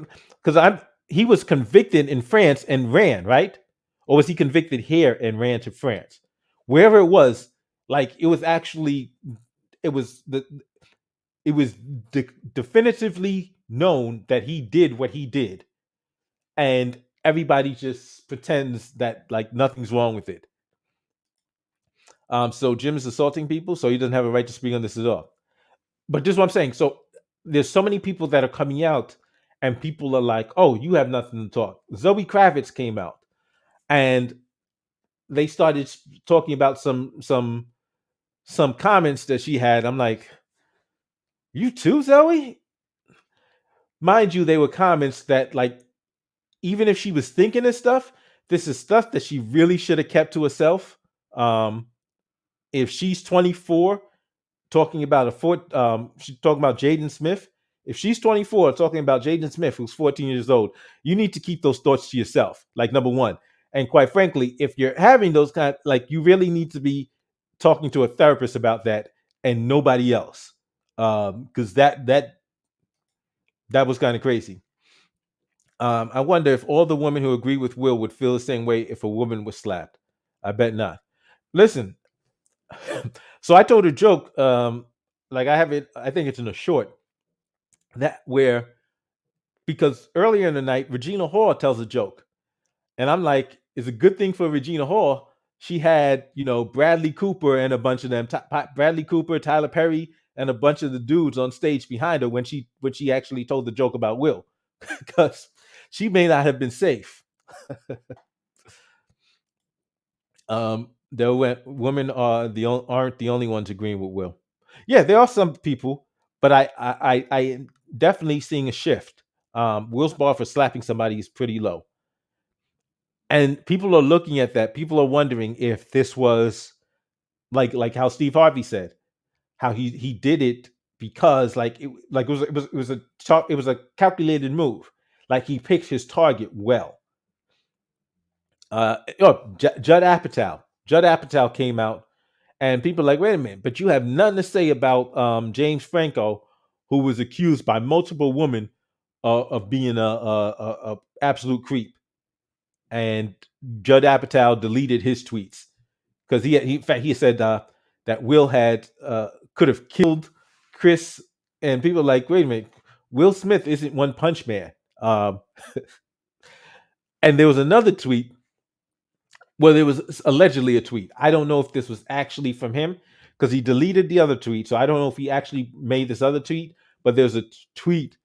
because I'm he was convicted in France and ran, right, or was he convicted here and ran to France? Wherever it was, like it was actually it was the it was definitively known that he did what he did, and everybody just pretends that like nothing's wrong with it. So Jim is assaulting people, so he doesn't have a right to speak on this at all. But this is what I'm saying. So there's so many people that are coming out, and people are like, "Oh, you have nothing to talk." Zoe Kravitz came out, and they started talking about some comments that she had. I'm like, "You too, Zoe?" Mind you, they were comments that like even if she was thinking this stuff, this is stuff that she really should have kept to herself. Um, if she's 24 talking about she's talking about Jaden Smith. If she's 24 talking about Jaden Smith, who's 14 years old, you need to keep those thoughts to yourself. Like number one, and quite frankly, if you're having those like you really need to be talking to a therapist about that and nobody else, because that was kind of crazy. I wonder if all the women who agree with Will would feel the same way if a woman was slapped. I bet not. Listen, so I told a joke. Like I have it. I think it's in a short that where because earlier in the night Regina Hall tells a joke, and I'm like, it's a good thing for Regina Hall. She had Bradley Cooper and a bunch of them, Bradley Cooper, Tyler Perry, and a bunch of the dudes on stage behind her when she actually told the joke about Will, because she may not have been safe. There women aren't the only ones agreeing with Will. Yeah, there are some people, but I definitely seeing a shift. Will's bar for slapping somebody is pretty low, and people are looking at that. People are wondering if this was like how Steve Harvey said how he did it because it was a calculated move. Like he picked his target well. Judd Apatow. Judd Apatow came out, and people are like, wait a minute, but you have nothing to say about James Franco, who was accused by multiple women of being a absolute creep. And Judd Apatow deleted his tweets because in fact he said that Will had could have killed Chris, and people are like, wait a minute, Will Smith isn't One Punch Man. And there was another tweet. Well, there was allegedly a tweet. I don't know if this was actually from him because he deleted the other tweet. So I don't know if he actually made this other tweet, but there's a tweet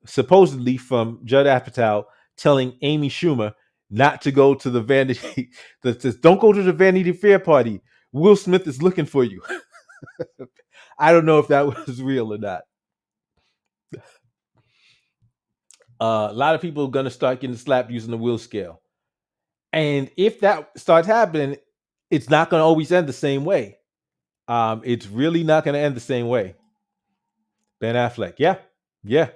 supposedly from Judd Apatow telling Amy Schumer not to go to the Vanity that says, don't go to the Vanity Fair party. Will Smith is looking for you. I don't know if that was real or not. A lot of people are going to start getting slapped using the wheel scale. And if that starts happening, it's not going to always end the same way. It's really not going to end the same way. Ben Affleck, yeah, yeah.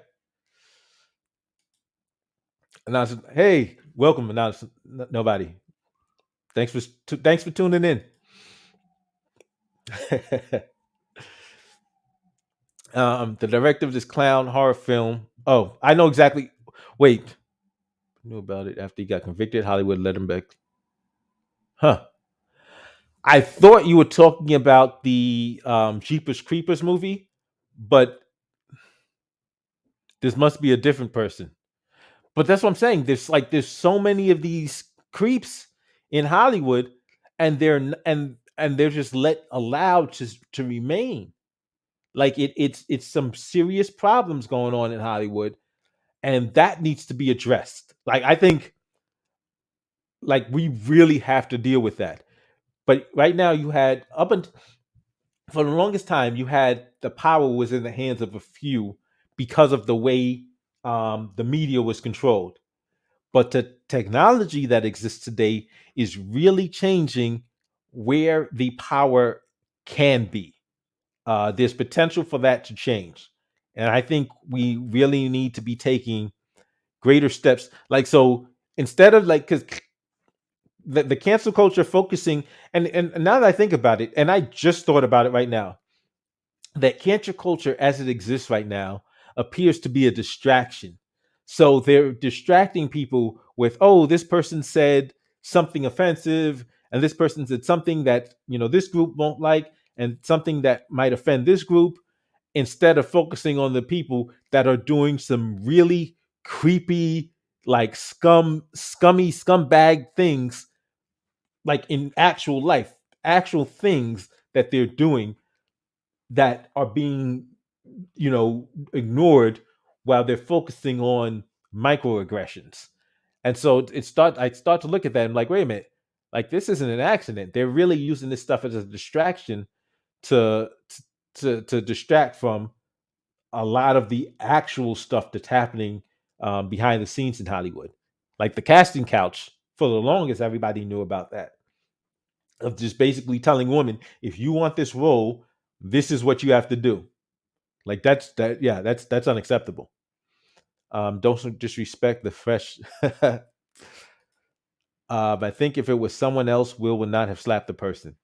Announce, hey, welcome. Announce, nobody. Thanks for tuning in. The director of this clown horror film. Oh, I know exactly. Wait, knew about it after he got convicted. Hollywood let him back. Huh. I thought you were talking about the Jeepers Creepers movie, but this must be a different person. But that's what I'm saying. There's so many of these creeps in Hollywood, and they're just allowed to remain. Like it's some serious problems going on in Hollywood, and that needs to be addressed. Like I think like we really have to deal with that. But right now you had up and for the longest time you had the power was in the hands of a few because of the way the media was controlled. But the technology that exists today is really changing where the power can be. There's potential for that to change. And I think we really need to be taking greater steps. Like, so instead of like, because the cancel culture focusing, and now that I think about it, and I just thought about it right now, that cancel culture as it exists right now appears to be a distraction. So they're distracting people with, oh, this person said something offensive, and this person said something that this group won't like, and something that might offend this group, instead of focusing on the people that are doing some really creepy, like scummy, scumbag things, like in actual life, actual things that they're doing that are being ignored while they're focusing on microaggressions. And so I start to look at that and like, wait a minute, like this isn't an accident. They're really using this stuff as a distraction to to distract from a lot of the actual stuff that's happening behind the scenes in Hollywood. Like the casting couch, for the longest, everybody knew about that. Of just basically telling women, if you want this role, this is what you have to do. Like yeah, that's unacceptable. Don't disrespect the fresh. I think if it was someone else, Will would not have slapped the person.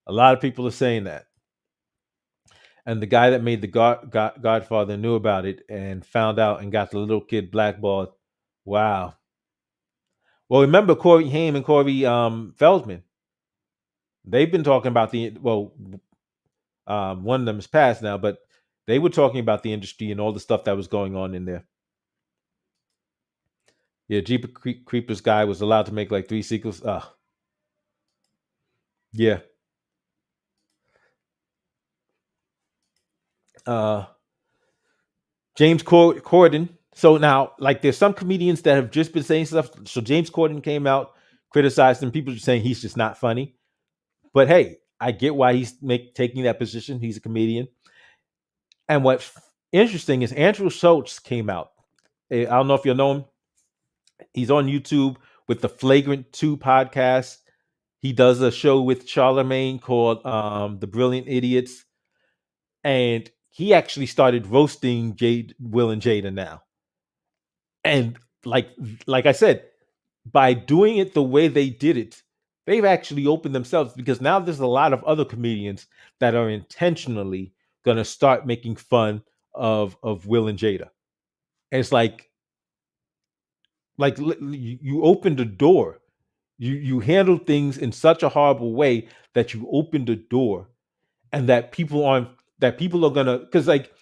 A lot of people are saying that. And the guy that made the Godfather knew about it and found out and got the little kid blackballed. Wow. Well, remember Corey Haim and Corey Feldman? They've been talking about one of them is passed now, but they were talking about the industry and all the stuff that was going on in there. Yeah, Jeep Creepers guy was allowed to make like 3 sequels. Yeah. Uh, James Corden. So now, like, there's some comedians that have just been saying stuff. So James Corden came out, criticized him. People are saying he's just not funny. But hey, I get why he's taking that position. He's a comedian. And what's interesting is Andrew Schultz came out. I don't know if you know him. He's on YouTube with the Flagrant 2 podcast. He does a show with Charlemagne called The Brilliant Idiots. And he actually started roasting Will and Jada now. And like I said, by doing it the way they did it, they've actually opened themselves, because now there's a lot of other comedians that are intentionally going to start making fun of Will and Jada. And it's like you opened the door. You handle things in such a horrible way that you opened the door, and that people are gonna, because like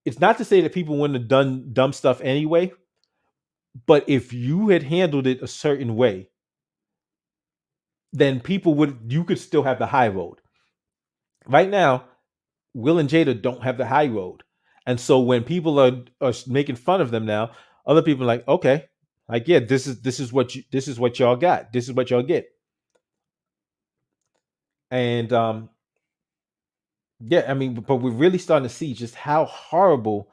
it's not to say that people wouldn't have done dumb stuff anyway, but if you had handled it a certain way, then you could still have the high road. Right now, Will and Jada don't have the high road. And so when people are making fun of them now, other people are like, okay, like, yeah, this is what y'all got. This is what y'all get. And yeah, I mean, but we're really starting to see just how horrible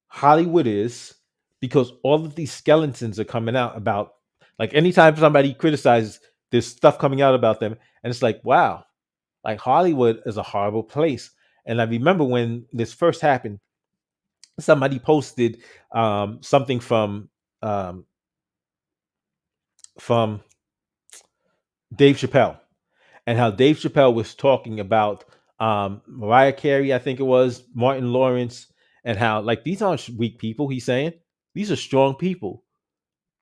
Hollywood is, because all of these skeletons are coming out about, like, anytime somebody criticizes, there's stuff coming out about them, and it's like, wow, like Hollywood is a horrible place. And I remember when this first happened, somebody posted something um, from Dave Chappelle, and how Dave Chappelle was talking about Mariah Carey, I think it was, Martin Lawrence, and how, like, these aren't weak people. He's saying these are strong people,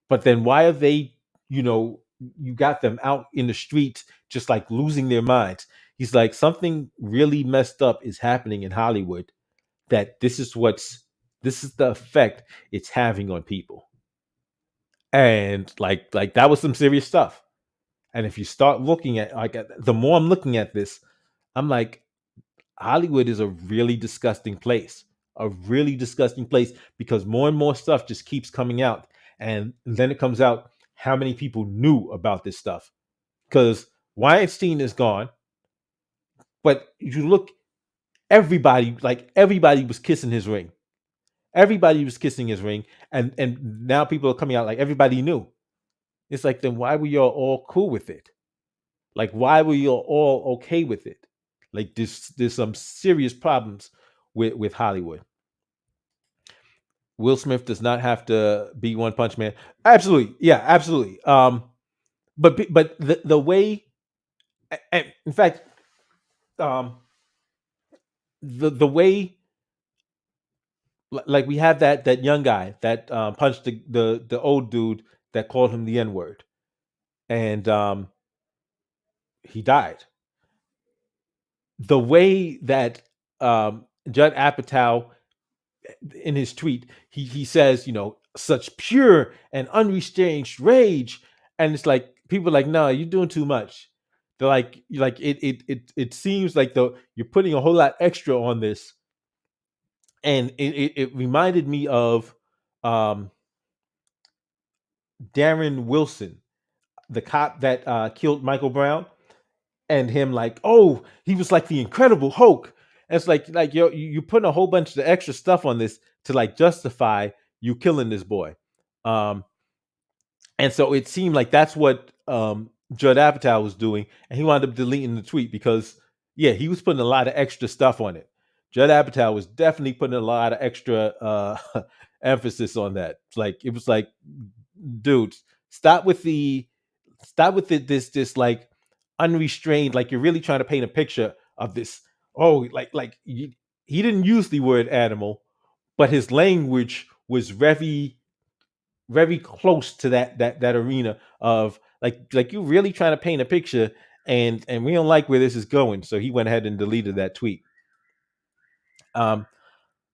but then why are they, you know, you got them out in the streets just like losing their minds. He's like, something really messed up is happening in Hollywood, that this is the effect it's having on people. And like that was some serious stuff. And if you start looking at, like, the more I'm looking at this, I'm like, Hollywood is a really disgusting place. A really disgusting place, because more and more stuff just keeps coming out. And then it comes out how many people knew about this stuff. Because Weinstein is gone, but you look, everybody was kissing his ring. Everybody was kissing his ring, and now people are coming out like everybody knew. It's like, then why were y'all all cool with it? Like, why were you all okay with it? Like, there's some serious problems with Hollywood. Will Smith does not have to be One Punch Man. Absolutely, yeah, absolutely. But the way, in fact, um, the way, like, we have that young guy that punched the old dude that called him the N word, and he died. The way that Judd Apatow, in his tweet, he says, such pure and unrestrained rage, and it's like, people are like, no, you're doing too much. They're like it seems like you're putting a whole lot extra on this, and it reminded me of um, Darren Wilson, the cop that killed Michael Brown, and him, like, oh, he was like the Incredible Hulk. And it's like you're putting a whole bunch of extra stuff on this to, like, justify you killing this boy. Um, and so it seemed like that's what Judd Apatow was doing, and he wound up deleting the tweet because, yeah, he was putting a lot of extra stuff on it. Judd Apatow was definitely putting a lot of extra emphasis on that. It was like, dude, stop with the this like unrestrained, like, you're really trying to paint a picture of this. Oh, he didn't use the word animal, but his language was very, very close to that arena of, like, you really trying to paint a picture, and we don't like where this is going. So he went ahead and deleted that tweet. um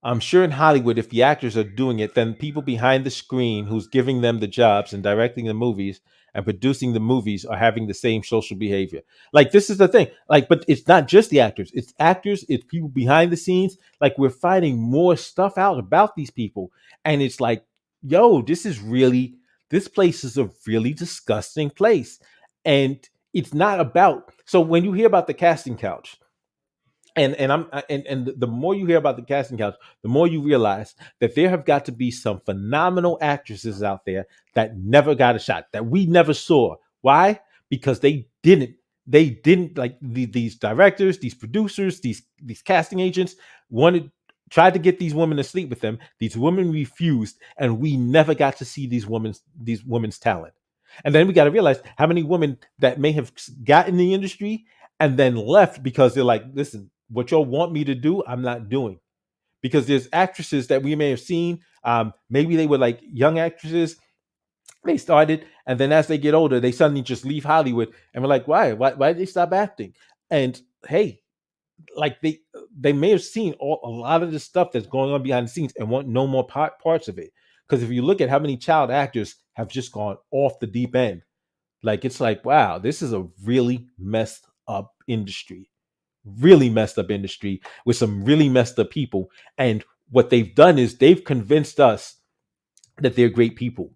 I'm sure in Hollywood, if the actors are doing it, then people behind the screen who's giving them the jobs and directing the movies and producing the movies are having the same social behavior. Like, this is the thing. Like, but it's not just the actors, it's people behind the scenes. Like, we're finding more stuff out about these people. And it's like, yo, this place is a really disgusting place. And it's not about, so when you hear about the casting couch, and the more you hear about the casting couch, the more you realize that there have got to be some phenomenal actresses out there that never got a shot, that we never saw. Why? Because they didn't like these directors, these producers, these casting agents tried to get these women to sleep with them. These women refused, and we never got to see these women's talent. And then we got to realize how many women that may have got in the industry and then left because they're like, listen, what y'all want me to do, I'm not doing. Because there's actresses that we may have seen, maybe they were like young actresses, they started, and then as they get older, they suddenly just leave Hollywood, and we're like, why did they stop acting? And hey, like, they may have seen a lot of the stuff that's going on behind the scenes and want no more parts of it. Because if you look at how many child actors have just gone off the deep end, like, it's like, wow, this is a really messed up industry. Really messed up industry with some really messed up people. And what they've done is they've convinced us that they're great people.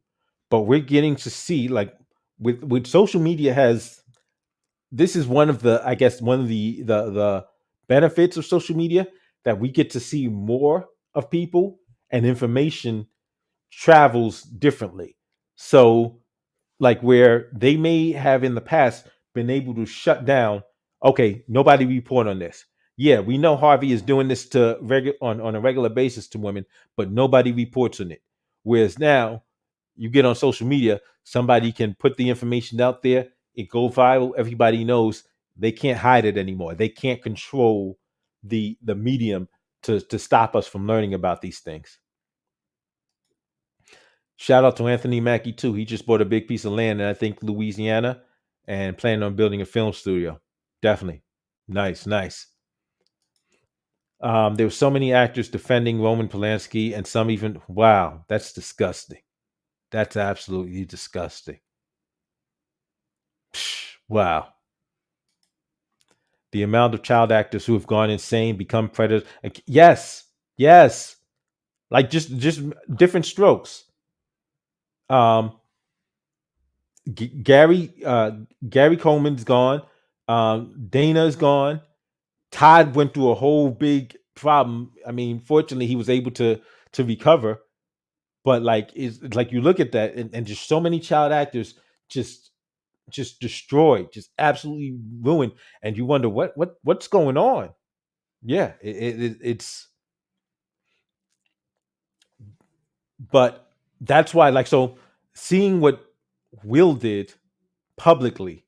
But we're getting to see, like, with social media has, this is one of the, I guess, one of the benefits of social media, that we get to see more of people and information travels differently. So, like where they may have in the past been able to shut down, okay, nobody report on this. Yeah, we know Harvey is doing this on a regular basis to women, but nobody reports on it. Whereas now, you get on social media, somebody can put the information out there, it go viral, everybody knows. They can't hide it anymore. They can't control the medium to stop us from learning about these things. Shout out to Anthony Mackie too. He just bought a big piece of land in I think Louisiana and planning on building a film studio. Definitely. Nice, nice. There were so many actors defending Roman Polanski, and some even, wow, that's disgusting. That's absolutely disgusting. Psh, wow. The amount of child actors who have gone insane, become predators. Like, yes, yes. Like just different strokes. Um, Gary Coleman's gone. Dana's gone. Todd went through a whole big problem. I mean, fortunately, he was able to recover. But like, is like you look at that, and just so many child actors just just destroyed, just absolutely ruined, and you wonder what's going on. Yeah, it's but that's why, like, so seeing what Will did publicly,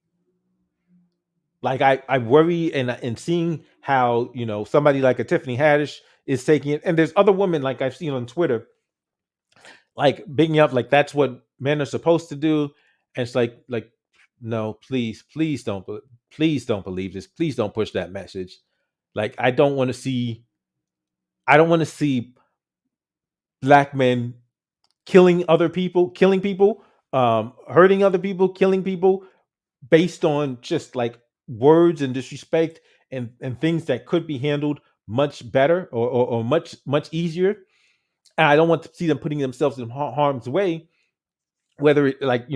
like I worry, and seeing how somebody like a Tiffany Haddish is taking it, and there's other women like I've seen on Twitter like bigging up like that's what men are supposed to do, and it's like no, please don't believe this, please don't push that message. Like I don't want to see black men killing people, hurting other people, killing people based on just like words and disrespect, and things that could be handled much better, or much easier. And I don't want to see them putting themselves in harm's way, whether it like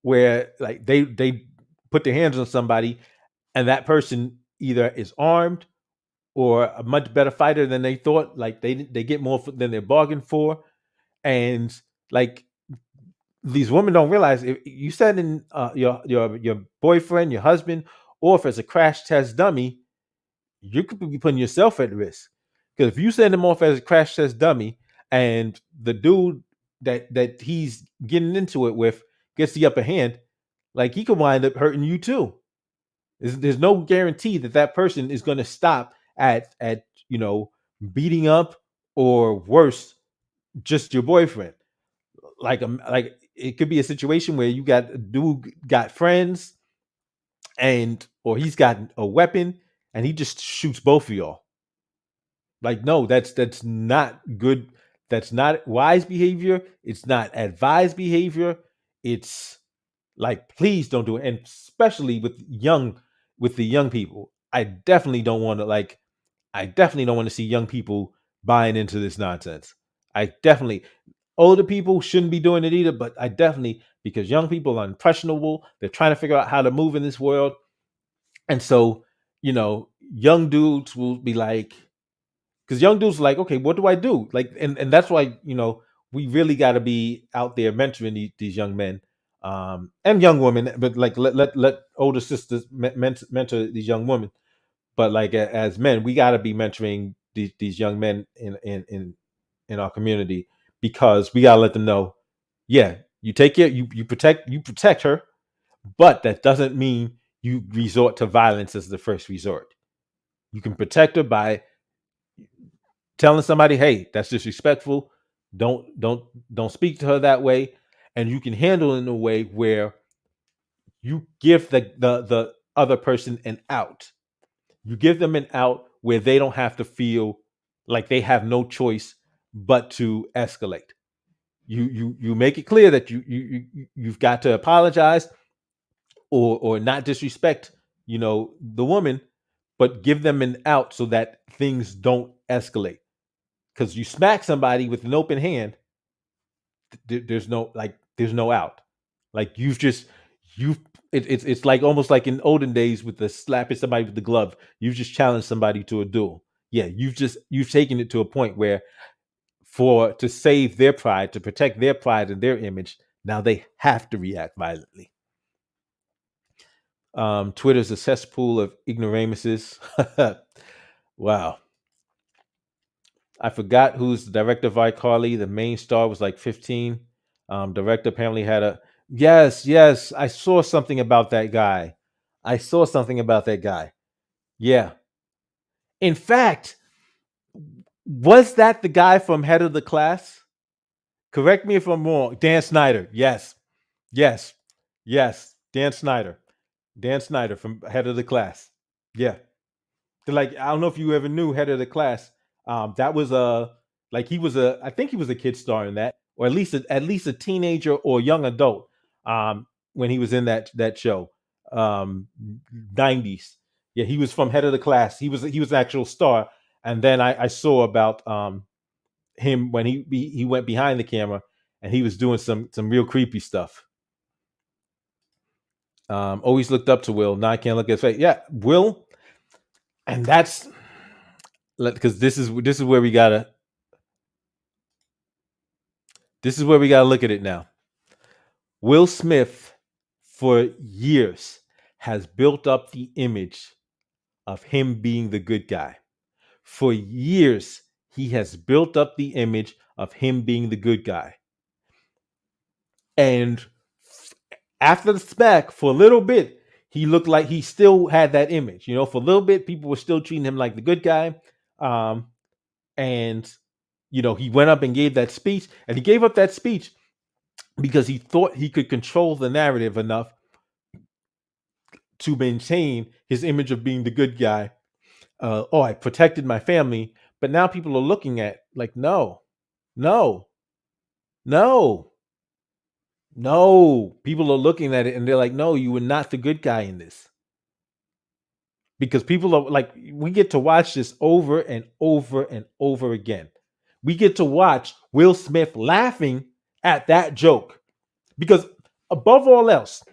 where like they put their hands on somebody, and that person either is armed or a much better fighter than they thought, like they get more than they're bargained for. And like, these women don't realize, if you send in your boyfriend, your husband, or if it's a crash test dummy, you could be putting yourself at risk. Because if you send him off as a crash test dummy, and the dude that he's getting into it with gets the upper hand, like he could wind up hurting you too. There's no guarantee that that person is going to stop at beating up, or worse, just your boyfriend. Like it could be a situation where you got a dude got friends, and or he's got a weapon, and he just shoots both of y'all. Like, no, that's not good. That's not wise behavior. It's not advised behavior. It's like, please don't do it. And especially with the young people. I definitely don't want to see young people buying into this nonsense. I definitely older people shouldn't be doing it either, but I definitely, because young people are impressionable. They're trying to figure out how to move in this world. And so, young dudes will be like, because young dudes are like, okay, what do I do? Like, and that's why we really got to be out there mentoring these young men, and young women, but like let older sisters mentor these young women. But like as men, we got to be mentoring these young men in our community, because we got to let them know, yeah, you take care, you protect her, but that doesn't mean you resort to violence as the first resort. You can protect her by telling somebody, "Hey, that's disrespectful. Don't speak to her that way." And you can handle it in a way where you give the other person an out. You give them an out where they don't have to feel like they have no choice but to escalate. You make it clear that you've got to apologize, or not disrespect, the woman, but give them an out so that things don't escalate. Because you smack somebody with an open hand, there's no out. Like, you've it's like almost like in olden days with the slapping somebody with the glove. You've just challenged somebody to a duel. Yeah, you've taken it to a point where for to save their pride, to protect their pride and their image. Now they have to react violently. Twitter's a cesspool of ignoramuses. Wow. I forgot who's the director of iCarly. The main star was like 15. Director apparently had a yes, yes. I saw something about that guy. I saw something about that guy. Yeah. In fact, was that the guy from Head of the Class? Correct me if I'm wrong. Dan Snyder. Yes. Yes. Yes. Dan Snyder. Dan Snyder from Head of the Class. Yeah. Like, I don't know if you ever knew Head of the Class. That was a like he was a I think he was a kid star in that, or at least a teenager or young adult. When he was in that show, 90s. Yeah, he was from Head of the Class. He was an actual star. And then I saw about him when he went behind the camera and he was doing some real creepy stuff. Always looked up to Will. Now I can't look at his face. Yeah, Will, and that's because this is where we gotta look at it now. Will Smith, for years, has built up the image of him being the good guy. For years, he has built up the image of him being the good guy. And after the smack, for a little bit, he looked like he still had that image. For a little bit, people were still treating him like the good guy. And he went up and gave that speech, and he gave up that speech because he thought he could control the narrative enough to maintain his image of being the good guy. I protected my family, but now people are looking at like, no, no, no, no. People are looking at it and they're like, no, you were not the good guy in this. Because people are like, we get to watch this over and over and over again. We get to watch Will Smith laughing at that joke. Because above all else,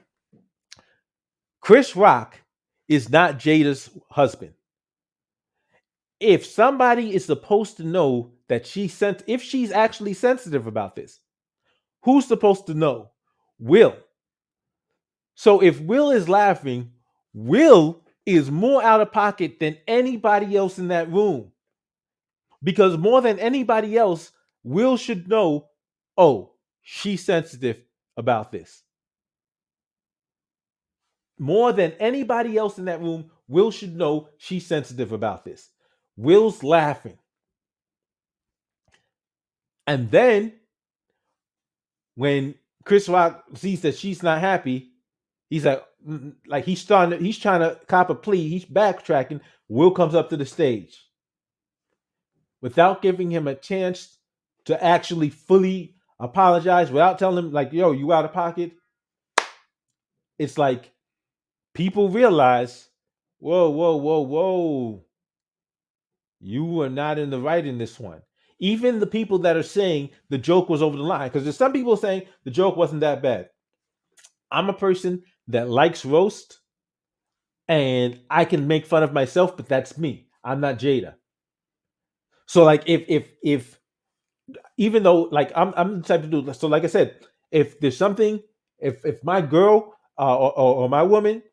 Chris Rock is not Jada's husband. If somebody is supposed to know that if she's actually sensitive about this, who's supposed to know? Will. So if Will is laughing, Will is more out of pocket than anybody else in that room. Because more than anybody else, Will should know, oh, she's sensitive about this. More than anybody else in that room, Will should know she's sensitive about this. Will's laughing. And then when Chris Rock sees that she's not happy, he's like he's trying to cop a plea. He's backtracking. Will comes up to the stage without giving him a chance to actually fully apologize, without telling him like, yo, you out of pocket. It's like people realize, whoa, whoa, whoa, whoa. You are not in the right in this one. Even the people that are saying the joke was over the line, because there's some people saying the joke wasn't that bad. I'm a person that likes roast, and I can make fun of myself, but that's me. I'm not Jada. So like if even though like I'm the type to do so, like I said, if there's something, if my girl or my woman,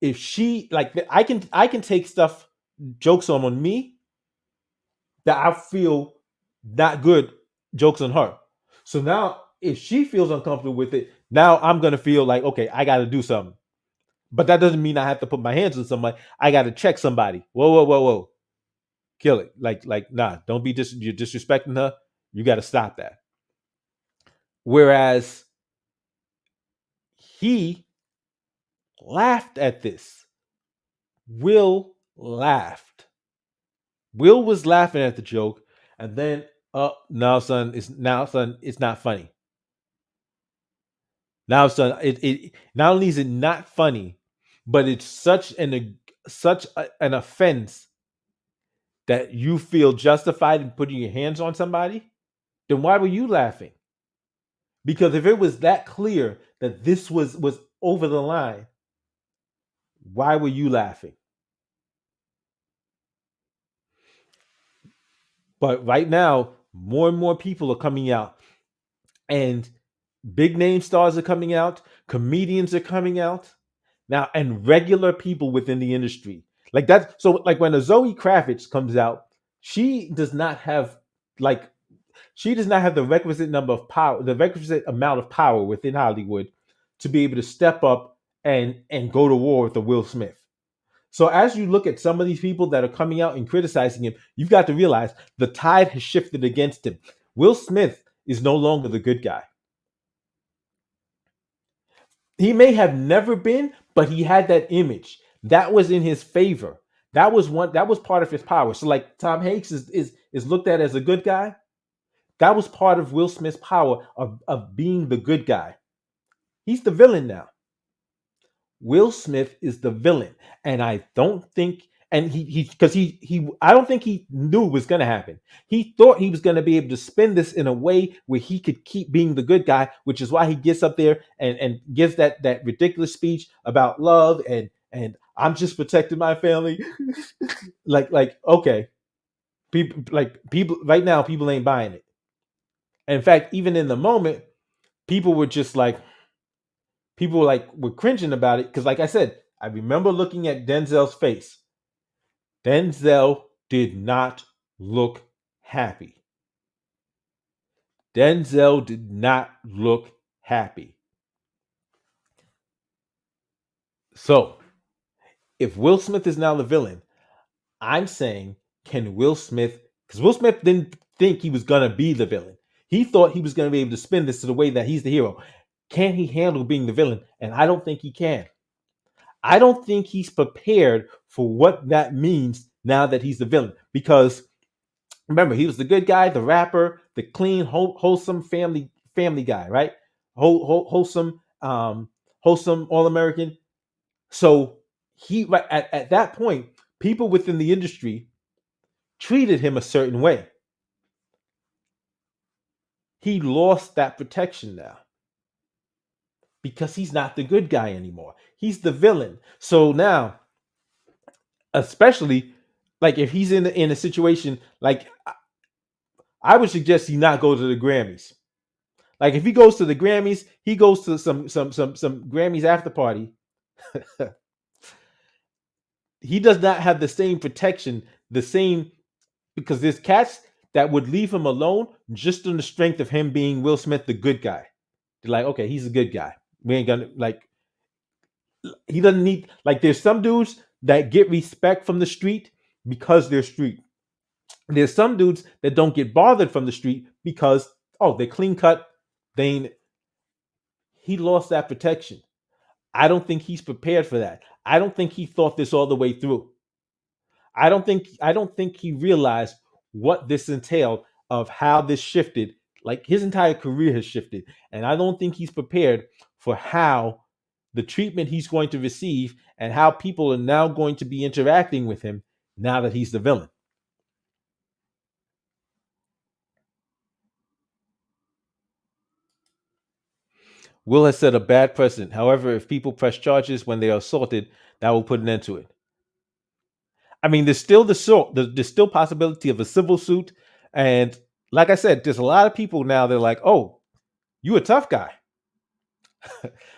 if she like I can take stuff, jokes on me that I feel not good, jokes on her. So now if she feels uncomfortable with it, now I'm gonna feel like, okay, I gotta do something. But that doesn't mean I have to put my hands on somebody. I gotta check somebody. Whoa, whoa, whoa, whoa. Kill it. Like, nah, don't be you're disrespecting her. You gotta stop that. Whereas he laughed at this. Will laughed. Will was laughing at the joke, and then now son, it's not funny. Now son, it not only is it not funny, but it's such an offense that you feel justified in putting your hands on somebody. Then why were you laughing? Because if it was that clear that this was over the line, why were you laughing? But right now, more and more people are coming out, and big name stars are coming out, comedians are coming out now, and regular people within the industry. Like that. So like when a Zoe Kravitz comes out, she does not have like she does not have the requisite number of power, the requisite amount of power within Hollywood to be able to step up and go to war with the Will Smith. So as you look at some of these people that are coming out and criticizing him, you've got to realize the tide has shifted against him. Will Smith is no longer the good guy. He may have never been, but he had that image that was in his favor. That was part of his power. So like Tom Hanks is looked at as a good guy. That was part of Will Smith's power of being the good guy. He's the villain now. Will Smith is the villain, and I don't think, and he because he I don't think he knew it was going to happen. He thought he was going to be able to spin this in a way where he could keep being the good guy, which is why he gets up there and gives that ridiculous speech about love and I'm just protecting my family. Like okay, people right now people ain't buying it. In fact, even in the moment, people were just like people were cringing about it because, like I said, I remember looking at Denzel's face. Denzel did not look happy. Denzel did not look happy. So, if Will Smith is now the villain, I'm saying, can Will Smith, because Will Smith didn't think he was going to be the villain. He thought he was going to be able to spin this to the way that he's the hero. Can he handle being the villain? And I don't think he can. I don't think he's prepared for what that means now that he's the villain. Because remember, he was the good guy, the rapper, the clean, wholesome family guy, right? Wholesome, wholesome, all American. So he at that point, people within the industry treated him a certain way. He lost that protection now because he's not the good guy anymore. He's the villain. So now, especially like if he's in a situation like I would suggest he not go to the Grammys. Like if he goes to the Grammys, he goes to some Grammys after party. He does not have the same protection, the same because there's cats that would leave him alone just on the strength of him being Will Smith, the good guy. They're like, okay, he's a good guy. We ain't gonna like. He doesn't need like. There's some dudes that get respect from the street because they're street. There's some dudes that don't get bothered from the street because they're clean cut. They ain't. He lost that protection. I don't think he's prepared for that. I don't think he thought this all the way through. I don't think he realized what this entailed of how this shifted. Like his entire career has shifted, and I don't think he's prepared for how the treatment he's going to receive and how people are now going to be interacting with him now that he's the villain. Will has set a bad precedent. However, if people press charges when they are assaulted, that will put an end to it. I mean, there's still there's still possibility of a civil suit, and like I said, there's a lot of people now. They're like, "Oh, you a tough guy."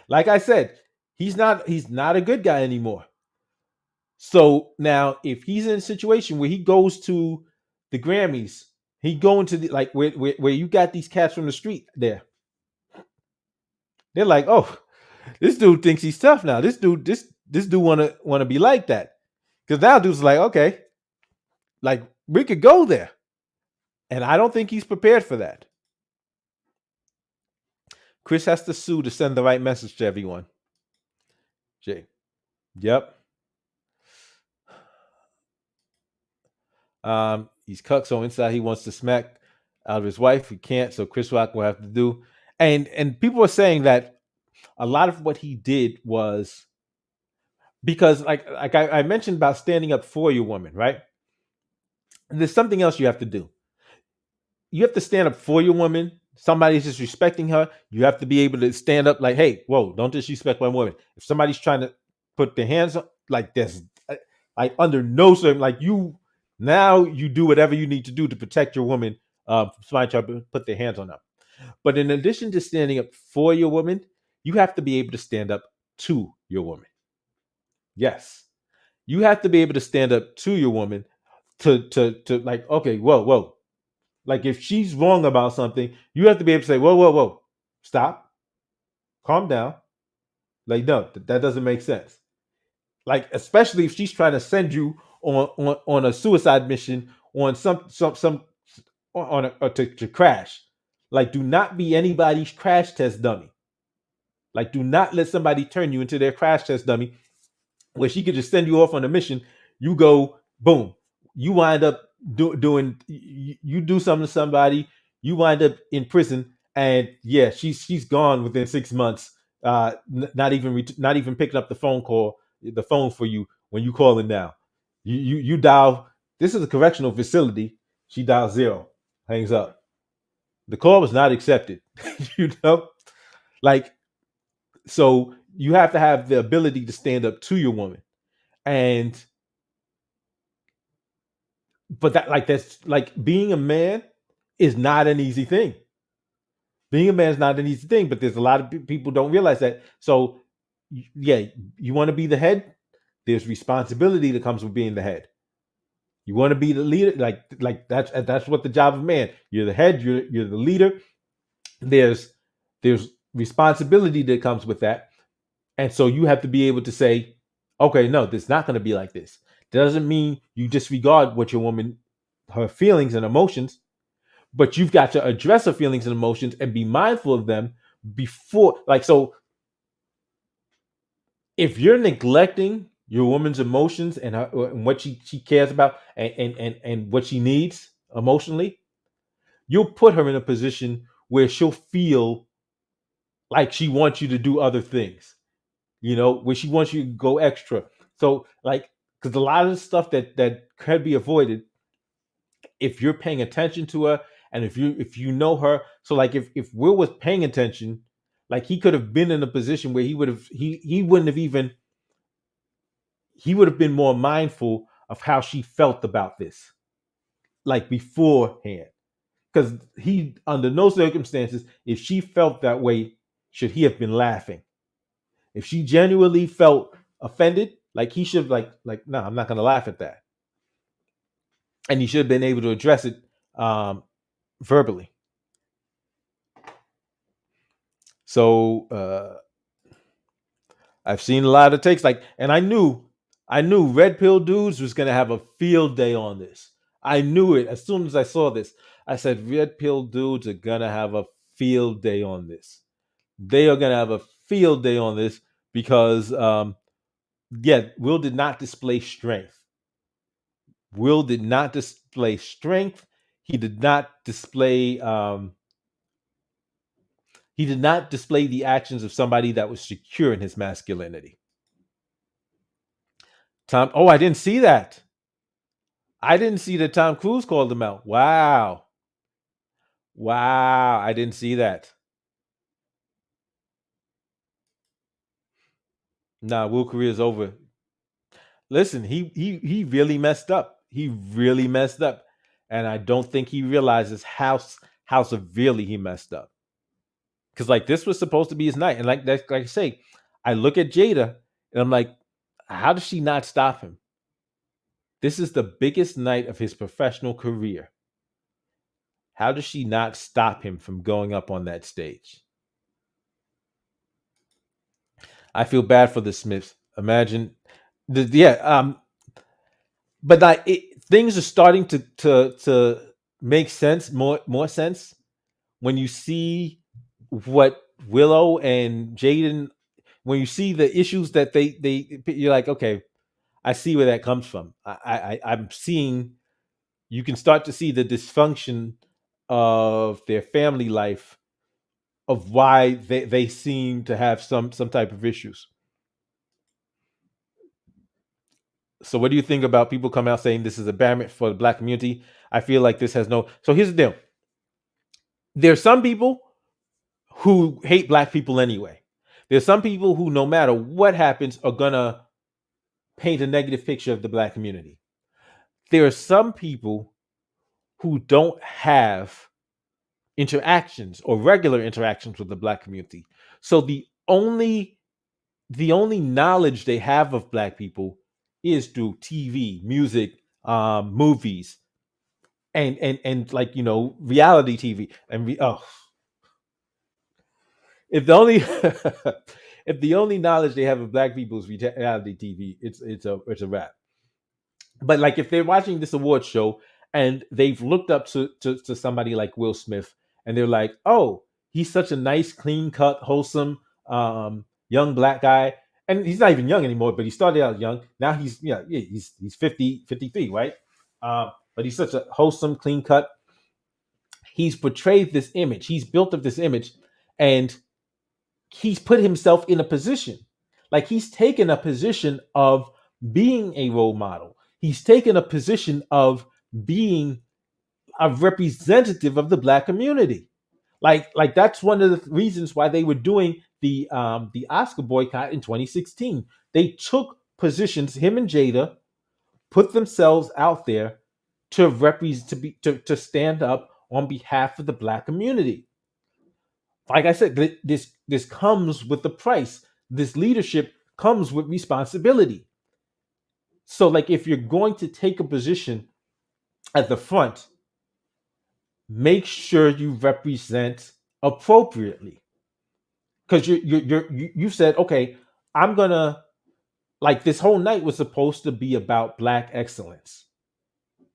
Like I said, he's not a good guy anymore. So now, if he's in a situation where he goes to the Grammys, he going to the like where you got these cats from the street there. They're like, "Oh, this dude thinks he's tough now. This dude wanna be like that." Because now dude's like, okay, like we could go there. And I don't think he's prepared for that. Chris has to sue to send the right message to everyone. Jay. Yep. He's cucked, so inside he wants to smack out of his wife. He can't, so Chris Rock will have to do. And people are saying that a lot of what he did was because like I mentioned about standing up for your woman, right? There's something else you have to do. You have to stand up for your woman. Somebody's disrespecting her. You have to be able to stand up like, hey, whoa, don't disrespect my woman. If somebody's trying to put their hands on like this, like under no certain, like you now you do whatever you need to do to protect your woman somebody try to put their hands on them. But in addition to standing up for your woman, you have to be able to stand up to your woman. Yes, you have to be able to stand up to your woman to like, okay, whoa. Like if she's wrong about something, you have to be able to say, whoa, stop, calm down. Like, no, that doesn't make sense. Like, especially if she's trying to send you on a suicide mission, on some on to crash. Like, do not be anybody's crash test dummy. Like, do not let somebody turn you into their crash test dummy where she could just send you off on a mission. You go, boom. You wind up doing, you do something to somebody, you wind up in prison, and yeah, she's gone within 6 months. Not even picking up the phone for you when you call it now. You dial. This is a correctional facility. She dials zero, hangs up. The call was not accepted. you know, like, so you have to have the ability to stand up to your woman. And but that's like being a man is not an easy thing. Being a man is not an easy thing, but there's a lot of people don't realize that. So yeah, you want to be the head, there's responsibility that comes with being the head. You want to be the leader, like that's what the job of man. You're the head, you're the leader. There's there's responsibility that comes with that. And so you have to be able to say, okay, no, this is not going to be like this. Doesn't mean you disregard what your woman, her feelings and emotions, but you've got to address her feelings and emotions and be mindful of them before. Like, so if you're neglecting your woman's emotions and what she cares about and what she needs emotionally, you'll put her in a position where she'll feel like she wants you to do other things, where she wants you to go extra. So, like, because a lot of the stuff that could be avoided if you're paying attention to her, and if you know her. So, like, if Will was paying attention, like, he could have been in a position where he wouldn't have even he would have been more mindful of how she felt about this, like, beforehand. Because he, under no circumstances, if she felt that way, should he have been laughing. If she genuinely felt offended, like, he should, no, I'm not going to laugh at that. And he should have been able to address it verbally. So I've seen a lot of takes, like, and I knew Red Pill Dudes was going to have a field day on this. I knew it as soon as I saw this. I said, Red Pill Dudes are going to have a field day on this. They are going to have a field day on this because, yeah, Will did not display strength. Will did not display strength. He did not display the actions of somebody that was secure in his masculinity. I didn't see that. I didn't see that Tom Cruise called him out. Wow. I didn't see that. Nah, Will career is over. Listen, he really messed up. He really messed up. And I don't think he realizes how severely he messed up. Because, like, this was supposed to be his night. And like I say, I look at Jada and I'm like, how does she not stop him? This is the biggest night of his professional career. How does she not stop him from going up on that stage? I feel bad for the Smiths. Imagine, but like, things are starting to make sense, more sense when you see what Willow and Jaden, when you see the issues that you're like, okay, I see where that comes from. I'm seeing. You can start to see the dysfunction of their family life, of why they seem to have some type of issues. So what do you think about people coming out saying this is a betterment for the Black community? I feel like this has no. So here's the deal. There's some people who hate Black people anyway. There's some people who, no matter what happens, are gonna paint a negative picture of the Black community. There are some people who don't have interactions or regular interactions with the black community. So the only knowledge they have of black people is through TV, music, movies, and like reality TV. If the only if the only knowledge they have of black people is reality TV, it's a wrap. But like if they're watching this award show and they've looked up to somebody like Will Smith and they're like, oh, he's such a nice, clean cut, wholesome young black guy. And he's not even young anymore, but he started out young. Now he's 50, 53, right? But he's such a wholesome, clean cut. He's portrayed this image. He's built up this image, and he's put himself in a position. Like he's taken a position of being a role model. He's taken a position of being a representative of the black community. Like that's one of the reasons why they were doing the Oscar boycott in 2016. They took positions, him and Jada put themselves out there to represent to stand up on behalf of the black community. Like I said, this comes with the price. This leadership comes with responsibility. So, like, if you're going to take a position at the front, make sure you represent appropriately. Because you said, okay, I'm gonna like this whole night was supposed to be about black excellence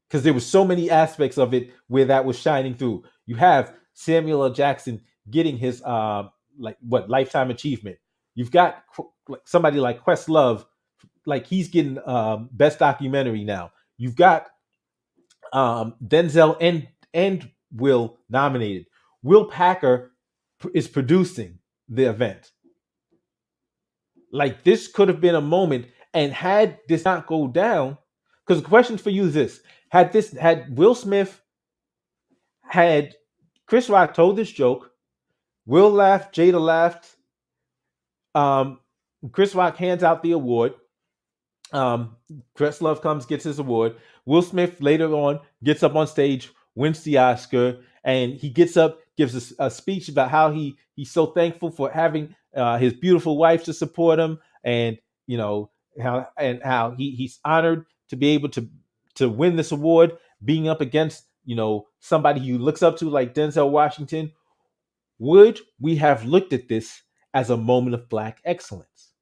because there was so many aspects of it where that was shining through. You have Samuel L. Jackson getting his like what lifetime achievement. You've got somebody like Questlove, like he's getting best documentary now. You've got Denzel and Will nominated. Will Packer is producing the event. Like this could have been a moment, and had this not go down, because the question for you is this: had Will Smith had Chris Rock told this joke, Will laughed, Jada laughed, um, Chris Rock hands out the award. Chris Love comes, gets his award. Will Smith later on gets up on stage, wins the Oscar, and he gets up, gives a speech about how he's so thankful for having his beautiful wife to support him, and how he's honored to be able to win this award, being up against somebody he looks up to like Denzel Washington. Would we have looked at this as a moment of black excellence?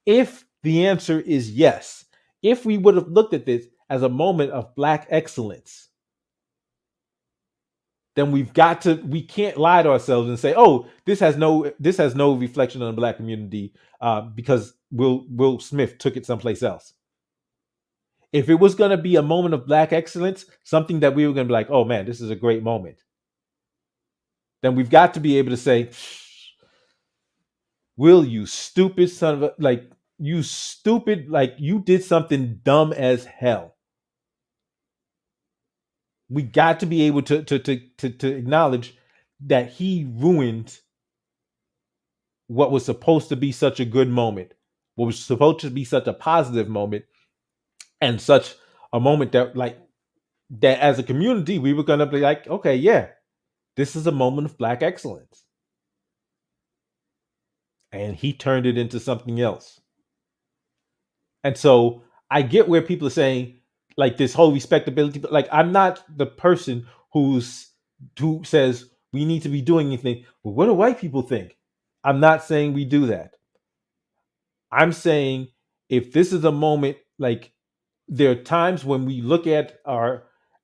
If the answer is yes, if we would have looked at this as a moment of black excellence, then we can't lie to ourselves and say, oh, this has no reflection on the black community because Will Smith took it someplace else. If it was going to be a moment of black excellence, something that we were going to be like, oh man, this is a great moment, then we've got to be able to say, Will, you stupid son of a, like, you stupid, like you did something dumb as hell. We got to be able to acknowledge that he ruined what was supposed to be such a good moment, what was supposed to be such a positive moment, and such a moment that as a community we were gonna be like, okay, yeah, this is a moment of black excellence. And he turned it into something else. And so I get where people are saying, like, this whole respectability, but like I'm not the person who says we need to be doing anything. Well, what do white people think? I'm not saying we do that. I'm saying if this is a moment, like there are times when we look at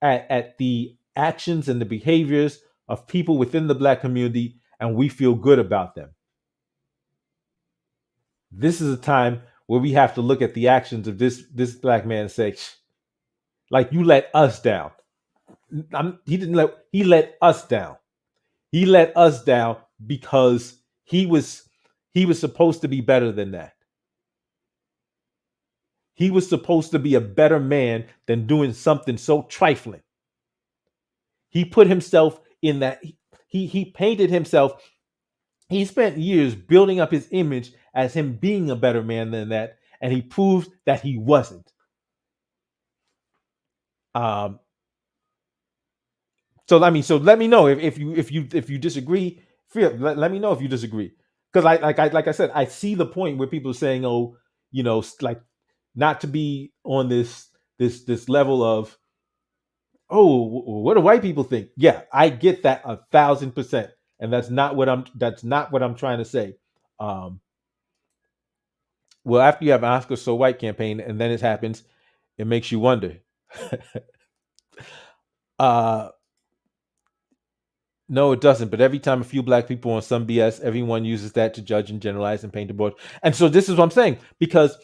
at the actions and the behaviors of people within the black community and we feel good about them. This is a time where we have to look at the actions of this black man and say, like, you let us down. He let us down. He let us down because he was supposed to be better than that. He was supposed to be a better man than doing something so trifling. He put himself in that. He painted himself. He spent years building up his image as him being a better man than that, and he proved that he wasn't. Um, So I mean, so let me know if you disagree. Let me know if you disagree, because like I said, I see the point where people are saying, oh, like not to be on this level of, oh, what do white people think? Yeah, I get that 1,000%, and that's not what I'm trying to say. Um, well, after you have an Oscar So White campaign, and then it happens, it makes you wonder. uh, No, it doesn't. But every time a few black people on some BS, everyone uses that to judge and generalize and paint the board. And so this is what I'm saying, because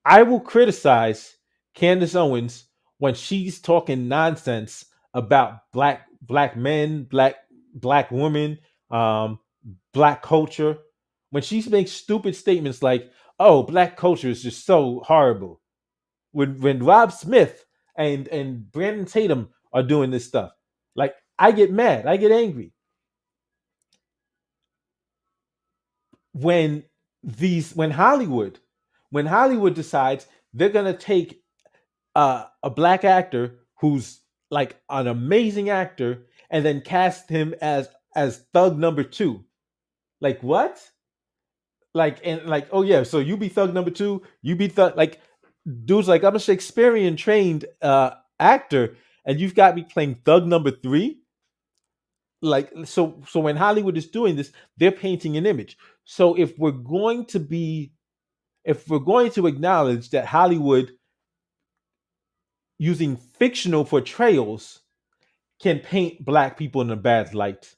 I will criticize Candace Owens when she's talking nonsense about black men, black women, um, black culture. When she makes stupid statements like, "Oh, black culture is just so horrible," when Rob Smith and Brandon Tatum are doing this stuff, like I get mad, I get angry when when Hollywood decides they're gonna take a black actor who's like an amazing actor and then cast him as thug number two. Like what? Like and like, oh yeah, so you be thug number two, you be thug like dude's like, I'm a Shakespearean trained actor and you've got me playing thug number three. Like so when Hollywood is doing this, they're painting an image. So if we're going to acknowledge that Hollywood using fictional portrayals can paint black people in a bad light.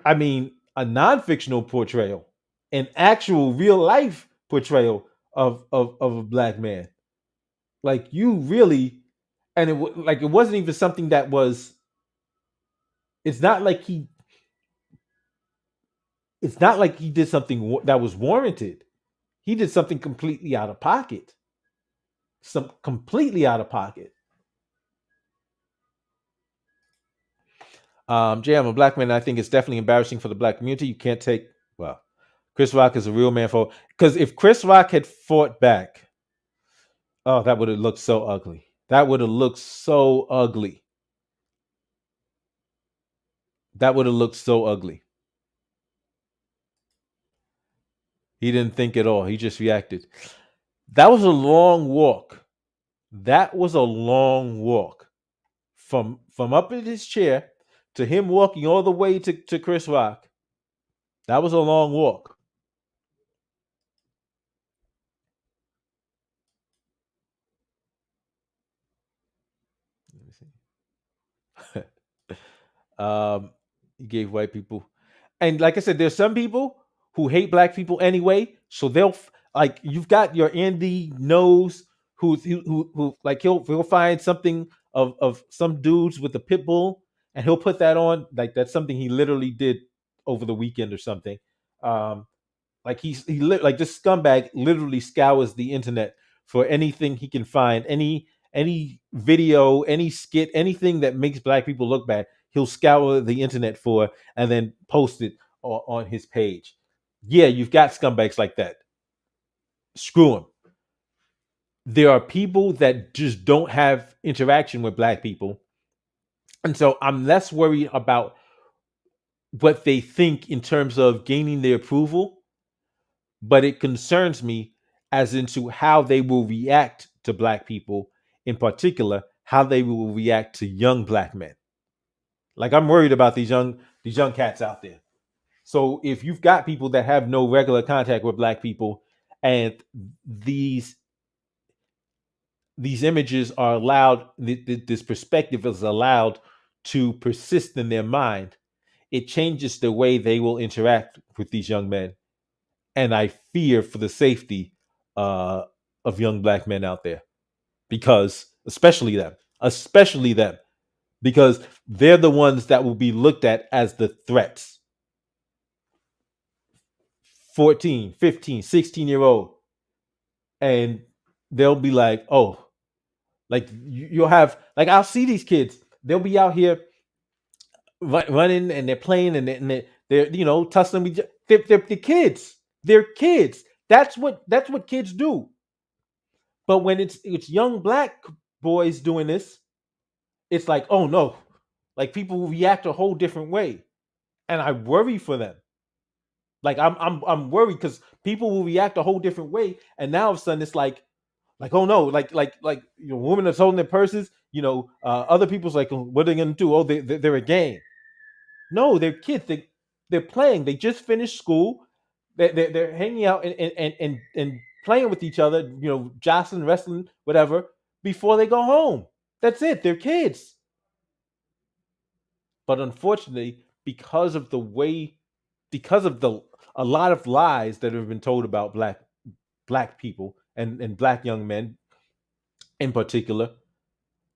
I mean, a non-fictional portrayal, an actual real life portrayal of a black man. Like you really, and like it wasn't even something that was. It's not like he. It's not like he did something that was warranted. He did something completely out of pocket. Some completely out of pocket. Jay, I'm a black man. And I think it's definitely embarrassing for the black community. You can't take well. Chris Rock is a real man for because if Chris Rock had fought back, oh, that would have looked so ugly. That would have looked so ugly. That would have looked so ugly. He didn't think at all. He just reacted. That was a long walk. That was a long walk from up in his chair to him walking all the way to Chris Rock. That was a long walk. Let me see. He gave white people, and like I said, there's some people who hate black people anyway. So like you've got your Andy knows who like he'll find something of some dudes with a pit bull and he'll put that on like that's something he literally did over the weekend or something. Um, like like this scumbag literally scours the internet for anything he can find, any video, any skit, anything that makes black people look bad. He'll scour the internet for and then post it on his page. Yeah, you've got scumbags like that. Screw him. There are people that just don't have interaction with black people, and so I'm less worried about what they think in terms of gaining their approval, but it concerns me as into how they will react to black people, in particular, how they will react to young black men. Like I'm worried about these young cats out there. So if you've got people that have no regular contact with black people and these these images are allowed, this perspective is allowed to persist in their mind, it changes the way they will interact with these young men, and I fear for the safety uh, of young black men out there because, especially them, because they're the ones that will be looked at as the threats. 14, 15, 16-year old, and they'll be like, oh, like you'll have, like, I'll see these kids, they'll be out here running and they're playing and they're tussling with they're kids. They're kids. That's what kids do. But when it's young black boys doing this, it's like, oh no, like people will react a whole different way, and I worry for them. Like I'm worried because people will react a whole different way, and now all of a sudden it's like oh no, women that's holding their purses, other people's like, "Oh, what are they gonna do? Oh, they're a gang. No, they're kids. They're playing. They just finished school. They're hanging out and playing with each other. Jostling, wrestling, whatever. Before they go home. That's it. They're kids. But unfortunately, because of the a lot of lies that have been told about black people and black young men in particular,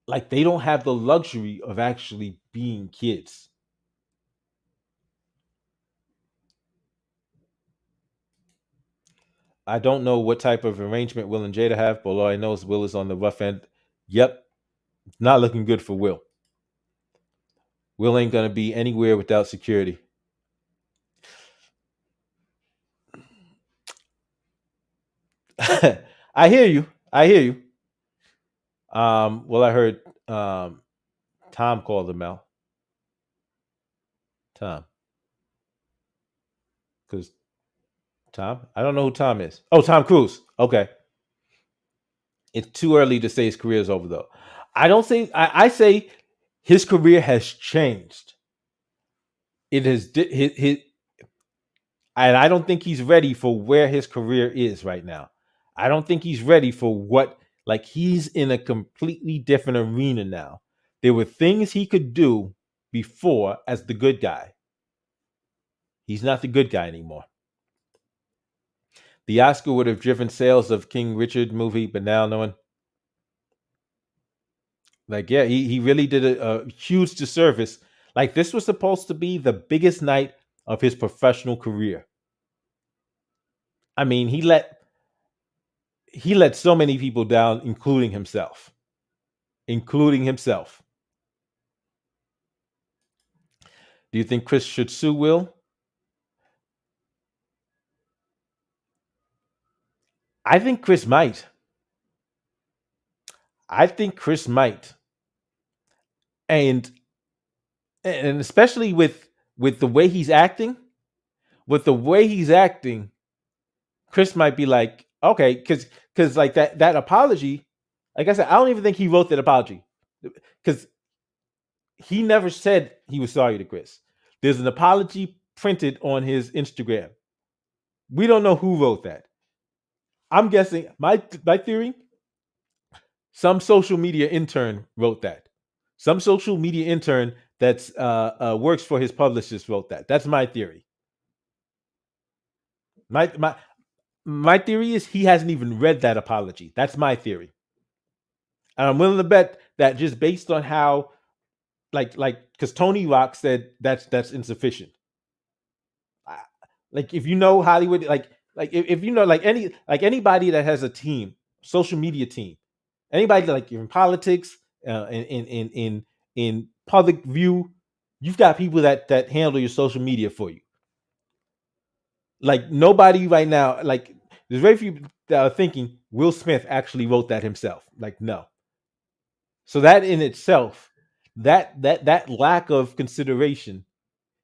like they don't have the luxury of actually being kids. I don't know what type of arrangement Will and Jada have, but all I know is Will is on the rough end. Yep, not looking good for Will. Will ain't gonna be anywhere without security. I hear you. I hear you. Well, I heard Tom called him out. Tom, because Tom, I don't know who Tom is. Oh, Tom Cruise. Okay, it's too early to say his career is over though. I don't say. I say his career has changed. It has his, and I don't think he's ready for where his career is right now. I don't think he's ready for what like he's in a completely different arena now. There were things he could do before as the good guy. He's not the good guy anymore. The Oscar would have driven sales of King Richard movie, but now no one like yeah, he really did a huge disservice. Like this was supposed to be the biggest night of his professional career. I mean, he let so many people down, including himself. Including himself. Do you think Chris should sue Will? I think Chris might. I think Chris might. And and especially with the way he's acting, with the way he's acting, Chris might be like, okay, because like that apology, like I said, I don't even think he wrote that apology. Because he never said he was sorry to Chris. There's an apology printed on his Instagram. We don't know who wrote that. I'm guessing my theory, some social media intern wrote that. Some social media intern that's works for his publicist wrote that. That's my theory. My theory is he hasn't even read that apology. That's my theory, and I'm willing to bet that just based on how because Tony Rock said that's insufficient. I- Like if you know Hollywood, like if you know anybody that has a team, social media team, anybody like in politics, in public view, you've got people that handle your social media for you. Like nobody right now, like there's very few that are thinking Will Smith actually wrote that himself. Like no. So that in itself, that lack of consideration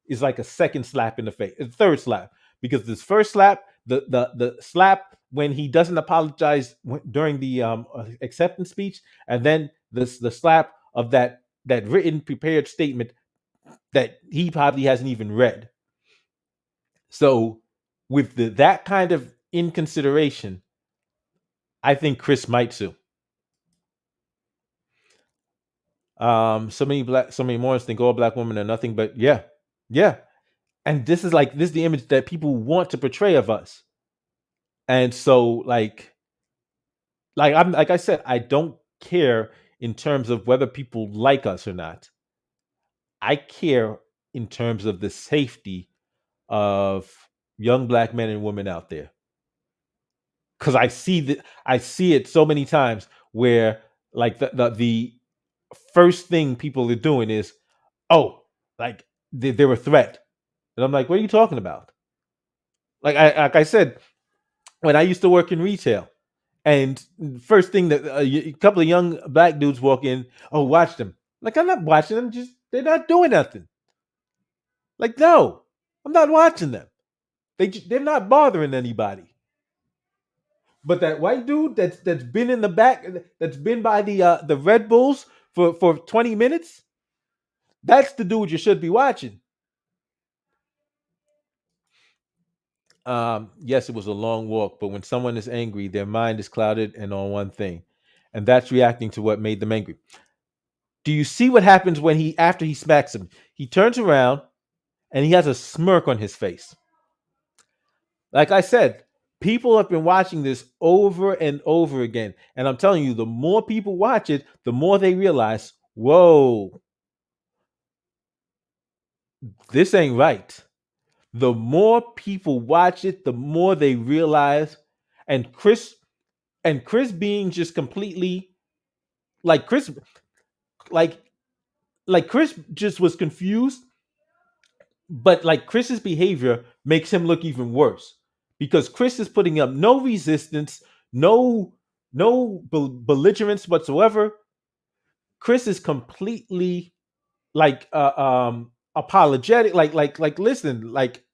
is like a second slap in the face, a third slap, because this first slap, the slap when he doesn't apologize during the acceptance speech, and then the slap of that written prepared statement that he probably hasn't even read. So with that kind of inconsideration, I think Chris might sue. So many Mormons think all black women are nothing but yeah, yeah. And this is the image that people want to portray of us. And so I'm like I said, I don't care in terms of whether people like us or not. I care in terms of the safety of young black men and women out there. Cause I see it so many times where like the first thing people are doing is, oh, like they're a threat. And I'm like, what are you talking about? Like I said, when I used to work in retail, and first thing that a couple of young black dudes walk in, oh, watch them. Like I'm not watching them. Just they're not doing nothing. Like no, I'm not watching them. They're not bothering anybody. But that white dude that's been in the back, that's been by the Red Bulls for 20 minutes. That's the dude you should be watching. Yes, it was a long walk, but when someone is angry, their mind is clouded and on one thing, and that's reacting to what made them angry. Do you see what happens when he after he smacks him? He turns around and he has a smirk on his face. Like I said, people have been watching this over and over again, and I'm telling you, the more people watch it, the more they realize, whoa, this ain't right. The more people watch it, the more they realize, and Chris being just completely like like Chris just was confused, but like Chris's behavior makes him look even worse because Chris is putting up no resistance, no belligerence whatsoever. Chris is completely apologetic, listen, like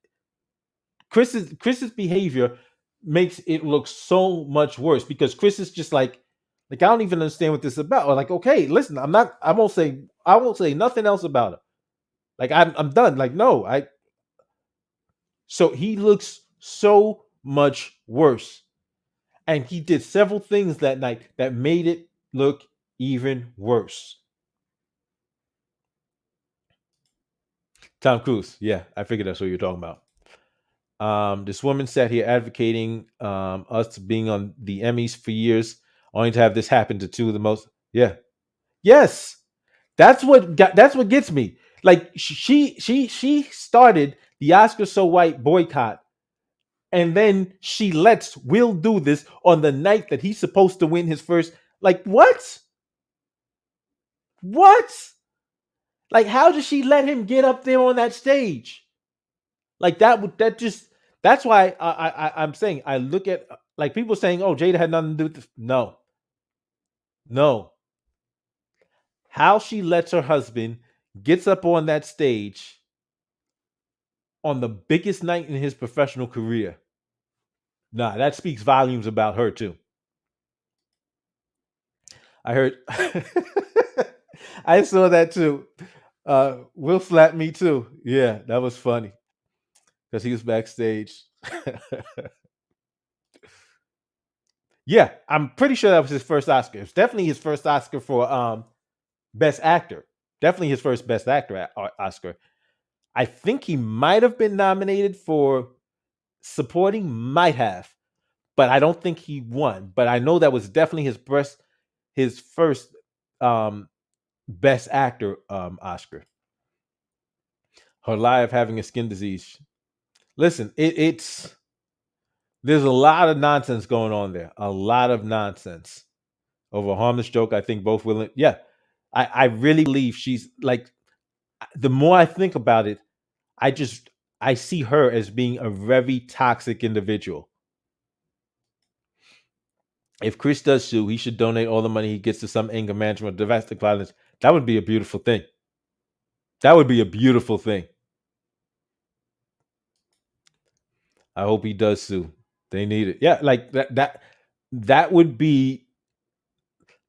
Chris's behavior makes it look so much worse because Chris is just like I don't even understand what this is about. Or like, okay, listen, I won't say nothing else about it. Like I'm done. Like, no, I so he looks so much worse. And he did several things that night that made it look even worse. Tom Cruise, yeah, I figured that's what you're talking about. This woman sat here advocating us being on the Emmys for years, only to have this happen to two of the most. Yeah, yes, that's what gets me. Like she started the Oscar So White boycott, and then she lets Will do this on the night that he's supposed to win his first. Like what? What? Like how did she let him get up there on that stage? Like that would that just that's why I'm saying I look at like people saying, "Oh, Jada had nothing to do with this." No, no. How she lets her husband gets up on that stage on the biggest night in his professional career. Nah, that speaks volumes about her too. I heard. I saw that too. Will slapped me too. Yeah, that was funny because he was backstage. Yeah, I'm pretty sure that was his first Oscar. It's definitely his first Oscar for Best Actor. Definitely his first Best Actor Oscar. I think he might have been nominated for supporting, might have, but I don't think he won. But I know that was definitely his first um, Best Actor Oscar. Her lie of having a skin disease. Listen, it's there's a lot of nonsense going on there. A lot of nonsense over a harmless joke. I think both will. Yeah, I really believe she's like. The more I think about it, I just I see her as being a very toxic individual. If Chris does sue, he should donate all the money he gets to some anger management or domestic violence. That would be a beautiful thing. That would be a beautiful thing. I hope he does sue. They need it. Yeah, like that would be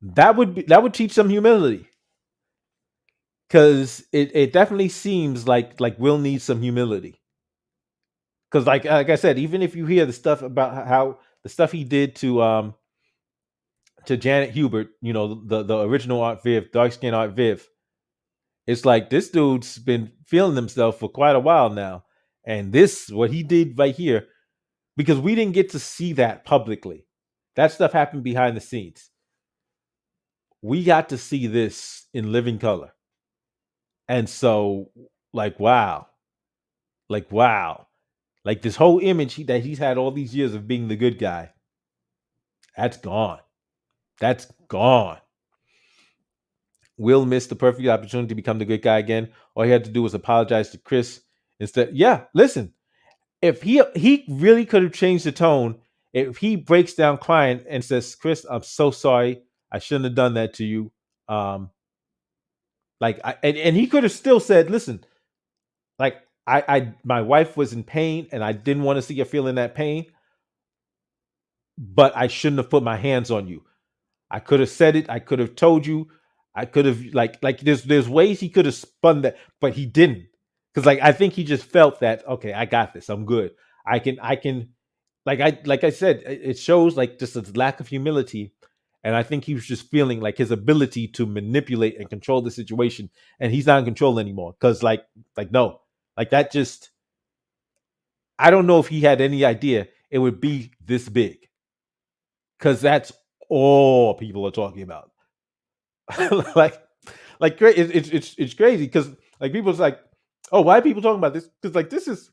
that would teach some humility. Cause it definitely seems like Will needs some humility. Cause like I said, even if you hear the stuff about how the stuff he did to Janet Hubert, you know, the original Art Viv, dark skin Art Viv, it's like this dude's been feeling himself for quite a while now. And this, what he did right here, because we didn't get to see that publicly. That stuff happened behind the scenes. We got to see this in living color. And so, like, wow. Like, wow. Like this whole image that he's had all these years of being the good guy, that's gone. That's gone. Will missed the perfect opportunity to become the good guy again. All he had to do was apologize to Chris instead. Yeah, listen, if he really could have changed the tone if he breaks down crying and says, "Chris, I'm so sorry. I shouldn't have done that to you. Um, And he could have still said, listen, like my wife was in pain and I didn't want to see her feeling that pain, but I shouldn't have put my hands on you. I could have said it. I could have told you. I could have like there's ways he could have spun that, but he didn't. Because like I think he just felt that okay, I got this. I'm good. I can like I said, it shows like just a lack of humility. And I think he was just feeling like his ability to manipulate and control the situation, and he's not in control anymore. Because like no, like that just I don't know if he had any idea it would be this big. Because that's all people are talking about. like it's crazy because like people's like, oh, why are people talking about this? Because like this is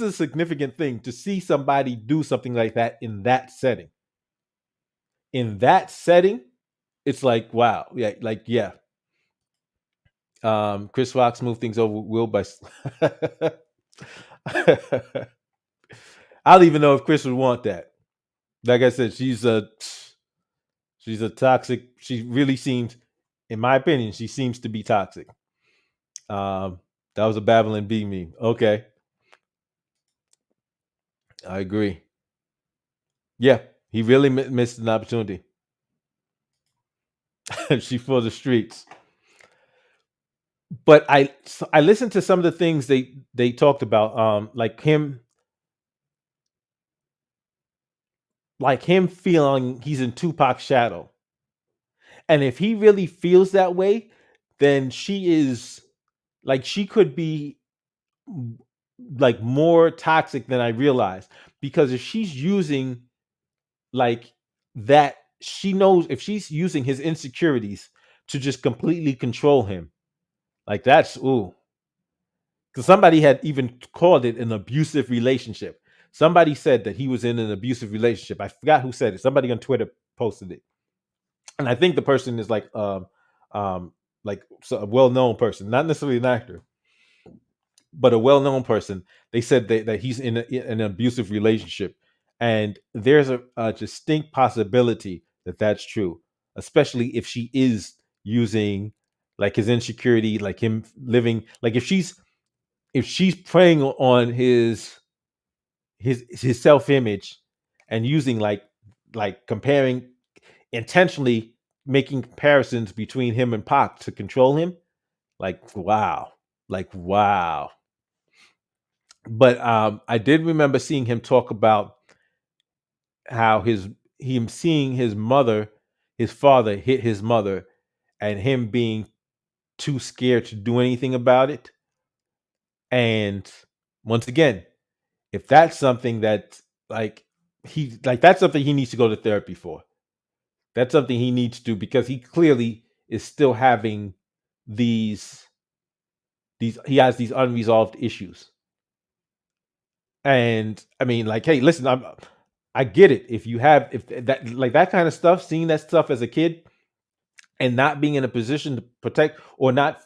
a significant thing to see somebody do something like that in that setting. In that setting, it's like wow, yeah, like yeah. Chris Rock moved things over with Will by. I don't even know if Chris would want that. Like I said, she's a toxic. She really seems, in my opinion, she seems to be toxic. Um, that was a Babylon B meme. Okay, I agree. Yeah, he really missed an opportunity. She for the streets. But I listened to some of the things they talked about, like him feeling he's in Tupac's shadow, and if he really feels that way, then she is like she could be like more toxic than I realized because if she's using like that she knows if she's using his insecurities to just completely control him. Like that's ooh. Because somebody had even called it an abusive relationship. Somebody said that he was in an abusive relationship. I forgot who said it. Somebody on Twitter posted it. And I think the person is like a well-known person, not necessarily an actor, but a well-known person. They said that he's in an abusive relationship, and there's a distinct possibility that that's true, especially if she is using like his insecurity, like him living, like if she's preying on his self-image and using like comparing intentionally making comparisons between him and Pac to control him, like wow. But I did remember seeing him talk about how him seeing his father hit his mother, and him being too scared to do anything about it. And once again, if that's something that like that's something he needs to go to therapy for. That's something he needs to do because he clearly is still having these he has these unresolved issues. And I mean, like, hey, listen, I get it. If you have if that like that kind of stuff, seeing that stuff as a kid and not being in a position to protect or not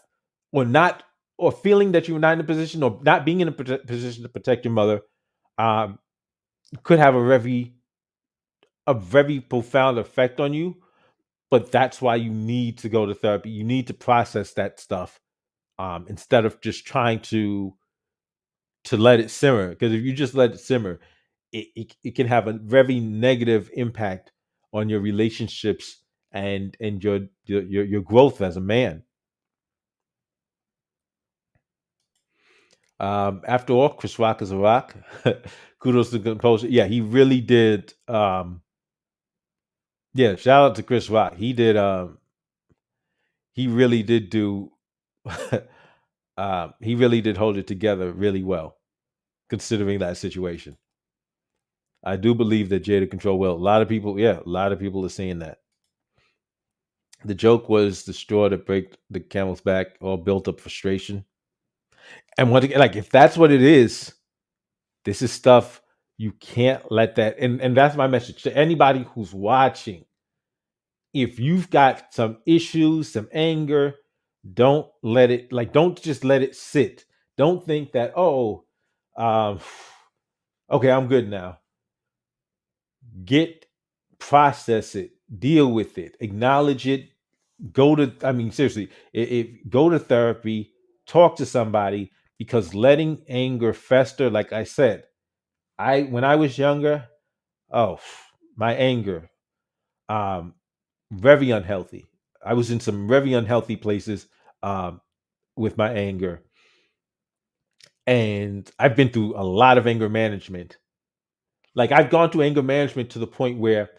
or feeling that you're not in a position or not being in a position to protect your mother, um, could have a very profound effect on you. But that's why you need to go to therapy. You need to process that stuff instead of just trying to let it simmer. Because if you just let it simmer, it can have a very negative impact on your relationships and your growth as a man. After all, Chris Rock is a rock. Kudos to the composer. Yeah, he really did. Yeah, shout out to Chris Rock. He did. He really did do. He really did hold it together really well, considering that situation. I do believe that Jada control will. A lot of people, yeah, a lot of people are saying that. The joke was the straw that break the camel's back, all built up frustration. And what like if that's what it is, this is stuff you can't let that. And that's my message to anybody who's watching. If you've got some issues, some anger, don't let it don't just let it sit. Don't think that um, okay, I'm good now. Get process it, deal with it, acknowledge it, Go to, I mean, seriously, go to therapy, talk to somebody, because letting anger fester, like I said, when I was younger, oh, my anger, um, very unhealthy. I was in some very unhealthy places um, with my anger, and I've been through a lot of anger management. Like I've gone through anger management to the point where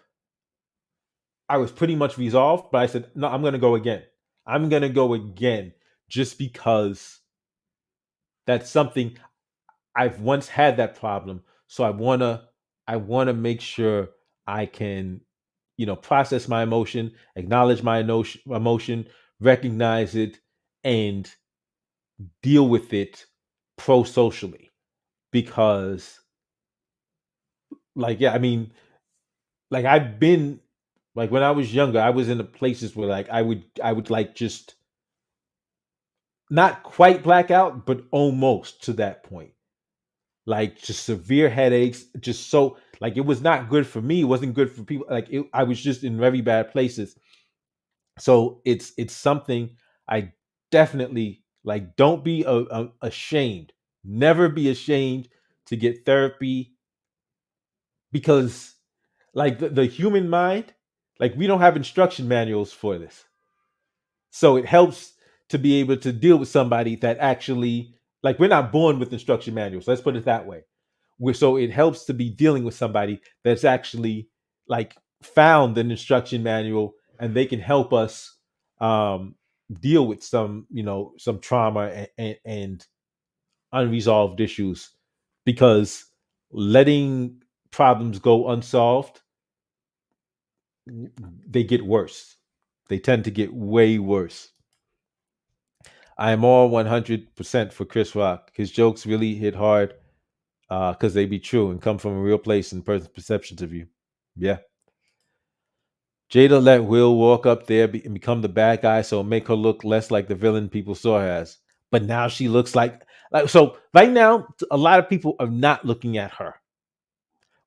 I was pretty much resolved, but I said, no, I'm going to go again. I'm going to go again just because that's something I've once had that problem. So I want to make sure I can, process my emotion, acknowledge my emotion, recognize it, and deal with it pro socially. Because, like, yeah, I mean, like I've been, like when I was younger, I was in the places where like I would like just not quite black out, but almost to that point. Like just severe headaches, just so like it was not good for me. It wasn't good for people. Like I was just in very bad places. So it's something I definitely like. Don't be ashamed. Never be ashamed to get therapy, because like the human mind, like we don't have instruction manuals for this. So it helps to be able to deal with somebody that actually, like, we're not born with instruction manuals. Let's put it that way. So it helps to be dealing with somebody that's actually like found an instruction manual, and they can help us um, deal with some trauma and unresolved issues, because letting problems go unsolved, they get worse. They tend to get way worse. I am all 100% for Chris Rock. His jokes really hit hard because they be true and come from a real place and person's perceptions of you. Yeah. Jada let Will walk up there and become the bad guy, so make her look less like the villain people saw her as. But now she looks like so. Right now, a lot of people are not looking at her,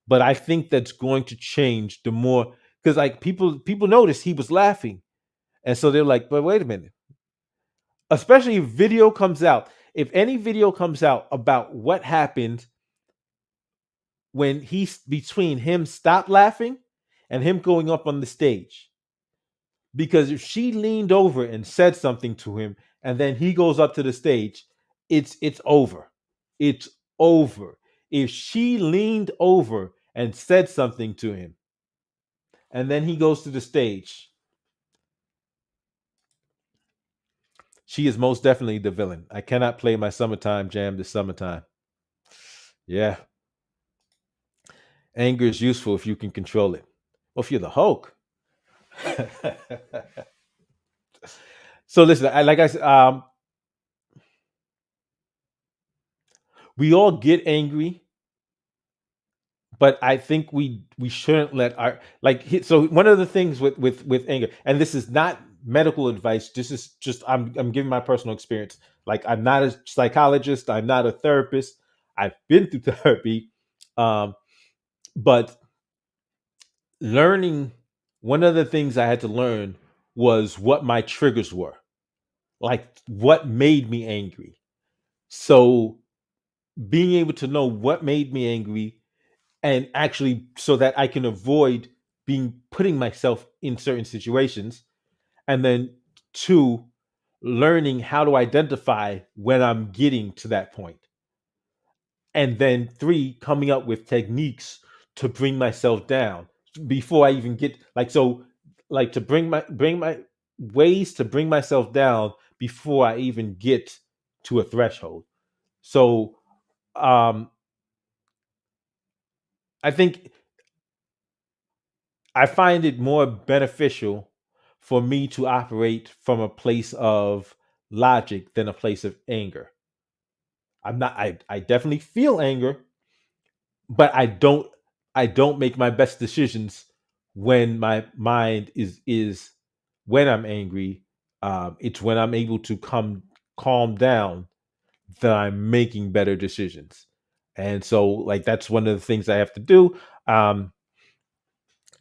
but I think that's going to change the more, because like people noticed he was laughing, and so they're like, "But wait a minute." Especially if video comes out, if any video comes out about what happened when he's between him stop laughing and him going up on the stage. Because if she leaned over and said something to him and then he goes up to the stage, it's over. It's over. If she leaned over and said something to him and then he goes to the stage, she is most definitely the villain. I cannot play my summertime jam this summertime. Yeah. Anger is useful if you can control it. Well, if you're the Hulk. So listen, like I said, we all get angry, but I think we shouldn't let our so one of the things with anger, and this is not medical advice. This is just I'm giving my personal experience. Like I'm not a psychologist. I'm not a therapist. I've been through therapy, um, but learning one of the things I had to learn was what my triggers were, like what made me angry. So being able to know what made me angry, and actually so that I can avoid putting myself in certain situations, and then two, learning how to identify when I'm getting to that point, and then three, coming up with techniques to bring myself down before I even get like to bring my ways to bring myself down before I even get to a threshold. So um I think I find it more beneficial for me to operate from a place of logic than a place of anger. I definitely feel anger, but I don't make my best decisions when my mind is when I'm angry. It's when I'm able to calm down that I'm making better decisions. And so like that's one of the things I have to do.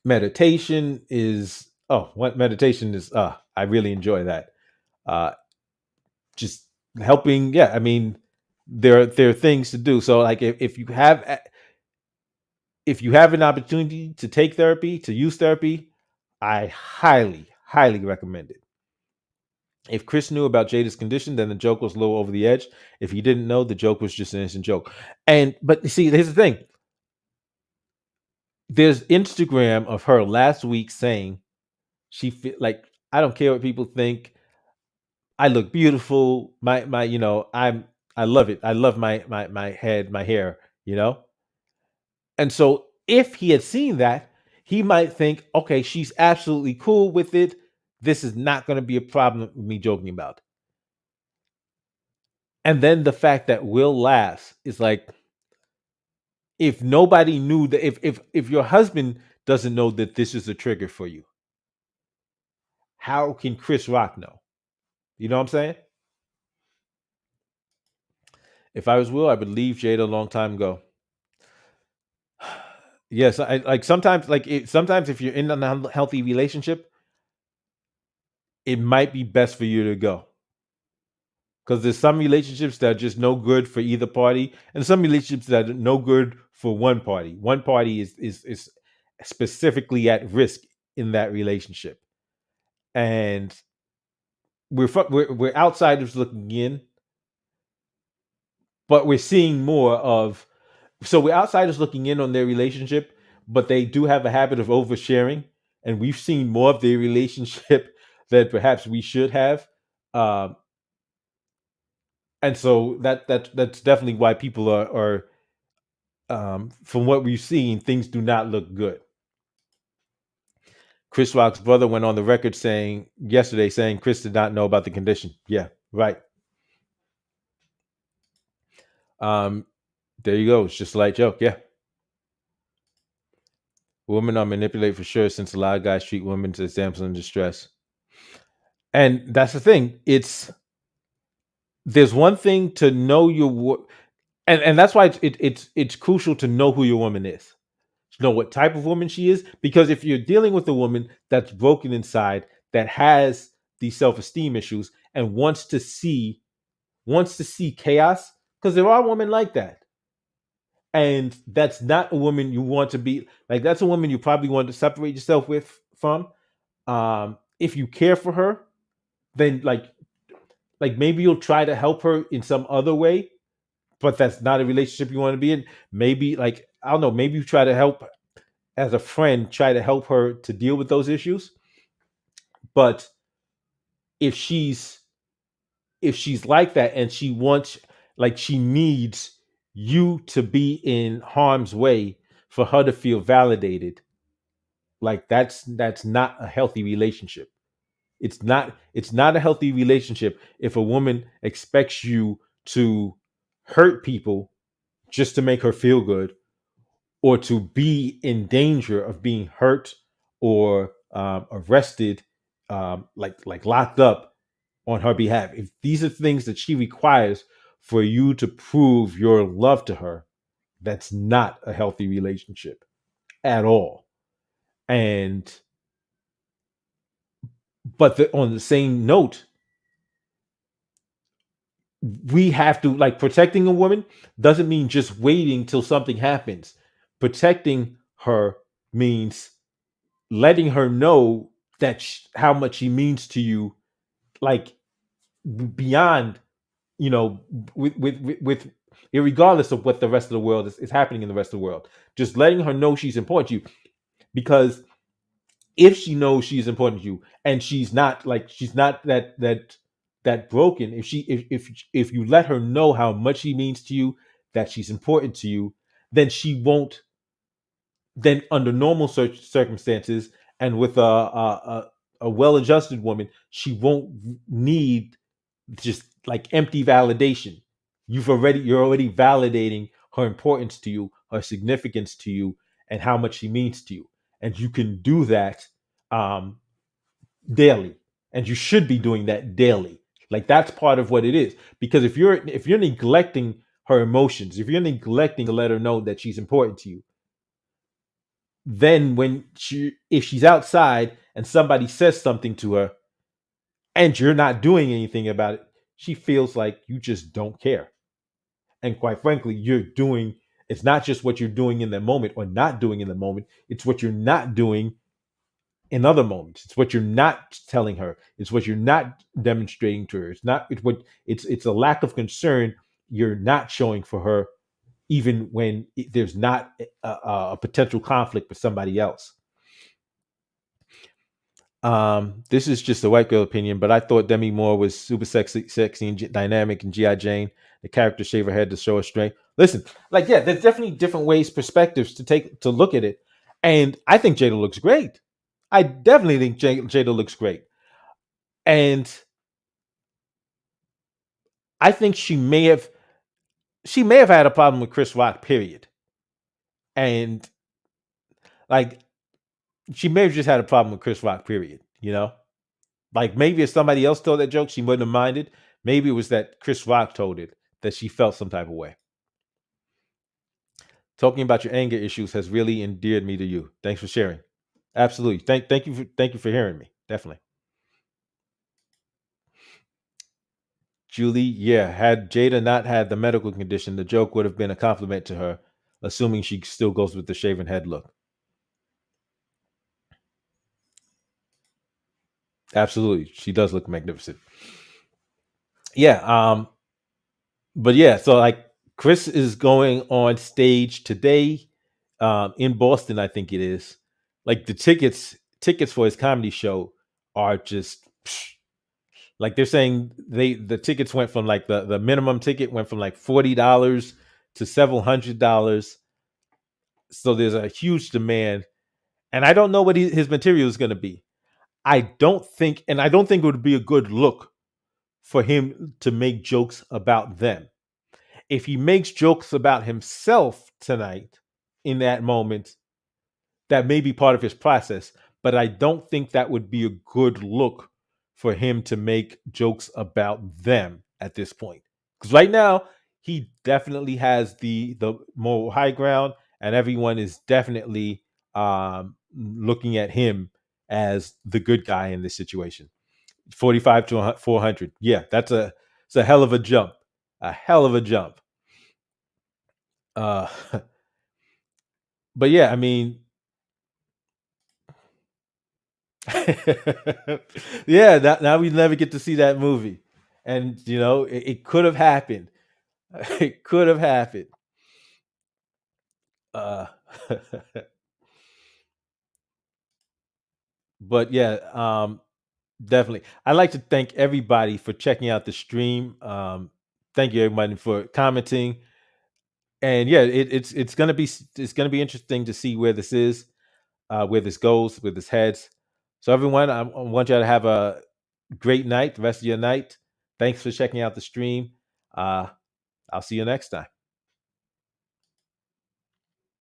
Meditation is what meditation is I really enjoy that. Uh, just helping. Yeah, I mean, there are things to do. So like if you have an opportunity to take therapy, to use therapy, I highly recommend it. If Chris knew about Jada's condition, then the joke was a little over the edge. If he didn't know, the joke was just an innocent joke. And but you see, here's the thing. There's Instagram of her last week saying like, I don't care what people think. I look beautiful. My I love it. I love my head, my hair, you know? And so if he had seen that, he might think, okay, she's absolutely cool with it. This is not going to be a problem with me joking about it. And then the fact that Will laughs is like, if nobody knew that, if your husband doesn't know that this is a trigger for you, how can Chris Rock know? You know what I'm saying? If I was Will, I would leave Jada a long time ago. Yes, I like sometimes sometimes if you're in an unhealthy relationship, it might be best for you to go. Because there's some relationships that are just no good for either party, and some relationships that are no good for one party. One party is specifically at risk in that relationship, and we're outsiders looking in, but we're seeing more of. So we're outsiders looking in on their relationship, but they do have a habit of oversharing, and we've seen more of their relationship than perhaps we should have. Um, and so that's definitely why people are from what we've seen, things do not look good. Chris Rock's brother went on the record saying yesterday saying Chris did not know about the condition. Yeah, right. Um, there you go. It's just a light joke. Yeah, women are manipulated for sure, since a lot of guys treat women as damsel in distress. And that's the thing. There's one thing to know and that's why it's crucial to know who your woman is, to know what type of woman she is, because if you're dealing with a woman that's broken inside, that has these self-esteem issues, and wants to see chaos, because there are women like that, and that's not a woman you want to be like. That's a woman you probably want to separate yourself from. If you care for her, then like maybe you'll try to help her in some other way, but that's not a relationship you want to be in. Maybe like, I don't know, maybe you try to help as a friend, try to help her to deal with those issues. But if she's like that, and she needs you to be in harm's way for her to feel validated, like that's not a healthy relationship. It's not a healthy relationship if a woman expects you to hurt people just to make her feel good, or to be in danger of being hurt, or arrested, like locked up on her behalf. If these are things that she requires for you to prove your love to her, that's not a healthy relationship at all. And on the same note, we have to, like, protecting a woman doesn't mean just waiting till something happens. Protecting her means letting her know that how much she means to you, like, beyond, with regardless of what the rest of the world is happening in the rest of the world. Just letting her know she's important to you, because if she knows she's important to you, and she's not that broken, if you let her know how much she means to you, that she's important to you, then she won't, then under normal circumstances, and with a well-adjusted woman, she won't need just like empty validation. You're already validating her importance to you, her significance to you, and how much she means to you. And you can do that um, daily, and you should be doing that daily. Like, that's part of what it is. Because if you're neglecting her emotions, if you're neglecting to let her know that she's important to you, then if she's outside and somebody says something to her, and you're not doing anything about it, she feels like you just don't care. And quite frankly, you're doing, it's not just what you're doing in the moment or not doing in the moment, it's what you're not doing in other moments. It's what you're not telling her. It's what you're not demonstrating to her. It's not it's what it's a lack of concern you're not showing for her, even when there's not a potential conflict with somebody else. This is just a white girl opinion, but I thought Demi Moore was super sexy and dynamic in GI Jane. The character shaved her head to show her strength. Listen, like yeah, there's definitely different ways, perspectives to look at it, and I think Jada looks great. I definitely think Jada looks great, and I think she may have had a problem with Chris Rock. Period, and like she may have just had a problem with Chris Rock. Period. Like maybe if somebody else told that joke, she wouldn't have minded. Maybe it was that Chris Rock told it that she felt some type of way. Talking about your anger issues has really endeared me to you. Thanks for sharing. Absolutely. Thank you for hearing me. Definitely. Julie, yeah, had Jada not had the medical condition, the joke would have been a compliment to her, assuming she still goes with the shaven head look. Absolutely. She does look magnificent. Yeah, but yeah, so like Chris is going on stage today in Boston, I think it is. Like the tickets for his comedy show are just like they're saying the tickets went from like the minimum ticket went from like $40 to several $100. So there's a huge demand, and I don't know what his material is going to be. I don't think it would be a good look for him to make jokes about them. If he makes jokes about himself tonight in that moment, that may be part of his process, but I don't think that would be a good look for him to make jokes about them at this point. Because right now, he definitely has the moral high ground, and everyone is definitely looking at him as the good guy in this situation. 45 to 400. Yeah, it's a hell of a jump. A hell of a jump. Uh but yeah, I mean, yeah, now we never get to see that movie. And it could have happened. It could have happened. Uh but yeah, definitely. I'd like to thank everybody for checking out the stream. Thank you everybody for commenting. And yeah, it's gonna be interesting to see where this is, where this goes, where this heads. So everyone, I want you to have a great night, the rest of your night. Thanks for checking out the stream. Uh, I'll see you next time.